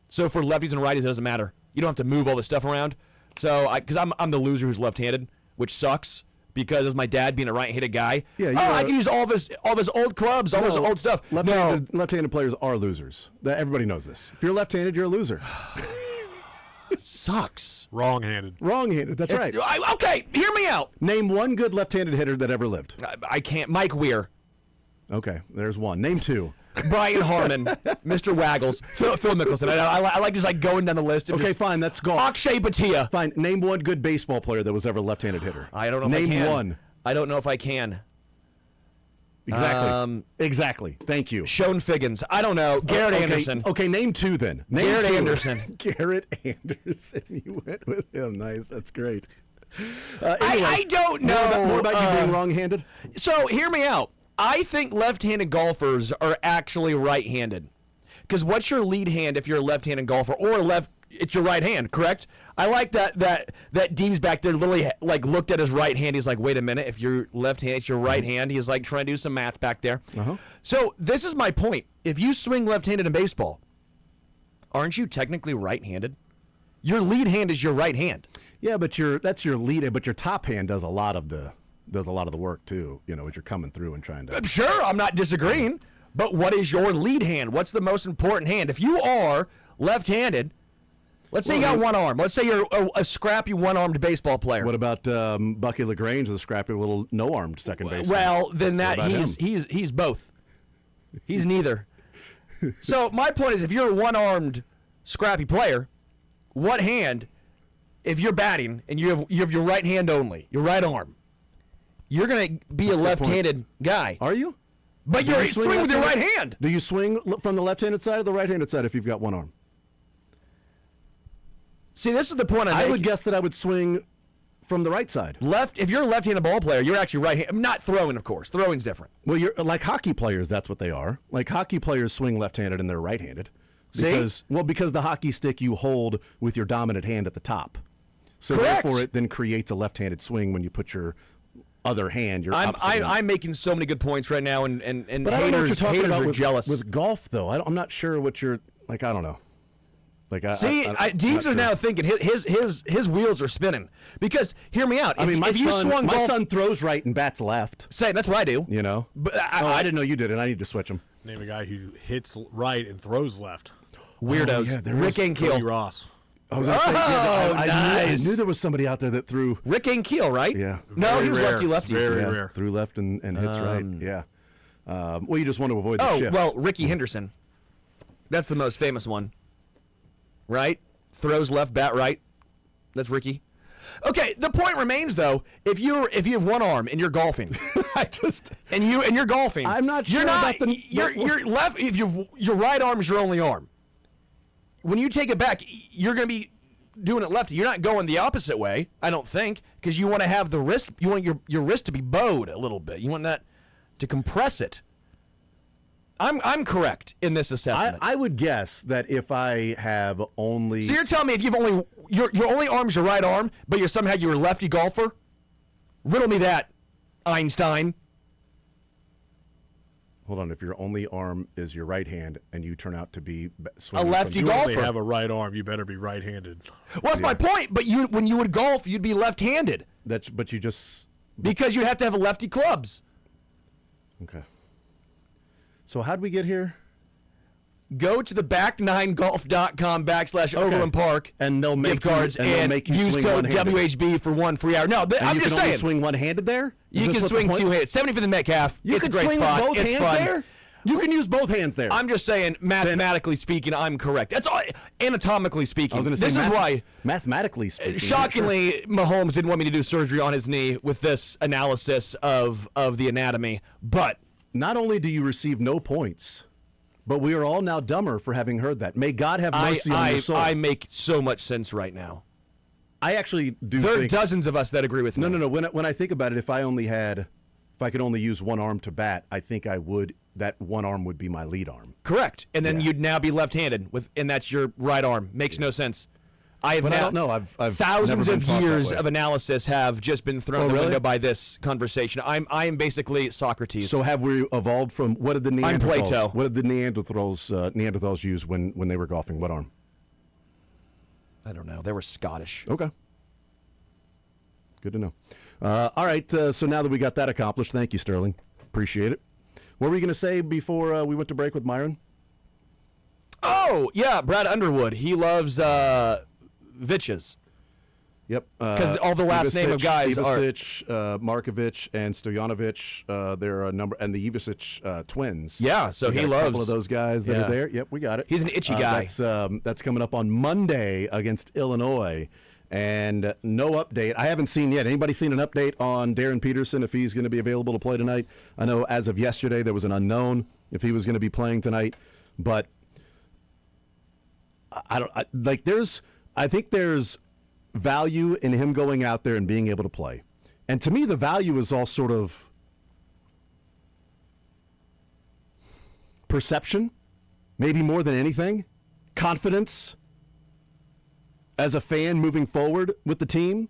So for lefties and righties, it doesn't matter. You don't have to move all this stuff around. So because I'm the loser who's left-handed, which sucks. Because as my dad being a right-handed guy, I can use all of his old clubs, all his old stuff. Left-handed players are losers. Everybody knows this. If you're left-handed, you're a loser. Sucks. Wrong-handed. Wrong-handed. That's right. Okay, hear me out. Name one good left-handed hitter that ever lived. I can't. Mike Weir. Okay, there's one. Name two. Brian Harmon, Mr. Waggles, Phil Mickelson. I like just like going down the list. Okay, fine, that's golf. Akshay Bhatia. Fine, name one good baseball player that was ever a left-handed hitter. I don't know if I can. Name one. I don't know if I can. Exactly. Exactly. Thank you. Sean Figgins. I don't know. Garrett Anderson. Okay, name two then. Garrett Anderson. Garrett Anderson. You went with him. Nice. That's great. Anyway, I don't know. More about you being wrong-handed? So, hear me out. I think left-handed golfers are actually right-handed. Because what's your lead hand if you're a left-handed golfer? Or it's your right hand, correct? I like that Deems back there literally like looked at his right hand. He's like, wait a minute, if you're left-handed, it's your right hand. He's like trying to do some math back there. So this is my point. If you swing left-handed in baseball, aren't you technically right-handed? Your lead hand is your right hand. Yeah, but that's your lead, but your top hand does a lot of the work too, as you're coming through and trying to. Sure, I'm not disagreeing, but what is your lead hand? What's the most important hand? If you are left-handed, let's say you got one arm. Let's say you're a scrappy one-armed baseball player. What about Bucky LaGrange, the scrappy little no-armed second baseman? Well, then he's both. He's neither. So my point is, if you're a one-armed scrappy player, what hand? If you're batting and you have your right hand only, your right arm, you're going to be a left-handed guy. Are you? But you're swinging with your right hand. Do you swing from the left-handed side or the right-handed side if you've got one arm? See, this is the point I would guess that I would swing from the right side. If you're a left-handed ball player, you're actually right-handed. Not throwing, of course. Throwing's different. Well, you're like hockey players. That's what they are. Like hockey players swing left-handed and they're right-handed. Because the hockey stick you hold with your dominant hand at the top. So correct. Therefore, it then creates a left-handed swing when you put your other hand. I'm making so many good points right now, and but I don't know what you're talking about are jealous. With golf, though. I'm not sure what you're like. I don't know. Like, Deems is now thinking his wheels are spinning because hear me out. My son throws right and bats left. Same, that's what I do. But I didn't know you did it. I need to switch him. Name a guy who hits right and throws left. Weirdos. Rick Ankiel. Cody Ross. I was going to say, I knew there was somebody out there that threw. Rick Ankiel, right? Yeah. No, he was lefty-lefty. Very rare. Threw left and hits right. Yeah. Well, you just want to avoid the shift. Oh, well, Ricky Henderson. That's the most famous one. Right? Throws left, bat right. That's Ricky. Okay, the point remains though, if you have one arm and you're golfing, and you're golfing, I'm not sure about your left. If your right arm is your only arm, when you take it back, you're going to be doing it lefty. You're not going the opposite way, I don't think, because you want to have the wrist. You want your wrist to be bowed a little bit. You want that to compress it. I'm correct in this assessment. I would guess that if I have only. So you're telling me if you've only your only arm is your right arm, but you're a lefty golfer? Riddle me that, Einstein. Hold on. If your only arm is your right hand and you turn out to be a lefty golfer, if you have a right arm, you better be right-handed. Well, that's my point. But when you would golf, you'd be left-handed. But you just because you have to have a lefty clubs. Okay. So how'd we get here? Go to the back9golf.com/Overland Park and they'll make gift cards and make you use swing code one-handed. WHB for 1 free hour. No, I'm you just can saying. Only swing one-handed there? You can swing two-handed. 70 for the Metcalf. You can a great swing spot. with both hands fun. there? You can use both hands there. I'm just saying, mathematically speaking, I'm correct. That's all, anatomically speaking. I was this is why, mathematically speaking, shockingly, Mahomes didn't want me to do surgery on his knee with this analysis of the anatomy. But not only do you receive no points But we are all now dumber for having heard that. May God have mercy on your soul. I make so much sense right now. I actually do. There are think, dozens of us that agree with me. No. When I think about it, if I could only use one arm to bat, I think I would. That one arm would be my lead arm. Correct, and then you'd now be left-handed and that's your right arm. Makes no sense. I don't know. I've never thousands been of taught that years way. of analysis have just been thrown out the really? window by this conversation. I am basically Socrates. So have we evolved from what did the Neanderthals? I'm Plato. What did the Neanderthals use when they were golfing? What arm? I don't know. They were Scottish. Okay. Good to know. All right. So now that we got that accomplished, thank you, Sterling. Appreciate it. What were you going to say before we went to break with Myron? Oh yeah, Brad Underwood. He loves Vitches. Yep. Because all the last name of guys are Ivicic, Markovic, and Stojanovic. They're a number, and the Ivicic twins. Yeah, so we he got a loves couple of those guys that yeah. are there. Yep, we got it. He's an itchy guy. That's coming up on Monday against Illinois, and no update. I haven't seen yet. Anybody seen an update on Darren Peterson if he's going to be available to play tonight? I know as of yesterday there was an unknown if he was going to be playing tonight, but I think there's value in him going out there and being able to play. And to me, the value is all sort of perception, maybe more than anything, confidence as a fan moving forward with the team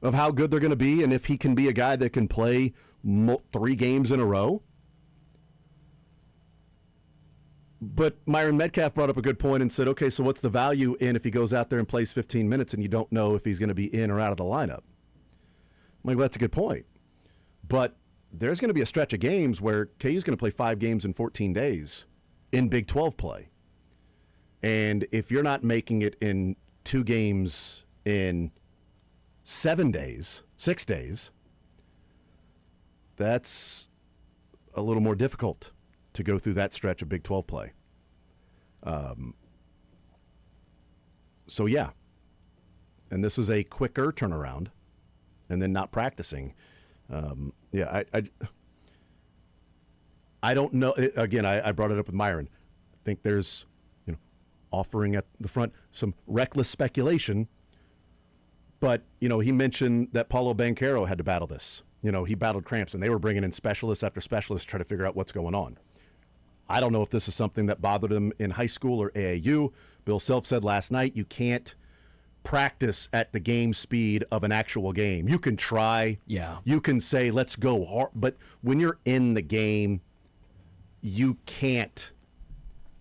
of how good they're going to be and if he can be a guy that can play 3 games in a row. But Myron Metcalf brought up a good point and said, okay, so what's the value in if he goes out there and plays 15 minutes and you don't know if he's going to be in or out of the lineup? I'm like, well, that's a good point. But there's going to be a stretch of games where KU's going to play 5 games in 14 days in Big 12 play. And if you're not making it in 2 games in 7 days, 6 days, that's a little more difficult to go through that stretch of Big 12 play. So, yeah. And this is a quicker turnaround and then not practicing. I don't know. Again, I brought it up with Myron. I think there's, offering at the front some reckless speculation. But, he mentioned that Paulo Banchero had to battle this. He battled cramps, and they were bringing in specialist after specialist to try to figure out what's going on. I don't know if this is something that bothered him in high school or AAU. Bill Self said last night you can't practice at the game speed of an actual game. You can try. Yeah. You can say, let's go hard. But when you're in the game, you can't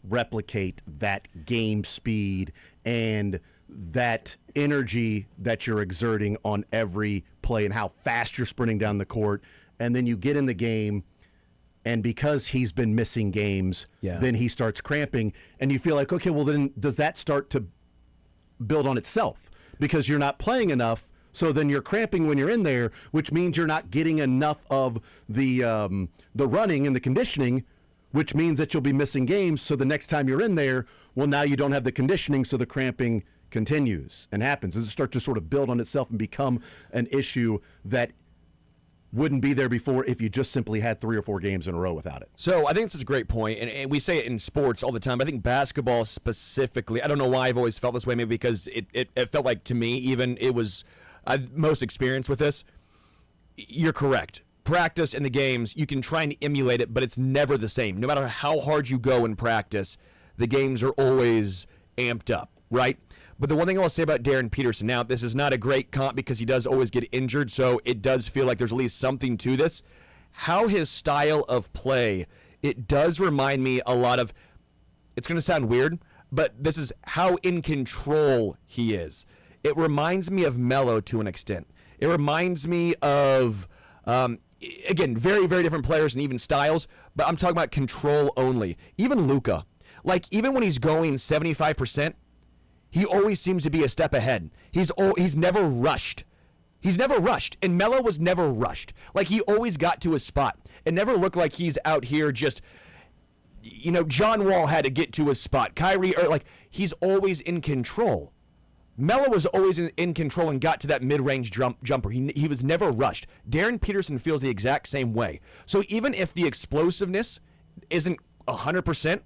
replicate that game speed and that energy that you're exerting on every play and how fast you're sprinting down the court. And then you get in the game, and because he's been missing games, then he starts cramping. And you feel like, okay, well, then does that start to build on itself? Because you're not playing enough, so then you're cramping when you're in there, which means you're not getting enough of the running and the conditioning, which means that you'll be missing games. So the next time you're in there, well, now you don't have the conditioning, so the cramping continues and happens. Does it start to sort of build on itself and become an issue that wouldn't be there before if you just simply had 3 or 4 games in a row without it? So I think this is a great point, and we say it in sports all the time, but I think basketball specifically, I don't know why I've always felt this way, maybe because it felt like to me, even it was I've most experienced with this. You're correct. Practice in the games, you can try and emulate it, but it's never the same. No matter how hard you go in practice, the games are always amped up, right? But the one thing I will say about Darren Peterson, now this is not a great comp because he does always get injured, so it does feel like there's at least something to this. How his style of play, it does remind me a lot of, it's going to sound weird, but this is how in control he is. It reminds me of Melo to an extent. It reminds me of, again, very, very different players and even styles, but I'm talking about control only. Even Luka, like even when he's going 75%, he always seems to be a step ahead. He's never rushed. He's never rushed. And Melo was never rushed. Like, he always got to his spot. It never looked like he's out here just, John Wall had to get to his spot. Kyrie, he's always in control. Melo was always in control and got to that mid-range jumper. He was never rushed. Darren Peterson feels the exact same way. So even if the explosiveness isn't 100%,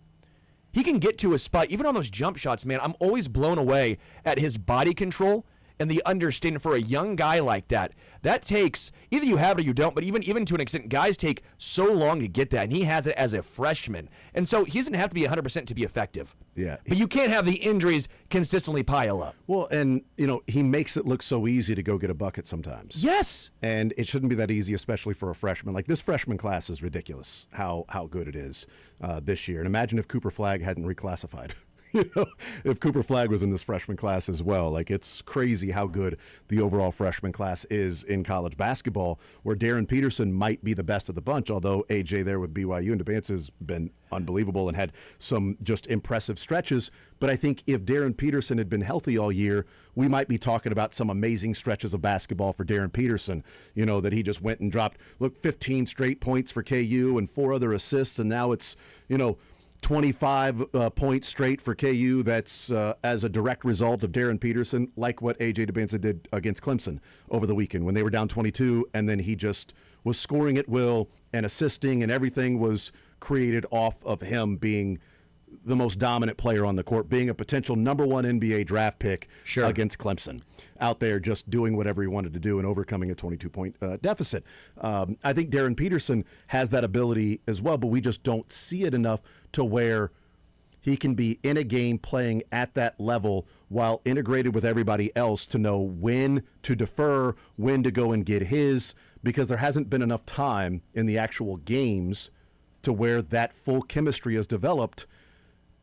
he can get to a spot, even on those jump shots, man. I'm always blown away at his body control and the understanding for a young guy like that. That takes, either you have it or you don't, but even to an extent, guys take so long to get that, and he has it as a freshman. And so he doesn't have to be 100% to be effective. Yeah. But you can't have the injuries consistently pile up. Well, and, he makes it look so easy to go get a bucket sometimes. Yes. And it shouldn't be that easy, especially for a freshman. Like, this freshman class is ridiculous, how good it is this year. And imagine if Cooper Flagg hadn't reclassified. If Cooper Flagg was in this freshman class as well. Like, it's crazy how good the overall freshman class is in college basketball, where Darren Peterson might be the best of the bunch, although AJ there with BYU and DeBance has been unbelievable and had some just impressive stretches. But I think if Darren Peterson had been healthy all year, we might be talking about some amazing stretches of basketball for Darren Peterson, that he just went and dropped, 15 straight points for KU and 4 other assists, and now it's, 25 points straight for KU. That's as a direct result of Darren Peterson, like what A.J. DeBanza did against Clemson over the weekend when they were down 22, and then he just was scoring at will and assisting, and everything was created off of him being the most dominant player on the court, being a potential number 1 NBA draft pick against Clemson, out there just doing whatever he wanted to do and overcoming a 22-point deficit. I think Darren Peterson has that ability as well, but we just don't see it enough to where he can be in a game playing at that level while integrated with everybody else to know when to defer, when to go and get his, because there hasn't been enough time in the actual games to where that full chemistry is developed.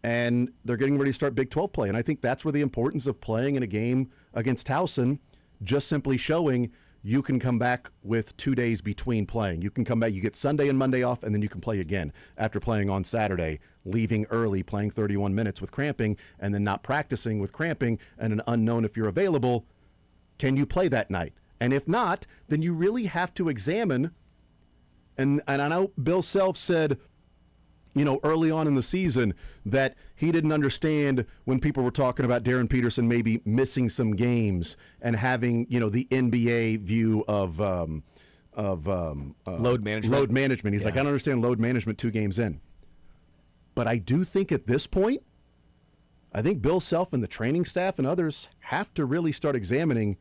And they're getting ready to start Big 12 play. And I think that's where the importance of playing in a game against Towson, just simply showing you can come back with 2 days between playing. You can come back, you get Sunday and Monday off, and then you can play again after playing on Saturday, leaving early, playing 31 minutes with cramping, and then not practicing with cramping, and an unknown if you're available. Can you play that night? And if not, then you really have to examine, and I know Bill Self said, early on in the season that he didn't understand when people were talking about Darren Peterson maybe missing some games and having, the NBA view of load management. Load management. He's like, I don't understand load management 2 games in. But I do think at this point, I think Bill Self and the training staff and others have to really start examining,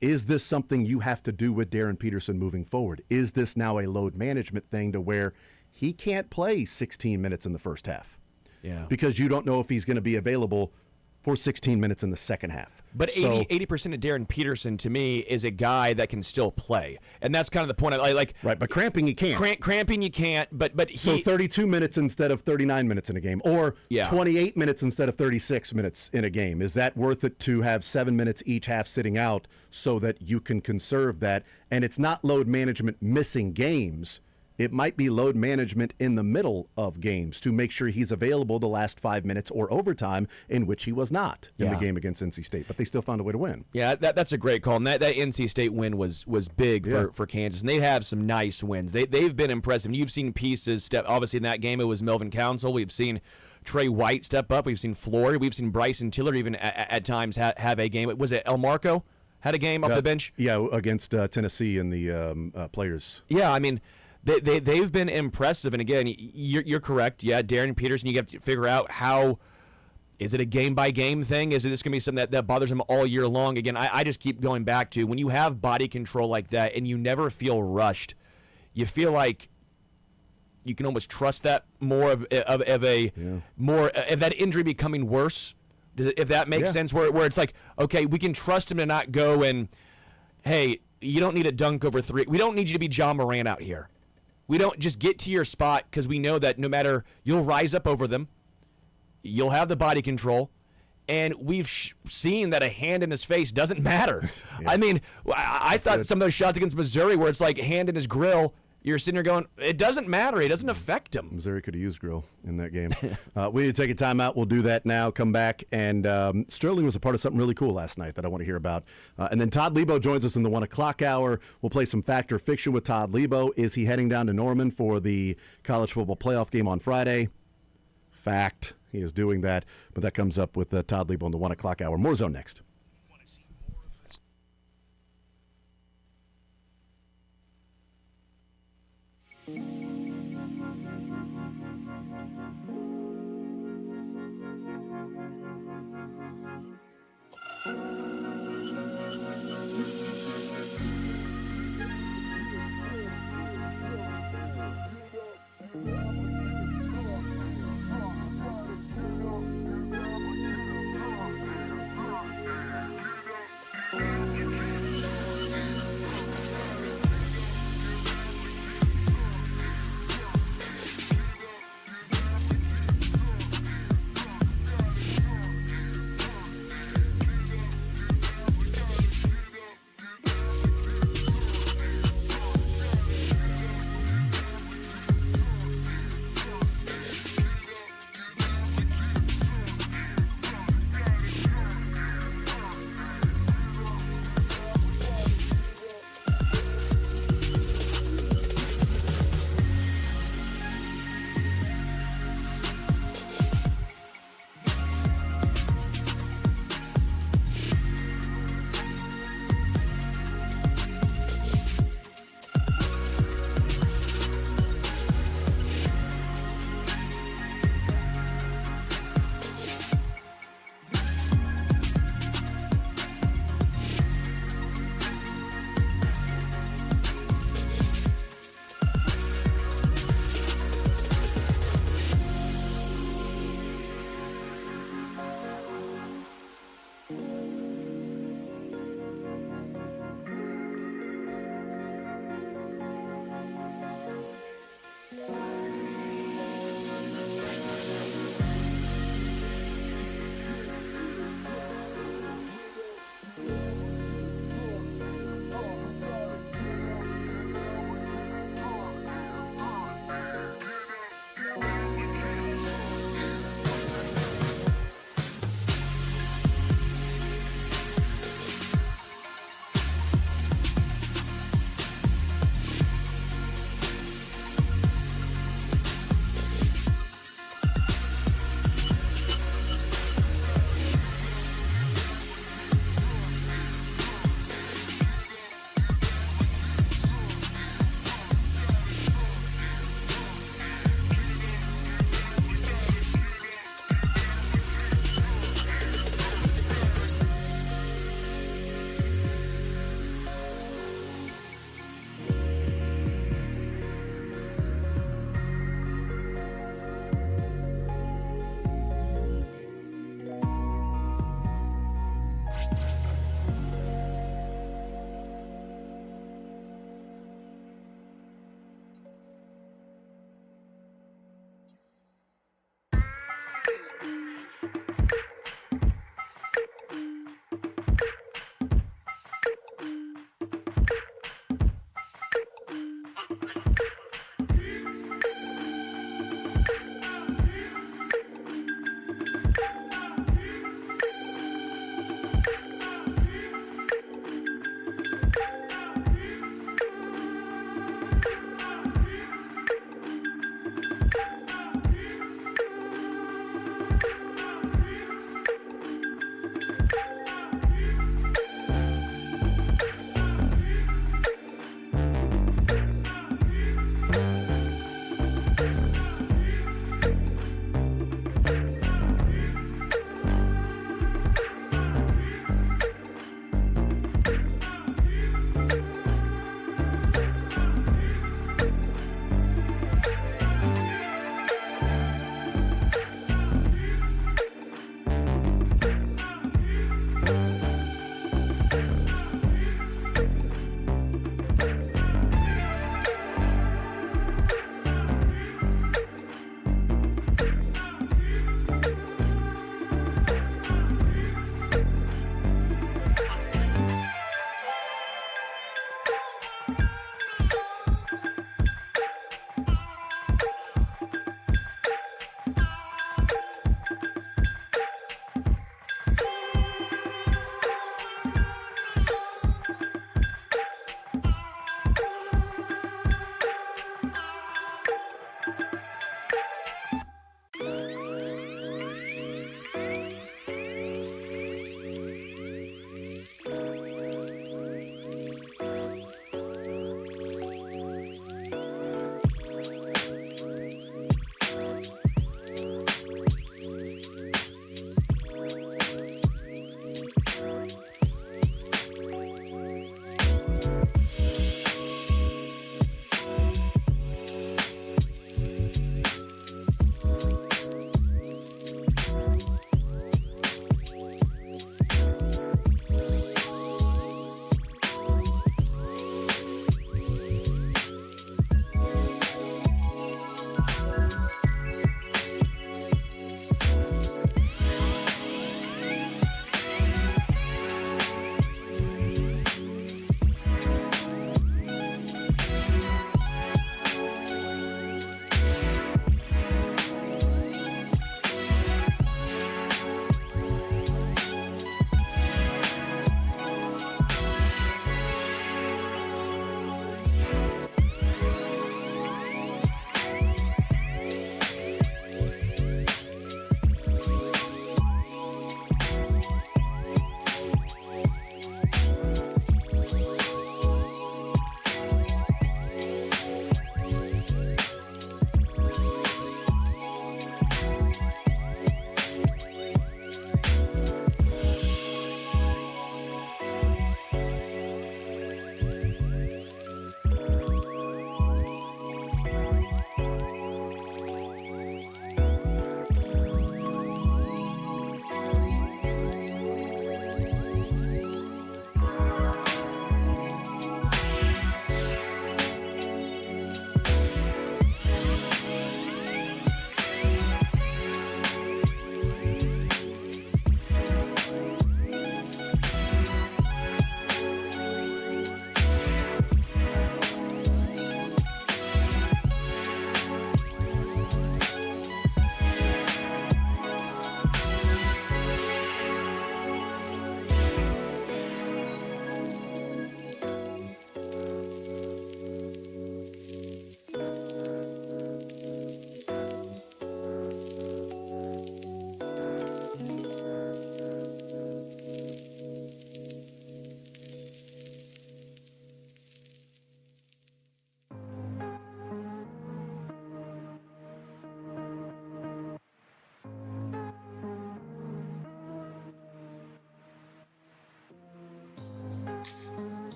is this something you have to do with Darren Peterson moving forward? Is this now a load management thing to where he can't play 16 minutes in the first half? Yeah. Because you don't know if he's going to be available for 16 minutes in the second half. But 80% of Darren Peterson, to me, is a guy that can still play. And that's kind of the point. I like. Right, but cramping you can't. Cramping you can't, but So 32 minutes instead of 39 minutes in a game, or 28 minutes instead of 36 minutes in a game. Is that worth it to have 7 minutes each half sitting out so that you can conserve that? And it's not load management missing games. It might be load management in the middle of games to make sure he's available the last 5 minutes or overtime, in which he was not in the game against NC State, but they still found a way to win. Yeah, that's a great call. And that NC State win was big for Kansas, and they have some nice wins. They've been impressive. And you've seen pieces step. Obviously, in that game, it was Melvin Council. We've seen Trey White step up. We've seen Floyd. We've seen Bryson Tiller even at times have a game. Was it El Marco had a game off the bench? Yeah, against Tennessee in the players. Yeah, I mean, They've been impressive, and again, you're correct. Yeah, Darren Peterson, you have to figure out how, is it a game-by-game thing? Is this going to be something that bothers him all year long? Again, I just keep going back to when you have body control like that and you never feel rushed, you feel like you can almost trust that more of that injury becoming worse, if that makes sense, where it's like, okay, we can trust him to not go and, hey, you don't need a dunk over 3. We don't need you to be John Moran out here. We don't just get to your spot because we know that no matter, you'll rise up over them, you'll have the body control, and we've seen that a hand in his face doesn't matter. I mean, I thought some of those shots against Missouri where it's like a hand in his grill, you're sitting there going, it doesn't matter. It doesn't affect him. Missouri could have used grill in that game. We need to take a timeout. We'll do that now, come back. And Sterling was a part of something really cool last night that I want to hear about. And then Todd Lebo joins us in the 1 o'clock hour. We'll play some Fact or Fiction with Todd Lebo. Is he heading down to Norman for the college football playoff game on Friday? Fact. He is doing that. But that comes up with Todd Lebo in the 1 o'clock hour. More Zone next.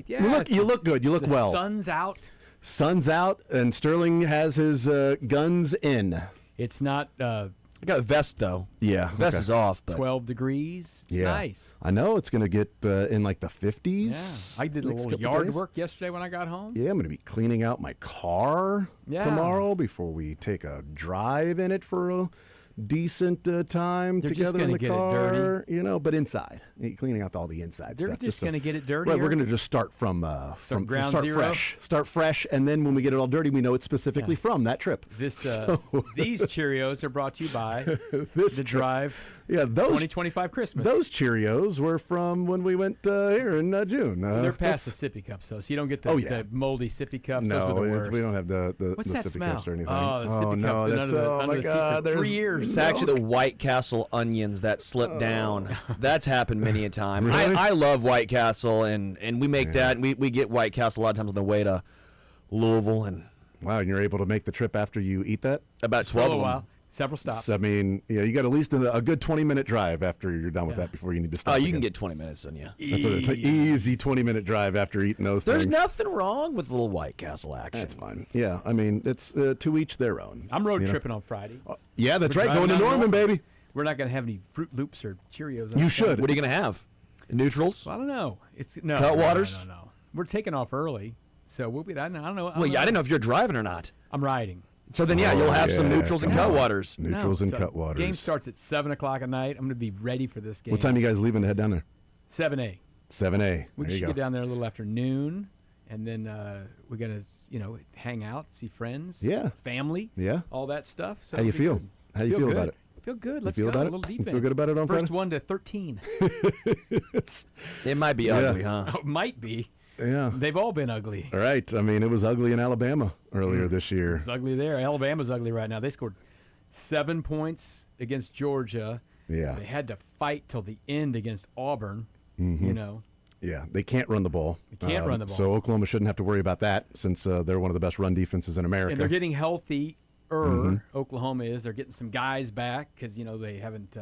Yeah, You look good. You look the well. sun's out. Sun's out, and Sterling has his guns in. It's not I got a vest though. Yeah, Vest okay. is off, but 12 degrees. It's Yeah, nice. I know it's going to get in like the 50s. Yeah. I did a next little couple yard days. work yesterday when I got home. Yeah, I'm going to be cleaning out my car Yeah. tomorrow before we take a drive in it for a decent time They're just together in gonna the get it car. dirty. You know, but inside, cleaning out all the inside They're stuff. just so- going to get it dirty. Well, we're going to just start from ground start zero? fresh. Start fresh, and then when we get it all dirty, we know it's specifically from that trip. This So- these Cheerios are brought to you by This the trip- Drive Yeah, those 2025 Christmas. those Cheerios were from when we went here in June. They're past that's- the sippy cups, though, so you don't get the, Oh, yeah. the moldy sippy cups. No, Those are the it's- worst. we don't have the What's the that sippy smell? cups or anything. Oh, the sippy no, cup. that's under the, oh under my the seat God. for There's 3 years. it's actually the White Castle onions that slip down. That's happened many a time. Really? I love White Castle, and we make that. And we get White Castle a lot of times on the way to Louisville, and Wow, and you're able to make the trip after you eat that? about For 12 a of them. while. Several stops. So, I mean, yeah, you got at least a good 20-minute drive after you're done with Yeah. that before you need to stop. Oh, you again. can get 20 minutes on you. That's what it's an easy 20-minute drive after eating those There's things. nothing wrong with a little White Castle action. That's fine. Yeah, I mean, it's to each their own. I'm road you know? tripping on Friday. Yeah, that's We're right. Going driving to down Norman, Norman. baby. We're not going to have any Fruit Loops or Cheerios. on You the should. Friday. What are you going to have? Neutrals? Well, I don't know. It's no Cutwaters? No. We're taking off early, so we'll be. I don't know. Well, yeah, I didn't know if you're driving or not. I'm riding. So then, yeah, Oh, you'll have some yeah, neutrals and come on. Cutwaters. Neutrals No, and so Cutwaters. Game starts at 7:00 at night. I'm going to be ready for this game. What time you guys leaving to head down there? 7:00. 7A. We There should you get go. down there a little after noon, and then we're gonna hang out, see friends, Yeah. family, Yeah. all that stuff. So How you it'll be feel? good. How you feel good. about it? Feel good. Let's feel go. about A it? little You defense. feel good about it on First Friday? one to 13. It might be Yeah. ugly, huh? Oh, might be. Yeah. They've all been ugly. All right. I mean, it was ugly in Alabama earlier this year. It's ugly there. Alabama's ugly right now. They scored 7 points against Georgia. Yeah. They had to fight till the end against Auburn. Mm-hmm. You know. Yeah, they can't run the ball. They can't run the ball. So Oklahoma shouldn't have to worry about that since they're one of the best run defenses in America. And they're getting healthy. Mm-hmm. Oklahoma is. They're getting some guys back because they haven't.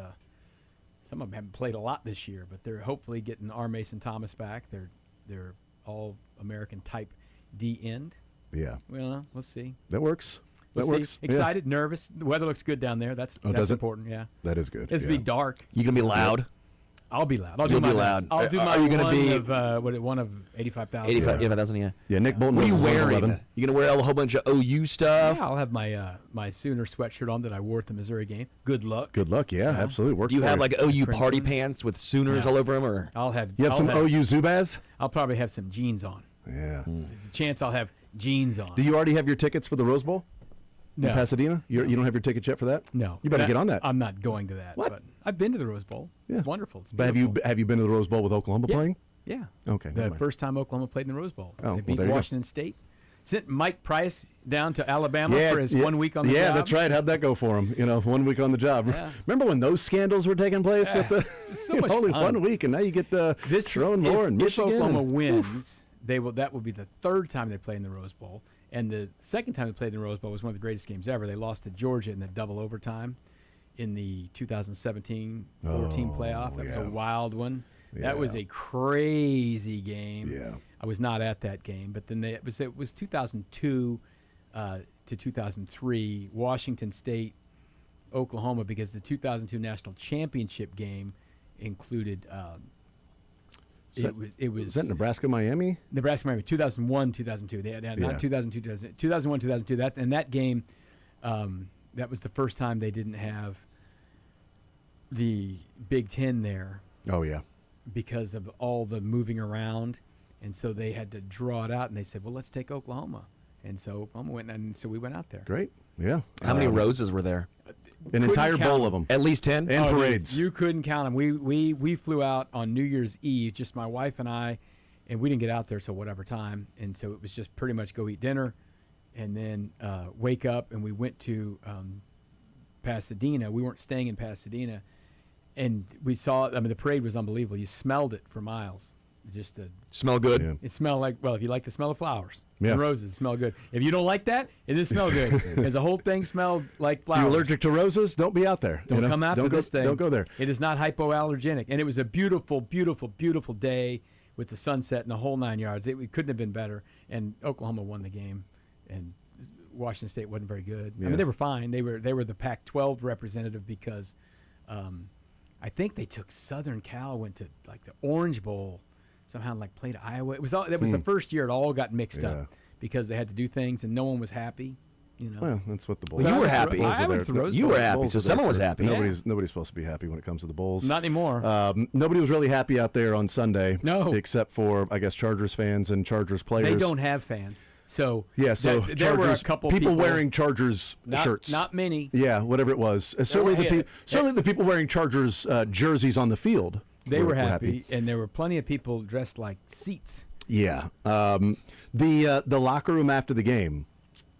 Some of them haven't played a lot this year, but they're hopefully getting R. Mason Thomas back. They're all American type D end. Yeah, Well, let's see. that works. That We'll see. works. Yeah. Excited, nervous. The weather looks good down there. That's does it? important. Yeah, That is good. it's yeah. be dark. You gonna be loud? I'll be loud. I'll You'll do my be best. loud. I'll do Are my you gonna one be- of one of 85,000. 85, Yeah. 85,000, yeah. Yeah, Nick Bolton What are you was wearing? 11. You gonna wear a whole bunch of OU stuff? Yeah, I'll have my Sooner sweatshirt on that I wore at the Missouri game. Good luck. Good luck. Yeah, absolutely. Works Do you for have like OU Crimson? party pants with Sooners Yeah. all over them, or? I'll have. You have I'll some OU Zubaz? I'll probably have some jeans on. Yeah. There's a chance I'll have jeans on. Do you already have your tickets for the Rose Bowl no. in Pasadena? You don't have your tickets yet for that? No. You better But get on that. I'm not going to that. What? But I've been to the Rose Bowl. Yeah. It's wonderful. It's But beautiful. have you been to the Rose Bowl with Oklahoma Yeah. playing? Yeah. Okay. never The mind. first time Oklahoma played in the Rose Bowl. Oh, well, they beat there you go. Washington State. Sent Mike Price down to Alabama for his 1 week on the yeah, job. that's right. How'd that go for him? 1 week on the job. Yeah. Remember when those scandals were taking place with the so much only fun. 1 week, and now you get This Sharon Moore and if Michigan. Oklahoma and- wins, that will be the third time they play in the Rose Bowl, and the second time they played in the Rose Bowl was one of the greatest games ever. They lost to Georgia in the double overtime in the 2017-14 playoff. That was yeah. a wild one. That was Yeah. a crazy game. Yeah. I was not at that game, but then it was 2002 to 2003 Washington State, Oklahoma, because the 2002 national championship game included It was Was that Nebraska, Miami? Nebraska, Miami, 2001, 2002. They had Yeah. not 2002, 2001, 2002. That game, that was the first time they didn't have the Big Ten there Oh, yeah. because of all the moving around, and so they had to draw it out. And they said, "Well, let's take Oklahoma." And so Oklahoma went, and so we went out there. Great. Yeah. How many roses were there? An entire count bowl them. of them. At least 10? And Oh, dude, parades. you couldn't count them. We flew out on New Year's Eve, just my wife and I, and we didn't get out there till whatever time. And so it was just pretty much go eat dinner, and then wake up, and we went to Pasadena. We weren't staying in Pasadena, and we saw. I mean, the parade was unbelievable. You smelled it for miles. Just the Smell good? Yeah. it smelled like, well, if you like the smell of flowers Yeah. and roses, it smell good. If you don't like that, it didn't smell good because the whole thing smelled like flowers. You're allergic to roses? Don't be out there. Don't come out don't to go, this thing. Don't go there. It is not hypoallergenic. And it was a beautiful, beautiful, beautiful day with the sunset and the whole 9 yards. It couldn't have been better. And Oklahoma won the game. And Washington State wasn't very good. I Yeah. mean, they were fine. They were the Pac-12 representative because I think they took Southern Cal, went to like the Orange Bowl, somehow like played Iowa. It was all, that was the first year it all got mixed Yeah. up because they had to do things and no one was happy. You know. Well, that's what the Bulls. Well, you I were went to- happy. I went to the Rose You Bowl. were happy, Bulls so are there someone was for- happy. Nobody's supposed to be happy when it comes to the Bulls. Not anymore. Nobody was really happy out there on Sunday. No. Except for, I guess, Chargers fans and Chargers players. They don't have fans. So Yeah, so there were a Chargers, couple people wearing Chargers not, shirts. Not many. Yeah, whatever it was. Certainly, were- certainly the people wearing Chargers jerseys on the field. They were happy, and there were plenty of people dressed like seats. Yeah. The locker room after the game,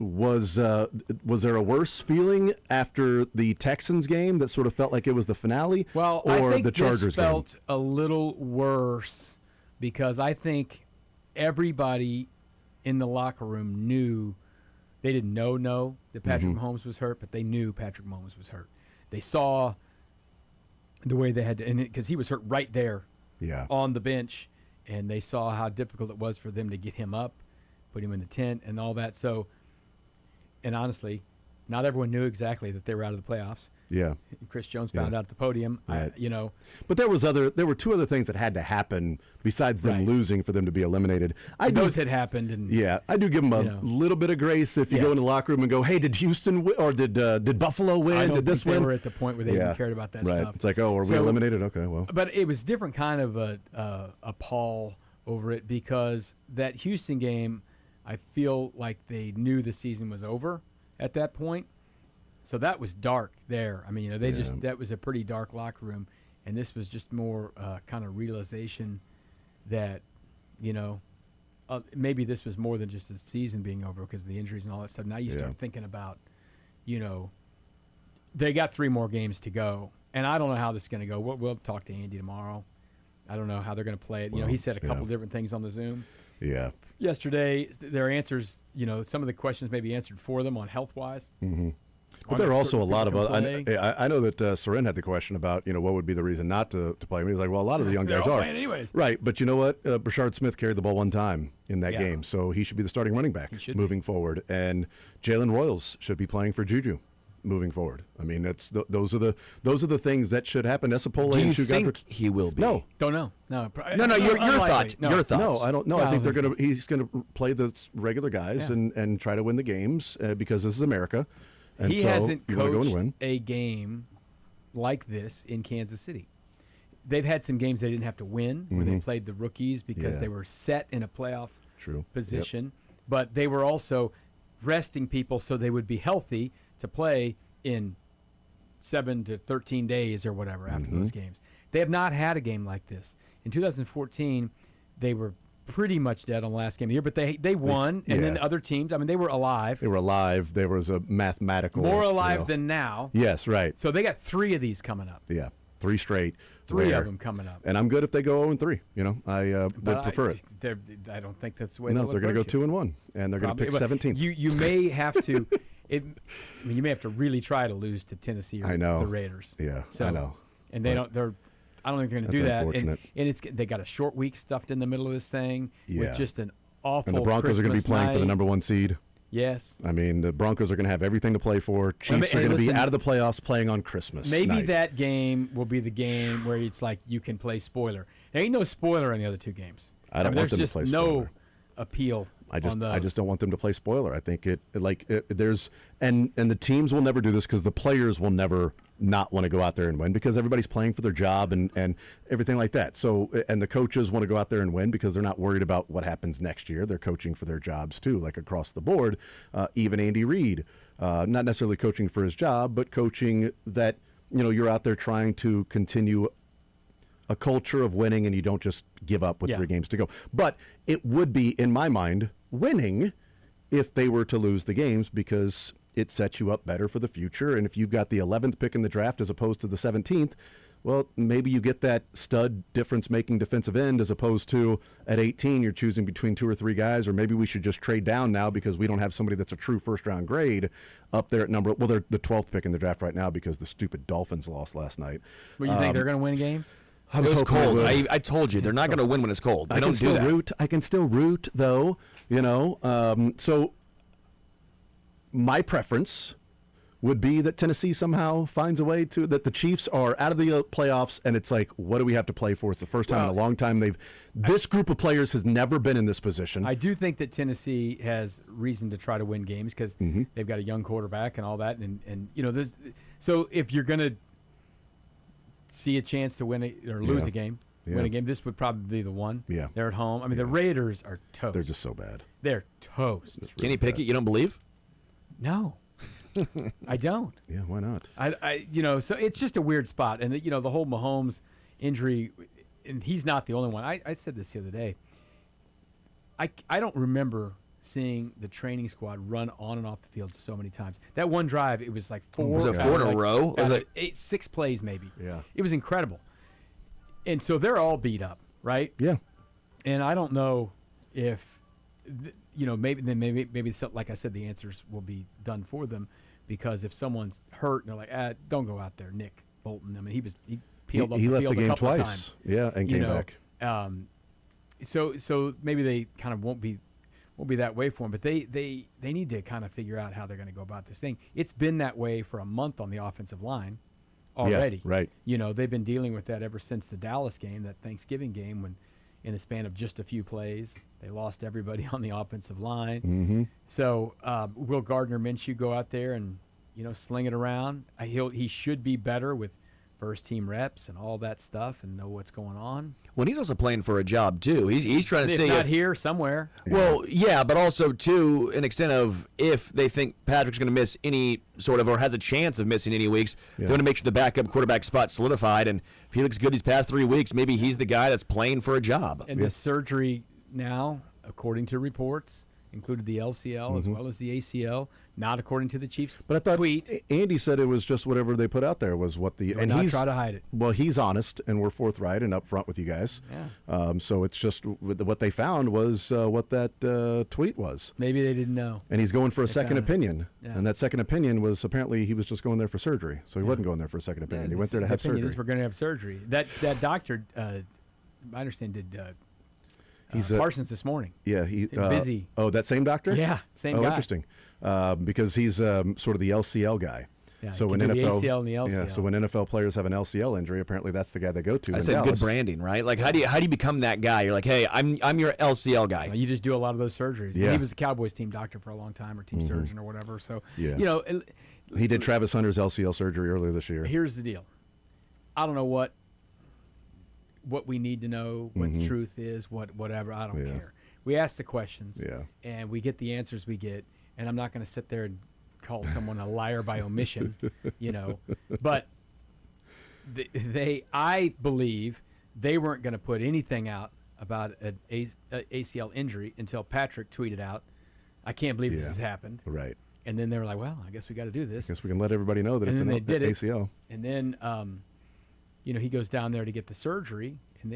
was there a worse feeling after the Texans game that sort of felt like it was the finale? Well, or I think the Chargers this felt a little worse because I think everybody in the locker room knew. They didn't know that Patrick Mahomes was hurt, but they knew Patrick Mahomes was hurt. They saw the way they had to, and because he was hurt right there game? Yeah. on the bench, and they saw how difficult it was for them to get him up, put him in the tent, and all that. So, and honestly, not everyone knew exactly that they were out of the playoffs. Yeah. Chris Jones found out at the podium. Right. I But there were two other things that had to happen besides them Right. losing for them to be eliminated. those had happened, and Yeah, I do give them a You know. little bit of grace if you go Yes. in the locker room and go, "Hey, did Houston win, or did Buffalo win? I don't did this think they win?" were at the point where they even cared about that right. stuff. It's like, "Oh, are we So- eliminated?" Okay, well, But it was different kind of a pall over it because that Houston game, I feel like they knew the season was over at that point. So that was dark there. I mean, that was a pretty dark locker room, and this was just more kind of realization that, maybe this was more than just the season being over because of the injuries and all that stuff. Now you start thinking about, they got 3 more games to go, and I don't know how this is going to go. We'll talk to Andy tomorrow. I don't know how they're going to play it. Well, He said a couple yeah. different things on the Zoom yeah. yesterday. Their answers, some of the questions may be answered for them on health-wise. Mm-hmm. But there are also a lot of other. I know that Soren had the question about what would be the reason not to play him. He's like, well, a lot of the young They're guys all are playing anyways. right, but you know what? Brashard Smith carried the ball one time in that Yeah. game, so he should be the starting running back should moving forward, and Jalen Royals should be playing for Juju moving forward. I mean, those are the things that should happen. Esapole Do and you Shugathra- think he will be? No. Don't know. No. No, your unlikely. thoughts. No. Your thoughts. No, I don't know. No, I think I don't he's gonna play the regular guys Yeah. and try to win the games because this is America. And He so hasn't you want to go and coached win. a game like this in Kansas City. They've had some games they didn't have to win where they played the rookies because Yeah. they were set in a playoff True. Yep. position, but they were also resting people so they would be healthy to play in 7 to 13 days or whatever after those games. They have not had a game like this. In 2014, they were pretty much dead on the last game of the year, but they won, and then yeah. other teams, I mean, they were alive. They were alive. There was a mathematical More alive than now. Yes, right. So they got 3 of these coming up. Yeah, 3 straight. 3 there. of them coming up. And I'm good if they go 0-3. I would But prefer it. I don't think that's the way. No, they'll they're going to go approach it. 2-1, and they're going to Probably, pick but 17th. You may have to. You may have to really try to lose to Tennessee or I know. the Raiders. Yeah, So, I know. And they But don't. They're. I don't think they're going to that's do that. unfortunate. And they got a short week stuffed in the middle of this thing Yeah. with just an awful. And the Broncos are going to be Christmas playing for the night. number 1 seed. Yes. I mean, the Broncos are going to have everything to play for. Chiefs are and going to be listen, out of the playoffs playing on Christmas Maybe night. that game will be the game where it's like you can play spoiler. There ain't no spoiler in the other two games. I don't want there's them to just play no spoiler. appeal. I just on those. don't want them to play spoiler. I think there's and the teams will never do this because the players will never not want to go out there and win because everybody's playing for their job and everything like that. So and the coaches want to go out there and win because they're not worried about what happens next year. They're coaching for their jobs too, like across the board. Even Andy Reid, not necessarily coaching for his job, but coaching that you're out there trying to continue a culture of winning and you don't just give up with 3 games to go. But it would be, in my mind, winning if they were to lose the games because it sets you up better for the future. And if you've got the 11th pick in the draft as opposed to the 17th, well, maybe you get that stud difference-making defensive end as opposed to at 18 you're choosing between 2 or 3 guys, or maybe we should just trade down now because we don't have somebody that's a true first-round grade up there at number. Well, they're the 12th pick in the draft right now because the stupid Dolphins lost last night. But you think they're going to win a game? I was it was hoping cold. they would. I told you they're not going to win when it's cold. They I don't can do still that. root. I can still root, though. So my preference would be that Tennessee somehow finds a way to that the Chiefs are out of the playoffs, and it's like, what do we have to play for? It's the first time in a long time this group of players has never been in this position. I do think that Tennessee has reason to try to win games because they've got a young quarterback and all that, and there's so if you're going to see a chance to win or lose a game, win a game, this would probably be the one. Yeah. They're at home. I mean, the Raiders are toast. They're just so bad. They're toast. It's Kenny really Pickett, bad. you don't believe? No, I don't. Yeah, why not? So it's just a weird spot, and the whole Mahomes injury, and he's not the only one. I said this the other day. I don't remember seeing the training squad run on and off the field so many times. That one drive, it was like 4. Was it 4 in a row? Out Was of 6 plays maybe. Yeah. It was incredible. And so they're all beat up, right? Yeah. And I don't know if maybe like I said, the answers will be done for them because if someone's hurt and they're like, don't go out there, Nick Bolton. I mean, he peeled off He the left field the game a couple of twice. times. Yeah, and came back. So maybe they kind of won't be that way for him, but they need to kind of figure out how they're going to go about this thing. It's been that way for a month on the offensive line already. Yeah, right. They've been dealing with that ever since the Dallas game, that Thanksgiving game, when in the span of just a few plays, they lost everybody on the offensive line. Mm-hmm. So will Gardner Minshew go out there and sling it around? He should be better with first team reps and all that stuff and know what's going on. Well, he's also playing for a job too. He's trying to If say not here, somewhere. Well, yeah, but also to an extent of if they think Patrick's going to miss any sort of or has a chance of missing any weeks, they want to make sure the backup quarterback spot's solidified. And if he looks good these past 3 weeks, maybe he's the guy that's playing for a job. And the surgery now, according to reports, included the LCL as well as the ACL. Not according to the Chiefs. But I thought tweet. Andy said it was just whatever they put out there was what the and not he's try to hide it. Well, he's honest and we're forthright and upfront with you guys. Yeah. So it's just what they found was what that tweet was. Maybe they didn't know. And he's going for a second found it. opinion. Yeah. And that second opinion was apparently he was just going there for surgery. So he wasn't going there for a second opinion. He went there to have surgery. We're going to have surgery. That doctor, I understand, did He's Parsons this morning. Yeah, he busy. Oh, that same doctor? Yeah, same guy. Oh, interesting. Because he's sort of the LCL guy. Yeah, so he when can do the NFL, ACL and the LCL. yeah, so when NFL players have an LCL injury, apparently that's the guy they go to. I in said Dallas. good branding, right? Like how do you become that guy? You're like, hey, I'm your LCL guy. You just do a lot of those surgeries. Yeah. He was the Cowboys team doctor for a long time, or team surgeon or whatever. So Yeah. He did Travis Hunter's LCL surgery earlier this year. Here's the deal. I don't know what we need to know, what the truth is, whatever. I don't care. We ask the questions, and we get the answers we get. And I'm not going to sit there and call someone a liar by omission, But I believe they weren't going to put anything out about an ACL injury until Patrick tweeted out, "I can't believe this has happened." Right. And then they were like, "Well, I guess we got to do this." I guess we can let everybody know that And it's then an they did it. ACL. And then, he goes down there to get the surgery, and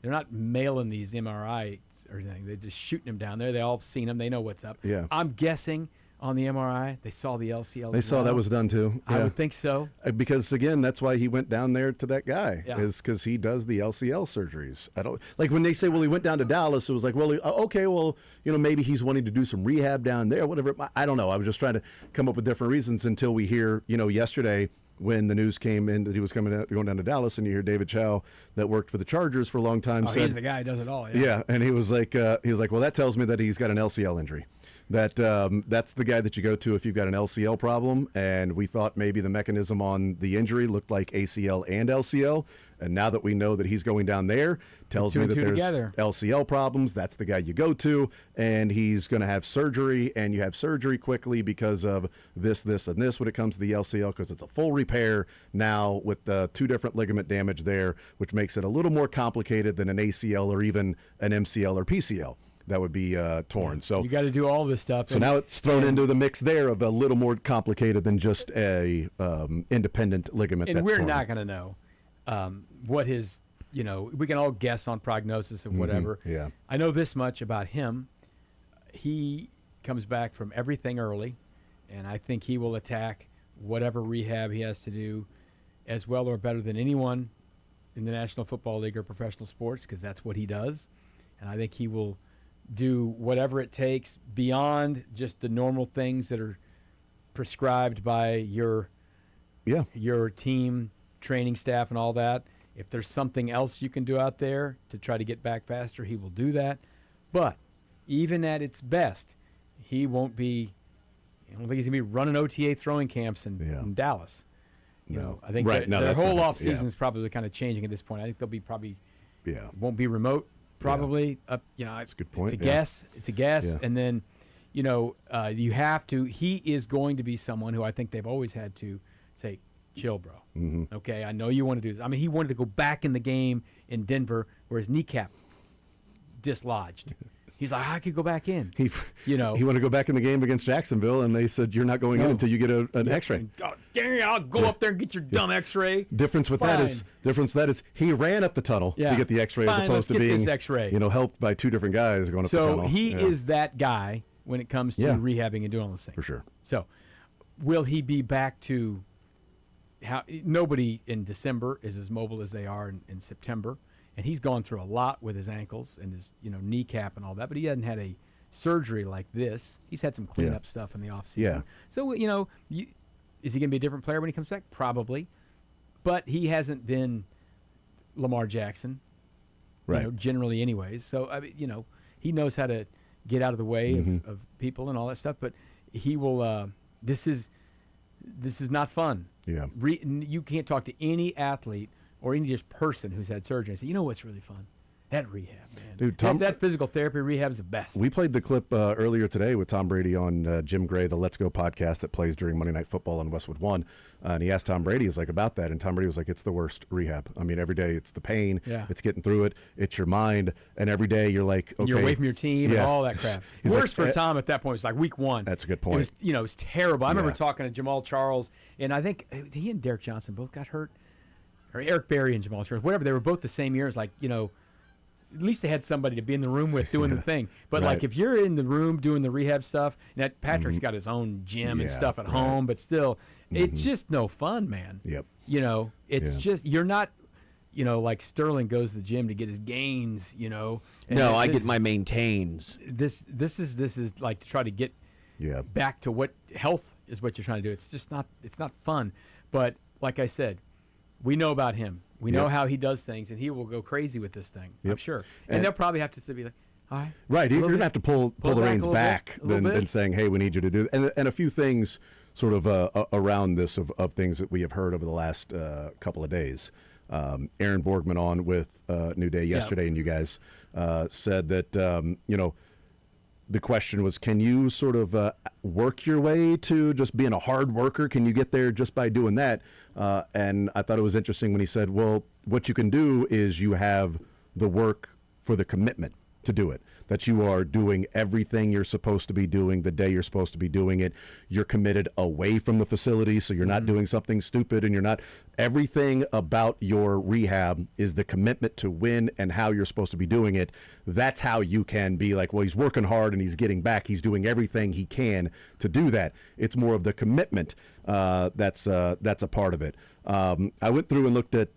they're not mailing these MRIs or anything. They're just shooting him down there. They all seen him. They know what's up. Yeah. I'm guessing on the MRI they saw the LCL. They as saw well. that was done too. I Yeah. would think so. Because again, that's why he went down there to that guy, Yeah. is because he does the LCL surgeries. I don't like when they say, well, he went down to Dallas. It was like, well, okay, well, maybe he's wanting to do some rehab down there, whatever. I don't know. I was just trying to come up with different reasons until we hear, yesterday when the news came in that he was going down to Dallas, and you hear David Chow that worked for the Chargers for a long time. Oh, said, he's the guy who does it all. Yeah, and he was like, well, that tells me that he's got an LCL injury. That's the guy that you go to if you've got an LCL problem. And we thought maybe the mechanism on the injury looked like ACL and LCL. And now that we know that he's going down there, tells me that there's LCL problems. That's the guy you go to, and he's going to have surgery, and you have surgery quickly because of this, and this when it comes to the LCL, because it's a full repair now with the 2 different ligament damage there, which makes it a little more complicated than an ACL or even an MCL or PCL. That would be torn. So you got to do all this stuff. So now it's thrown into the mix there of a little more complicated than just a independent ligament. And that's we're torn. not going to know what his, we can all guess on prognosis and whatever. Yeah. I know this much about him. He comes back from everything early, and I think he will attack whatever rehab he has to do as well or better than anyone in the National Football League or professional sports, because that's what he does. And I think he will do whatever it takes beyond just the normal things that are prescribed by your team, training staff, and all that. If there's something else you can do out there to try to get back faster, he will do that. But even at its best, he won't be. I don't think he's gonna be running OTA throwing camps in Dallas. I think the whole off season is probably kind of changing at this point. I think they'll be won't be remote. Probably up. That's a good point. It's a guess. It's a guess, and then, you have to. He is going to be someone who I think they've always had to say, "Chill, bro. Mm-hmm. Okay, I know you want to do this." I mean, he wanted to go back in the game in Denver where his kneecap dislodged. He's like, I could go back in. He wanted to go back in the game against Jacksonville, and they said, you're not going in until you get an X-ray. I'll go up there and get your dumb X-ray. Difference with that is he ran up the tunnel to get the X-ray as opposed to being helped by 2 different guys going up the tunnel. So he is that guy when it comes to rehabbing and doing all those things. For sure. So will he be back to how nobody in December is as mobile as they are in September? And he's gone through a lot with his ankles and his, kneecap and all that, but he hasn't had a surgery like this. He's had some cleanup stuff in the offseason. Yeah. So, is he going to be a different player when he comes back? Probably. But he hasn't been Lamar Jackson, generally anyways. So, he knows how to get out of the way of people and all that stuff, but he will this is not fun. Yeah. You can't talk to any athlete or any just person who's had surgery and say, what's really fun? That rehab, man. Dude, that physical therapy rehab is the best. We played the clip earlier today with Tom Brady on Jim Gray, the Let's Go podcast that plays during Monday Night Football on Westwood One. And he asked Tom Brady, about that. And Tom Brady was like, it's the worst rehab. I mean, every day it's the pain. Yeah. It's getting through it. It's your mind. And every day you're like, okay. You're away from your team and all that crap. Worst for Tom at that point was like week 1. That's a good point. It was terrible. I remember talking to Jamal Charles, and I think he and Derek Johnson both got hurt. Or Eric Berry and Jamal Charles, whatever. They were both the same year. It's like, at least they had somebody to be in the room with doing the thing. But like if you're in the room doing the rehab stuff, and that Patrick's got his own gym and stuff at home, but still, it's just no fun, man. Yep. It's just you're not, like Sterling goes to the gym to get his gains, and I get my maintains. This is like to try to get back to what health is what you're trying to do. It's just not fun. But like I said, we know about him. We know how he does things, and he will go crazy with this thing, I'm sure. And they'll probably have to be like, all right. Right. You're going to have to pull the reins back than saying, hey, we need you to do. And a few things sort of around this of things that we have heard over the last couple of days. Aaron Borgman on with New Day yesterday, and you guys said that, the question was, can you sort of work your way to just being a hard worker? Can you get there just by doing that? And I thought it was interesting when he said, well, what you can do is you have the work for the commitment to do it, that you are doing everything you're supposed to be doing the day you're supposed to be doing it. You're committed away from the facility, so you're not doing something stupid, and you're not. Everything about your rehab is the commitment to win and how you're supposed to be doing it. That's how you can be like, well, he's working hard and he's getting back. He's doing everything he can to do that. It's more of the commitment that's a part of it. I went through and looked at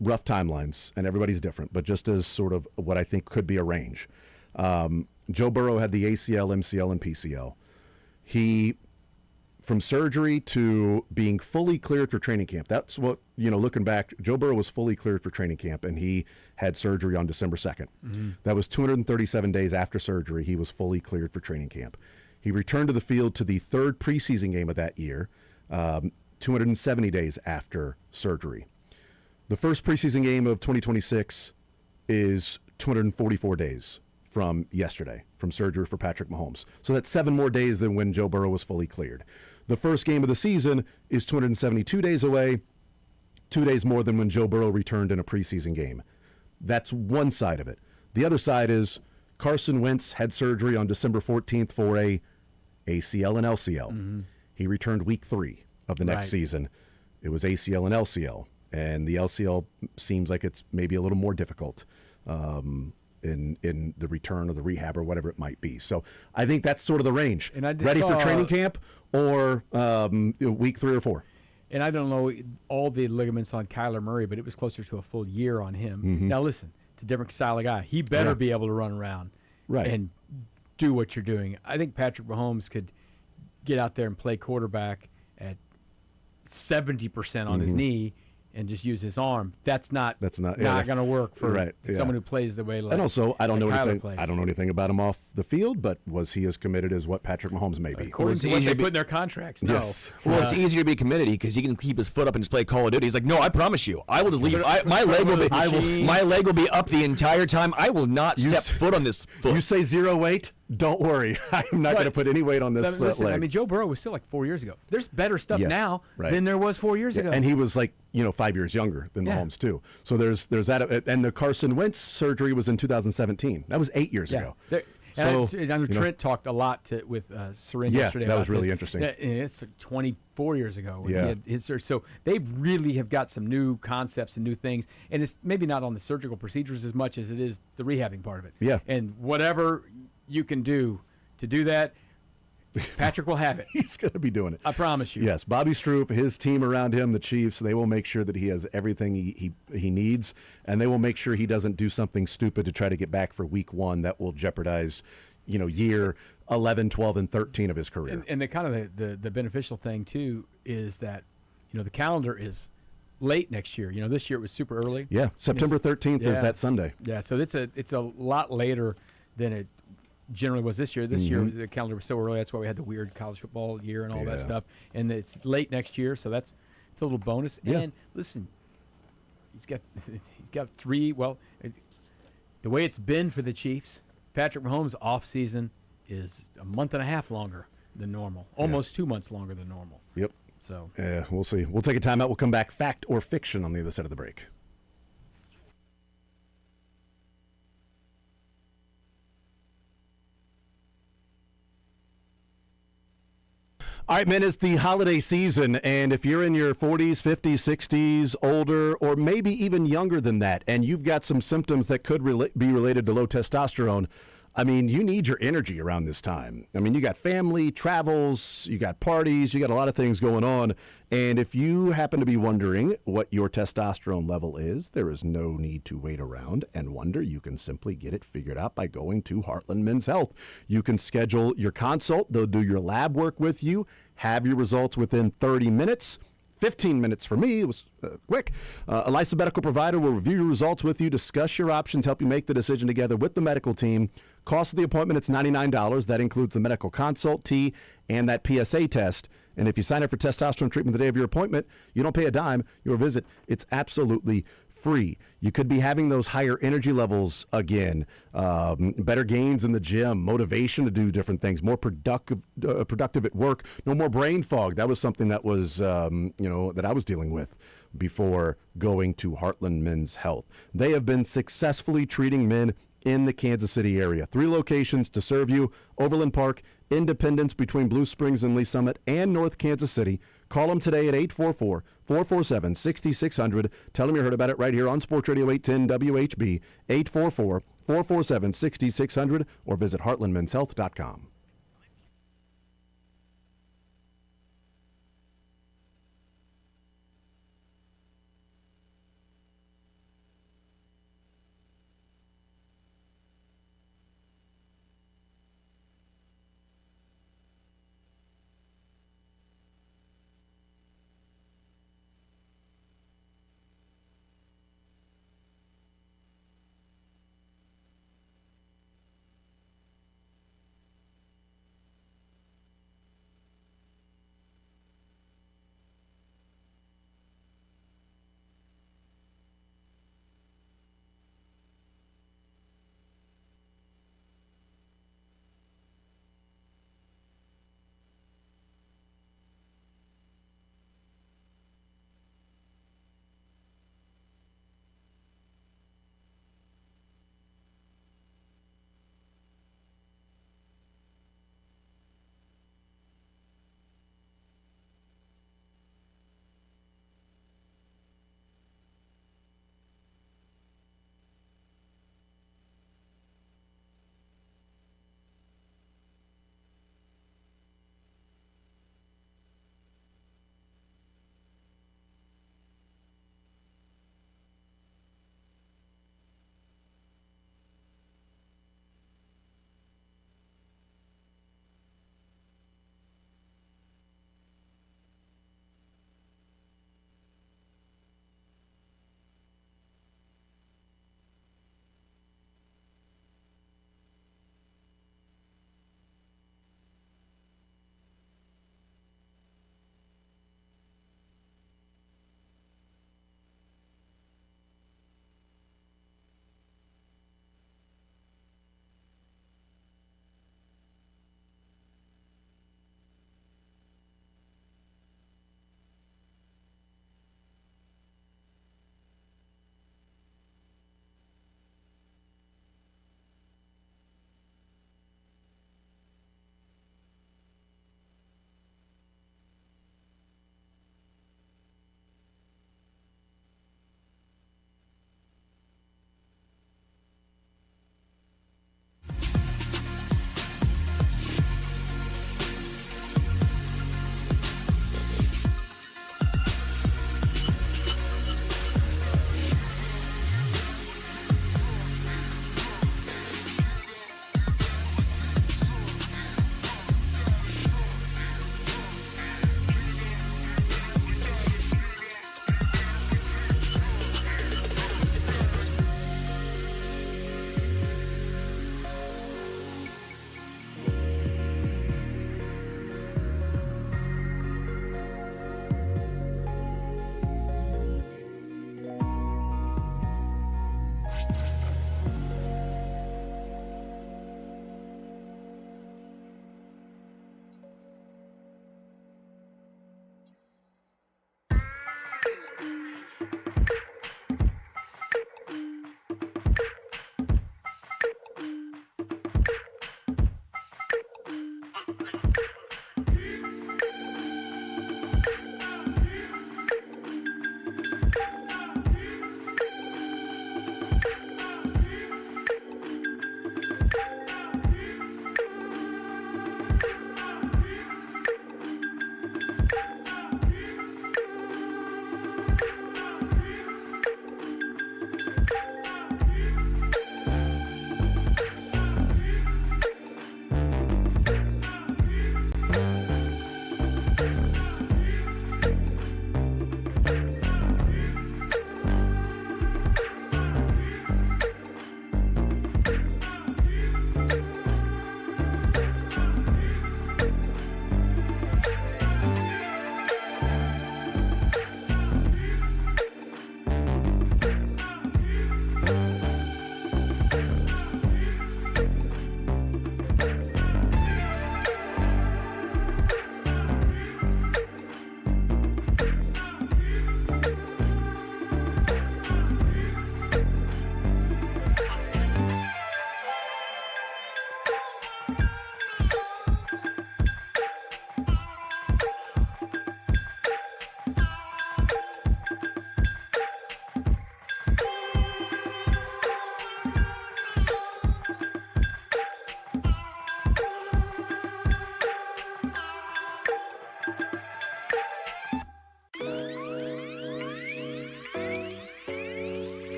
rough timelines, and everybody's different, but just as sort of what I think could be a range. Joe Burrow had the ACL, MCL, and PCL. He from surgery to being fully cleared for training camp. That's what, looking back, Joe Burrow was fully cleared for training camp, and he had surgery on December 2nd. That was 237 days after surgery. He was fully cleared for training camp. He returned to the field to the third preseason game of that year, 270 days after surgery. The first preseason game of 2026 is 244 days from yesterday, from surgery for Patrick Mahomes. So that's 7 more days than when Joe Burrow was fully cleared. The first game of the season is 272 days away, 2 days more than when Joe Burrow returned in a preseason game. That's one side of it. The other side is Carson Wentz had surgery on December 14th for a ACL and LCL. He returned week 3 of the next season. It was ACL and LCL, and the LCL seems like it's maybe a little more difficult in the return or the rehab or whatever it might be. So I think that's sort of the range. And ready for training camp or week 3 or 4. And I don't know all the ligaments on Kyler Murray, but it was closer to a full year on him. Now listen, it's a different style of guy. He better be able to run around and do what you're doing. I think Patrick Mahomes could get out there and play quarterback at 70% on his knee and just use his arm. That's not going to work for someone who plays the way like. And also, I don't know Kyler anything. plays. I don't know anything about him off the field, but was he as committed as what Patrick Mahomes may be? According to what they put in their contracts, no. Yes. Well, it's easier to be committed because he can keep his foot up and just play Call of Duty. He's like, no, I promise you, I will just leave. My leg will be up the entire time. I will not step foot on this foot. You say 0 weight? Don't worry. I'm not going to put any weight on this listen, leg. I mean, Joe Burrow was still like 4 years ago. There's better stuff now than there was 4 years ago. And he was like, 5 years younger than Mahomes too. So there's that. And the Carson Wentz surgery was in 2017. That was 8 years ago. I know Trent talked a lot with Serena yesterday. That about was really this. interesting. It's 24 years ago when he had his surgery. So they really have got some new concepts and new things. And it's maybe not on the surgical procedures as much as it is the rehabbing part of it. Yeah. And whatever you can do to do that, Patrick will have it. He's going to be doing it. I promise you. Yes, Bobby Stroop, his team around him, the Chiefs, they will make sure that he has everything he needs, and they will make sure he doesn't do something stupid to try to get back for week 1 that will jeopardize, year 11, 12, and 13 of his career. And the kind of the beneficial thing, too, is that, the calendar is late next year. This year it was super early. Yeah, September 13th is that Sunday. Yeah, so it's a lot later than it generally was this year. This year the calendar was so early. That's why we had the weird college football year and all that stuff. And it's late next year, so it's a little bonus. Yeah. And listen, he's got 3. Well, the way it's been for the Chiefs, Patrick Mahomes' off season is a month and a half longer than normal, almost 2 months longer than normal. Yep. So we'll see. We'll take a timeout. We'll come back. Fact or fiction on the other side of the break. All right, men, it's the holiday season, and if you're in your 40s, 50s, 60s, older, or maybe even younger than that, and you've got some symptoms that could be related to low testosterone, I mean, you need your energy around this time. I mean, you got family, travels, you got parties, you got a lot of things going on. And if you happen to be wondering what your testosterone level is, there is no need to wait around and wonder. You can simply get it figured out by going to Heartland Men's Health. You can schedule your consult. They'll do your lab work with you, have your results within 30 minutes. 15 minutes for me. It was quick. A licensed medical provider will review your results with you, discuss your options, help you make the decision together with the medical team. Cost of the appointment, it's $99. That includes the medical consult, T, and that PSA test. And if you sign up for testosterone treatment the day of your appointment, you don't pay a dime. Your visit, it's absolutely free. You could be having those higher energy levels again, better gains in the gym, motivation to do different things, more productive at work, no more brain fog. That was something that was, that I was dealing with before going to Heartland Men's Health. They have been successfully treating men in the Kansas City area. 3 locations to serve you: Overland Park, Independence between Blue Springs and Lee Summit, and North Kansas City. Call them today at 844-447-6600. Tell them you heard about it right here on Sports Radio 810 WHB, 844-447-6600, or visit heartlandmenshealth.com.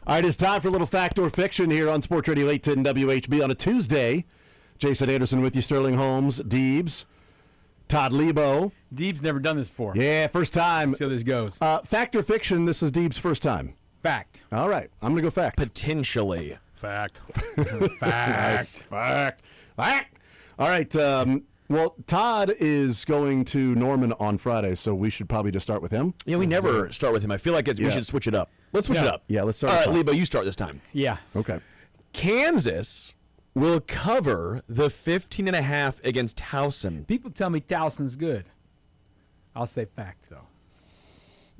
All right, it's time for a little fact or fiction here on Sports Radio 810 WHB on a Tuesday. Jason Anderson with you, Sterling Holmes, Deebs, Todd Lebo. Deeb's never done this before. Yeah, first time. Let's see how this goes. Fact or fiction, this is Deeb's first time. Fact. All right, I'm going to go fact. Potentially. Fact. Fact. Fact. All right, well, Todd is going to Norman on Friday, so we should probably just start with him. Yeah, we never start with him. I feel like we should switch it up. Let's switch it up. Yeah, let's start All with right, Todd. Lebo, you start this time. Yeah. Okay. Kansas will cover the 15.5 against Towson. People tell me Towson's good. I'll say fact, though.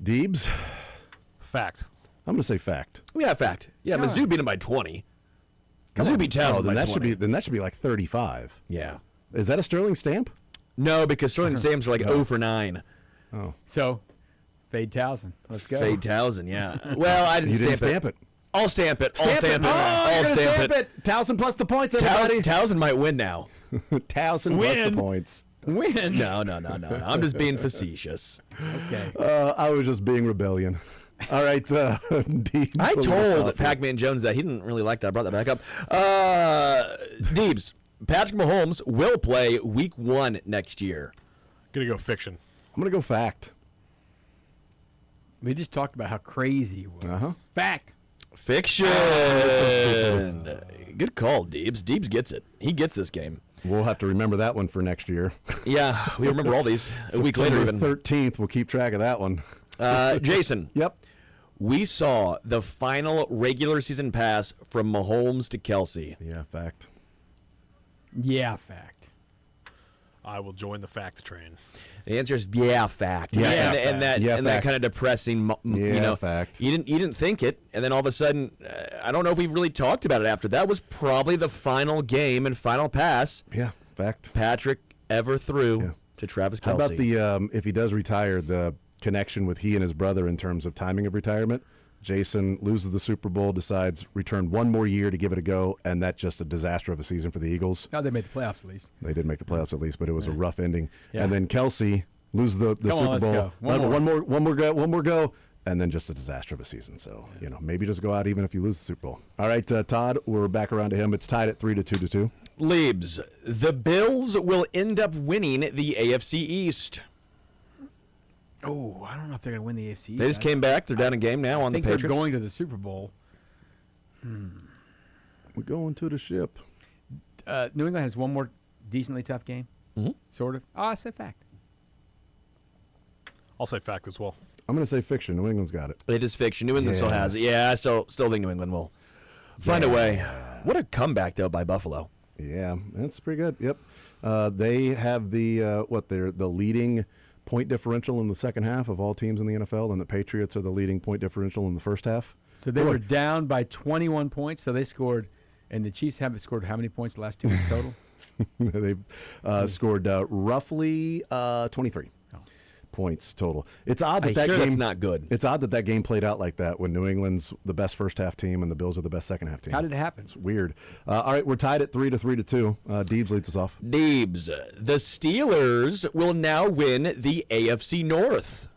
Deebs, Fact. I'm going to say fact. Yeah, fact. Yeah, Come Mizzou on. beat him by 20. Mizzou beat Towson Oh, then by that 20. should be like 35. Yeah. Is that a Sterling stamp? No, because Sterling Stamps are like 0 for 9. So, fade Towson. Let's go. Fade Towson, yeah. Well, I didn't You didn't stamp stamp it. I'll stamp it. I'll stamp it. Oh, I'll you're gonna stamp it. 1,000 plus the points, everybody. Towson might win now. 1,000 plus the Win. points. Win. No. I'm just being facetious. Okay. I was just being rebellion. All right, Deebs. I we'll lead us told off here. Pac-Man Jones that he didn't really like that. I brought that back up. Deebs, Patrick Mahomes will play Week 1 next year. Gonna go fiction. I'm going to go fact. We just talked about how crazy he was. Fact. Fiction. Good call, Deebs. Deebs gets it. He gets this game. We'll have to remember that one for next year. Yeah, we remember all these. A week later, even. 13th, we'll keep track of that one. Jason. Yep. We saw the final regular season pass from Mahomes to Kelsey. Yeah, fact. Yeah, fact. I will join the fact train. The answer is yeah, fact. Yeah, and that Yeah, and that fact. kind of depressing. Yeah, fact. You didn't think it, and then all of a sudden, I don't know if we really talked about it after. That was probably the final game and final pass Yeah, fact. Patrick ever threw to Travis How Kelsey. about the, if he does retire, the connection with he and his brother in terms of timing of retirement? Jason loses the Super Bowl, decides return one more year to give it a go, and that's just a disaster of a season for the Eagles. Oh, they made the playoffs at least. They did make the playoffs at least, but it was a rough ending. Yeah. And then Kelsey loses the Come on, Super let's Bowl. go. One more go, and then just a disaster of a season. So maybe just go out even if you lose the Super Bowl. All right, Todd, we're back around to him. It's tied at 3-2. Leibs, the Bills will end up winning the AFC East. Oh, I don't know if they're going to win the AFC. They just came back. They're down a game now I on the think they're Patriots. going to the Super Bowl. We're going to the ship. New England has one more decently tough game, sort of. Oh, I said fact. I'll say fact as well. I'm going to say fiction. New England's got it. It is fiction. New England still has it. Yeah, I still think New England will find a way. What a comeback, though, by Buffalo. Yeah, that's pretty good. Yep. They have the they're the leading point differential in the second half of all teams in the NFL, and the Patriots are the leading point differential in the first half. So they were down by 21 points, so they scored, and the Chiefs haven't scored how many points the last 2 weeks total? They've scored roughly 23 points total. It's odd that game that's not good. It's odd that game played out like that when New England's the best first half team and the Bills are the best second half team. How did it happen? It's weird. All right, we're tied at 3-2. Deebs leads us off. Deebs, the Steelers will now win the AFC North.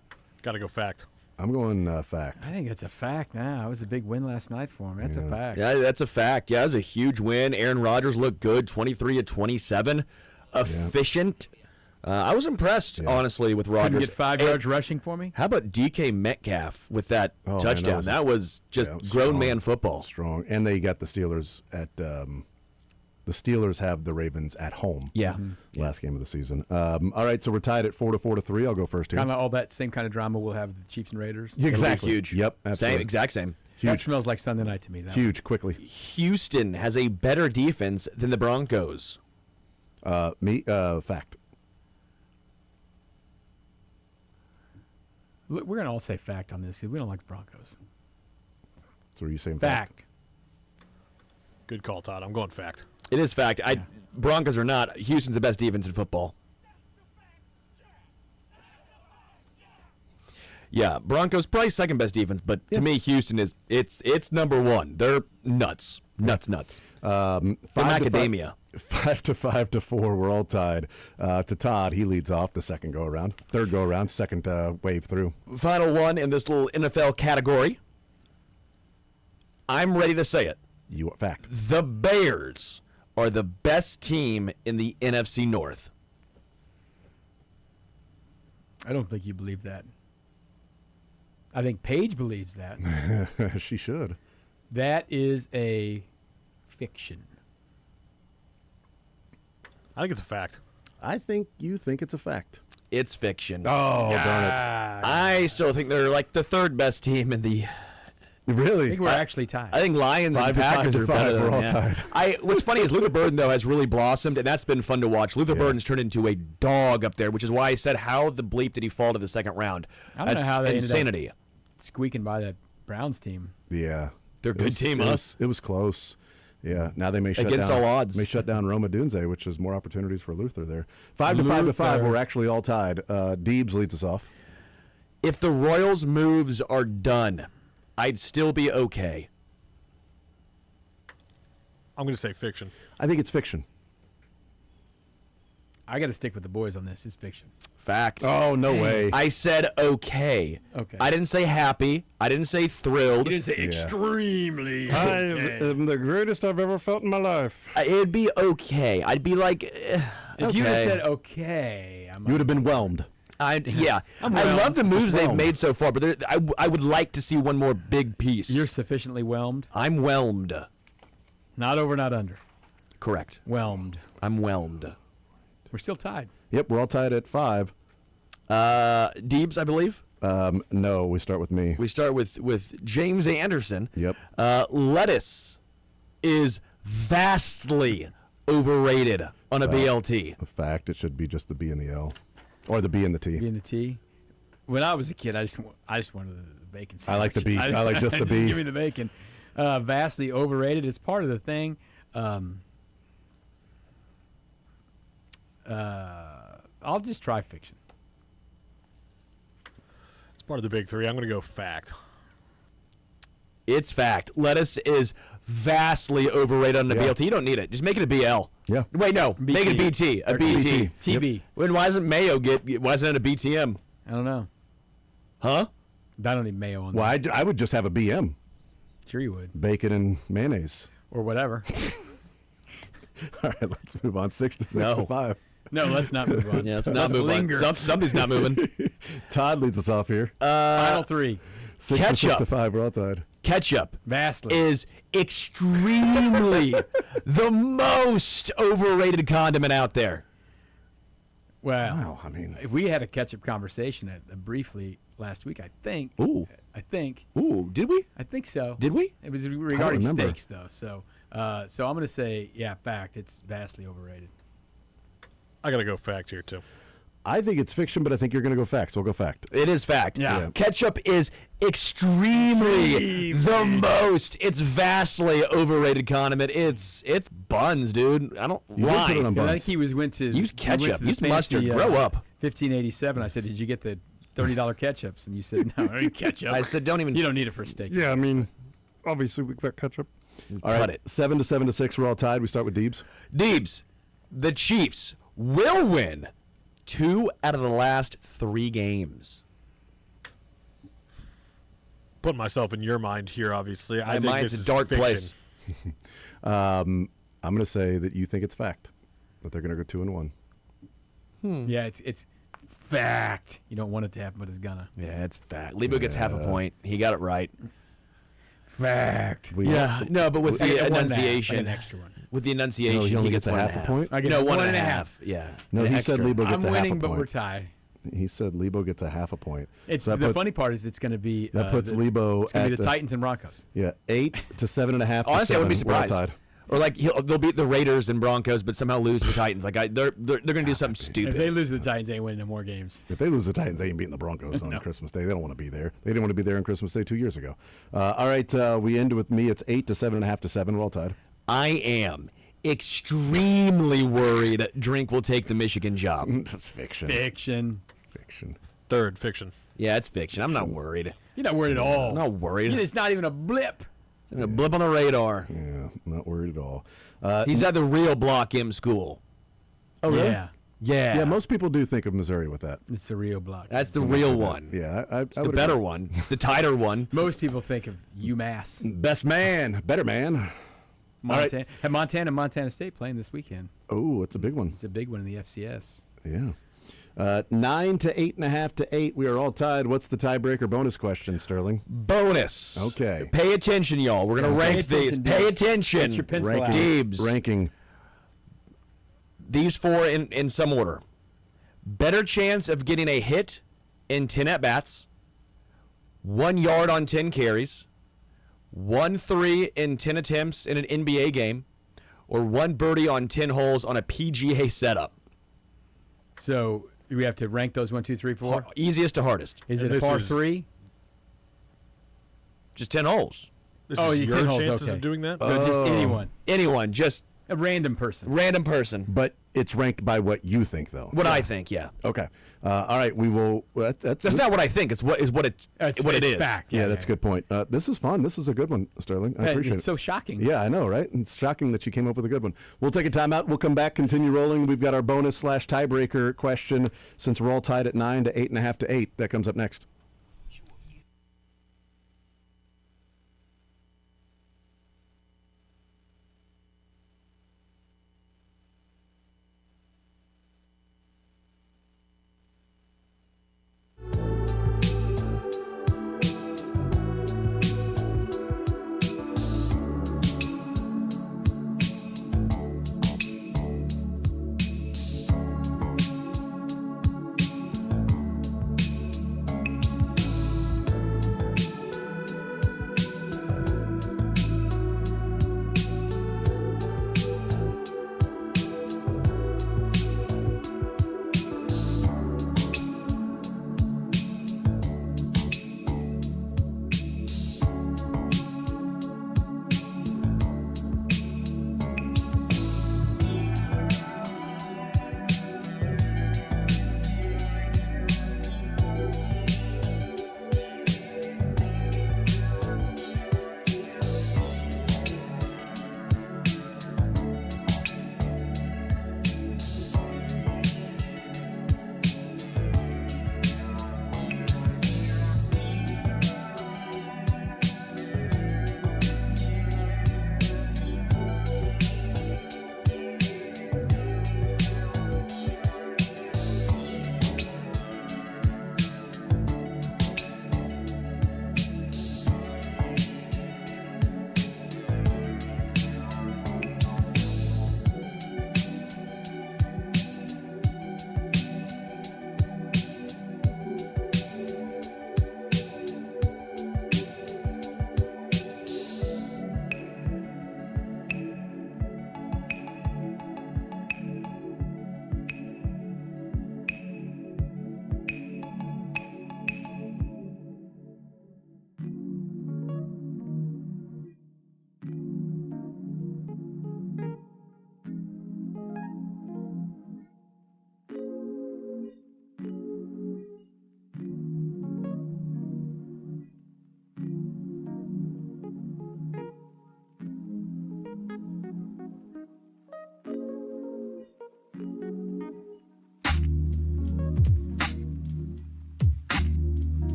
Gotta go fact. I'm going fact. I think it's a fact now. That was a big win last night for him. That's a fact. Yeah, that's a fact. Yeah, it was a huge win. Aaron Rodgers looked good, 23 of 27. Efficient. I was impressed, honestly, with Couldn't Rodgers. get 5 yards rushing for me? How about DK Metcalf with that Oh, man, touchdown? That was just it was grown strong. man football. Strong. And they got the Steelers at the Steelers have the Ravens at home. Yeah. Last game of the season. All right, so we're tied at 4-3. I'll go first here. Kind of all that same kind of drama we'll have with the Chiefs and Raiders. Exactly. Huge. Yep. Same, Absolutely. exact same. That Huge. smells like Sunday night to me. That Huge. Quickly. Houston has a better defense than the Broncos. Fact. We're going to all say fact on this because we don't like the Broncos. So are you saying Fact. Good call, Todd. I'm going fact. It is fact. Broncos are not. Houston's the best defense in football. Yeah, Broncos probably second best defense, but to me, Houston is it's number one. They're nuts. Nuts. From macadamia. 5-4. We're all tied. To Todd, he leads off the second go around, third go around, second wave through. Final one in this little NFL category. I'm ready to say it. You fact. The Bears are the best team in the NFC North. I don't think you believe that. I think Paige believes that. She should. That is a fiction. I think it's a fact. I think you think it's a fact. It's fiction. Oh, darn it. I still think they're like the third best team in the. I Really? think we're actually tied. I think Lions 5 and to 5 Packers to are 5, better. we're all than tied. What's funny is Luther Burden though has really blossomed, and that's been fun to watch. Luther Yeah. Burden's turned into a dog up there, which is why I said, "How the bleep did he fall to the second round?" I don't know That's how they ended up- insanity. Squeaking by that Browns team. Yeah. They're a It good was- team, it huh? was, it was close. Yeah. Now they may shut Against down. all odds. May shut down Roma Dunze, which is more opportunities for Luther there. 5 to 5 to 5. Luther. We're actually all tied. Deebs leads us off. If the Royals' moves are done, I'd still be okay. I'm going to say fiction. I think it's fiction. I got to stick with the boys on this. It's fiction. Fact. Oh, no way. I said okay. Okay. I didn't say happy. I didn't say thrilled. say extremely. am the greatest I've ever felt in my life. It'd be okay. I'd be like, If okay. you would have said okay, You would have been whelmed. I I'm I whelmed. love the moves they've whelmed. made so far, but I would like to see one more big piece. you're sufficiently whelmed. I'm whelmed. Not over, not under. Correct. Whelmed. I'm whelmed. We're still tied. Yep, we're all tied at 5. Deebs, I believe. No, we start with me. We start with James Anderson. Yep. Lettuce is vastly overrated on a BLT. A fact. It should be just the B and the L. Or the B and the T. B and the T. When I was a kid, I just wanted the bacon sandwich. I like the B. I like just the B. Give me the bacon. Vastly overrated. It's part of the thing. I'll just try fiction. It's part of the big three. I'm going to go fact. It's fact. Lettuce is vastly overrated on the Yeah. BLT. You don't need it. Just make it a BL. Yeah. Wait, no. Make it a BT. A BT. TB. When why doesn't mayo why isn't it a BTM? I don't know. Huh? I don't need mayo on Well, that. I would just have a BM. Sure you would. Bacon and mayonnaise. Or whatever. All right, let's move on. 6 to 6 No. to 5. No, let's not move on. Yeah, let's not move linger. on. Somebody's not moving. Todd leads us off here. Final three. 6 to 6 ketchup. to 5. We're all tied. Ketchup Vastly. is extremely the most overrated condiment out there. Well, Wow, I mean, we had a ketchup conversation briefly last week, I think. Ooh. I think Did we? I think so. Did we? It was regarding remember. steaks, though. So I'm going to say, yeah, fact. It's vastly overrated. I got to go fact here, too. I think it's fiction, but I think you're going to go fact, so we'll go fact. It is fact. Yeah. Ketchup is extremely the most. It's vastly overrated condiment. It's buns, dude. I don't You did put it lie. on Yeah, I buns. think he went to Use he went ketchup. to the Use fancy, mustard. Grow up. 1587. I said, did you get the $30 ketchups? And you said, no, I don't need ketchup. I said, don't even. You don't need it for steak. Yeah, I mean, obviously we've got ketchup. All cut right, it. 7 to 6. We're all tied. We start with Deebs. Deebs, the Chiefs will win 2 out of the last 3 games. Putting myself in your mind here, obviously. I My think mind's this a is dark fiction. place. I'm going to say that you think it's fact, that they're going to go 2-1. Yeah, it's fact. You don't want it to happen, but it's gonna. Yeah, it's fact. Lebo gets half a point. He got it right. Fact. No, but with I the get 1.5, enunciation, like an extra one. With the enunciation, No, he only gets a half a 1.5. point? I get No, 1.5. Yeah. No, The he said extra. Lebo I'm gets a half a winning, but point. we're tied. He said Lebo gets a half a point. It's So that the puts- funny part is it's going to be that puts the, Lebo It's going to at be the Titans and Broncos. Yeah, 8 to 7.5. to Honestly, I wouldn't be 7. We're all surprised. tied. Or like they'll beat the Raiders and Broncos, but somehow lose to the Titans. Like they're going to do something If stupid. they lose to the Titans, they ain't winning no more games. If they lose the Titans, they ain't beating the Broncos on No. Christmas Day. They don't want to be there. They didn't want to be there on Christmas Day 2 years ago. All right, we end with me. It's 8 to 7.5 to 7. We're all tied. I am extremely worried Drink will take the Michigan job. That's fiction. Fiction. Fiction. Third, fiction. Yeah, it's fiction. I'm not worried. You're not worried at all. I'm not worried. It's not even a blip. It's a blip on the radar. Yeah, not worried at all. He's at the real Block M school. Oh, really? Yeah. Yeah. Yeah, most people do think of Missouri with that. It's the Rio block. That's the real one. Yeah, I It's the would better agree. one. The tighter one. Most people think of UMass. Best man, better man. Montana. Have Montana and Montana State playing this weekend. Oh, it's a big one. It's a big one in the FCS. Yeah. 9 to 8.5 to 8. We are all tied. What's the tiebreaker bonus question, Sterling? Bonus. Okay. Pay attention, y'all. We're going to Pay rank these. attention, Pay Dibs. attention. Get your pencil out. Dibs. Ranking. These four in some order. Better chance of getting a hit in 10 at-bats. 1 yard on 10 carries. 1 3 in 10 attempts in an NBA game. Or 1 birdie on 10 holes on a PGA setup. So we have to rank those 1, 2, 3, 4. Easiest to hardest. Is And it a this par is- 3? Just 10 holes. This Oh, is you your 10 holes, chances okay. of doing that? No, just anyone. Anyone. Just A random person. random person. But it's ranked by what you think, though. What I think, yeah. Okay. All right. We will. That's That's not what I think. It's what it It's is. fact. Yeah, that's a good point. This is fun. This is a good one, Sterling. I Hey, appreciate it's it. so shocking. Yeah, I know, right? It's shocking that you came up with a good one. We'll take a timeout. We'll come back, continue rolling. We've got our bonus / tiebreaker question since we're all tied at 9 to 8.5 to 8. That comes up next.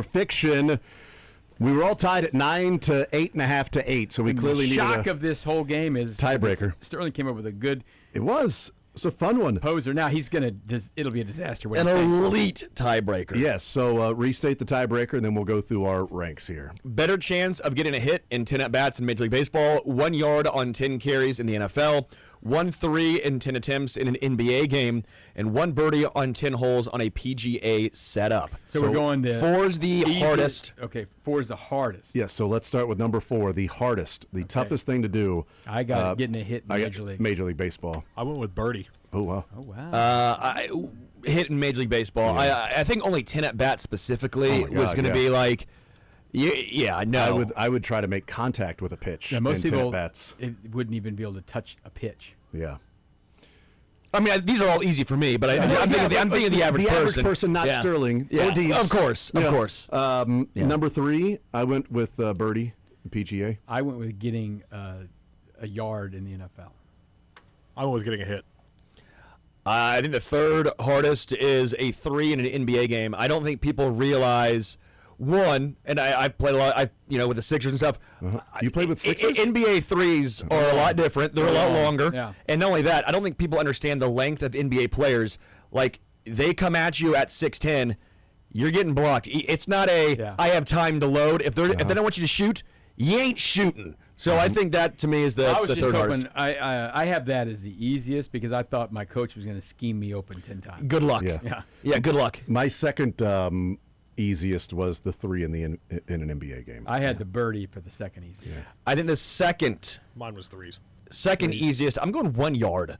or fiction. We were all tied at 9 to 8.5 to 8, so we clearly the needed shock a of this whole game is tiebreaker. Sterling came up with a good It was. It's a fun one. poser. Now he's gonna. It'll be a disaster. An elite tiebreaker. Yes, so restate the tiebreaker, and then we'll go through our ranks here. Better chance of getting a hit in 10 at-bats in Major League Baseball, 1 yard on 10 carries in the NFL, 1 in 10 attempts in an NBA game, and 1 birdie on 10 holes on a PGA setup. So we're going to 4's the hardest. Okay, 4 is the hardest. Yes, so let's start with number 4, the hardest, the toughest thing to do. I got getting a hit in Major League. Major League Baseball. I went with birdie. Oh, wow. Oh wow. I hit in Major League Baseball. Yeah. I think only 10 at-bats specifically Oh my was God, going to yeah. be like, yeah, I know. I would try to make contact with a pitch. Yeah, most in 10 people at-bats. wouldn't even be able to touch a pitch. Yeah. I mean, these are all easy for me, but I'm thinking of the average person. not Yeah. Sterling. Yeah, Or Deebs. of course. Number 3, I went with Birdie, the PGA. I went with getting a yard in the NFL. I went with getting a hit. I think the third hardest is a 3 in an NBA game. I don't think people realize, one, and I played a lot, with the Sixers and stuff. You played with Sixers? NBA threes are a lot different. They're a lot longer. Yeah. And not only that, I don't think people understand the length of NBA players. Like, they come at you at 6'10", you're getting blocked. It's not I have time to load. If they don't want you to shoot, you ain't shooting. So I think that, to me, is the I was just third hoping. hardest. I have that as the easiest because I thought my coach was going to scheme me open 10 times. Good luck. Yeah. Yeah, good luck. My second easiest was the 3 in an NBA game. I had the birdie for the second easiest. I think the second Mine was threes. easiest, I'm going 1 yard.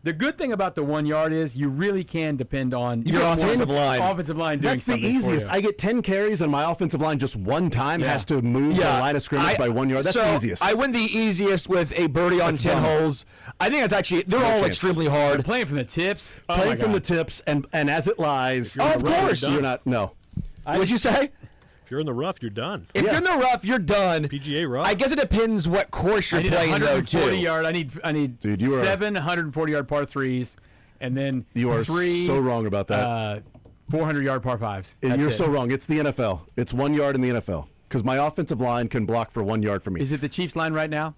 The good thing about the 1 yard is you really can depend on Your offensive line. Offensive line doing That's the something for easiest. you. I get 10 carries, and my offensive line just one time Yeah. has to move the line of scrimmage by 1 yard. That's so the easiest. I win the easiest with a birdie on That's 10 dumb. holes. I think that's actually, they're all chance. extremely hard. Playing from the tips. Oh Playing my from the God. tips, and as it lies. you're Of course. You're not. No. What'd you say? If you're in the rough, you're done. If you're in the rough, you're done. PGA rough. I guess it depends what course you're I need playing, though, 140 too. yard. I need Dude, you are- 740 yard par threes, and then You are 3 so wrong about that. 400 yard par fives. That's You're it. so wrong. It's the NFL. It's 1 yard in the NFL. Because my offensive line can block for 1 yard for me. Is it the Chiefs line right now?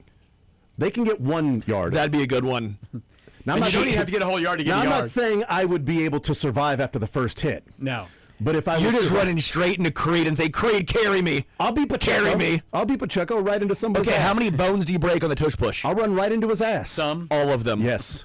They can get 1 yard. That'd be a good one. Now, And you don't even have to get a whole yard to get now, a I'm yard. not saying I would be able to survive after the first hit. No. But if I You're was just survive- running straight into Creed and say, Creed, carry me. I'll be Pacheco. Carry me. I'll be Pacheco right into somebody's Okay, ass. how many bones do you break on the tush push? I'll run right into his ass. Some. All of them. Yes.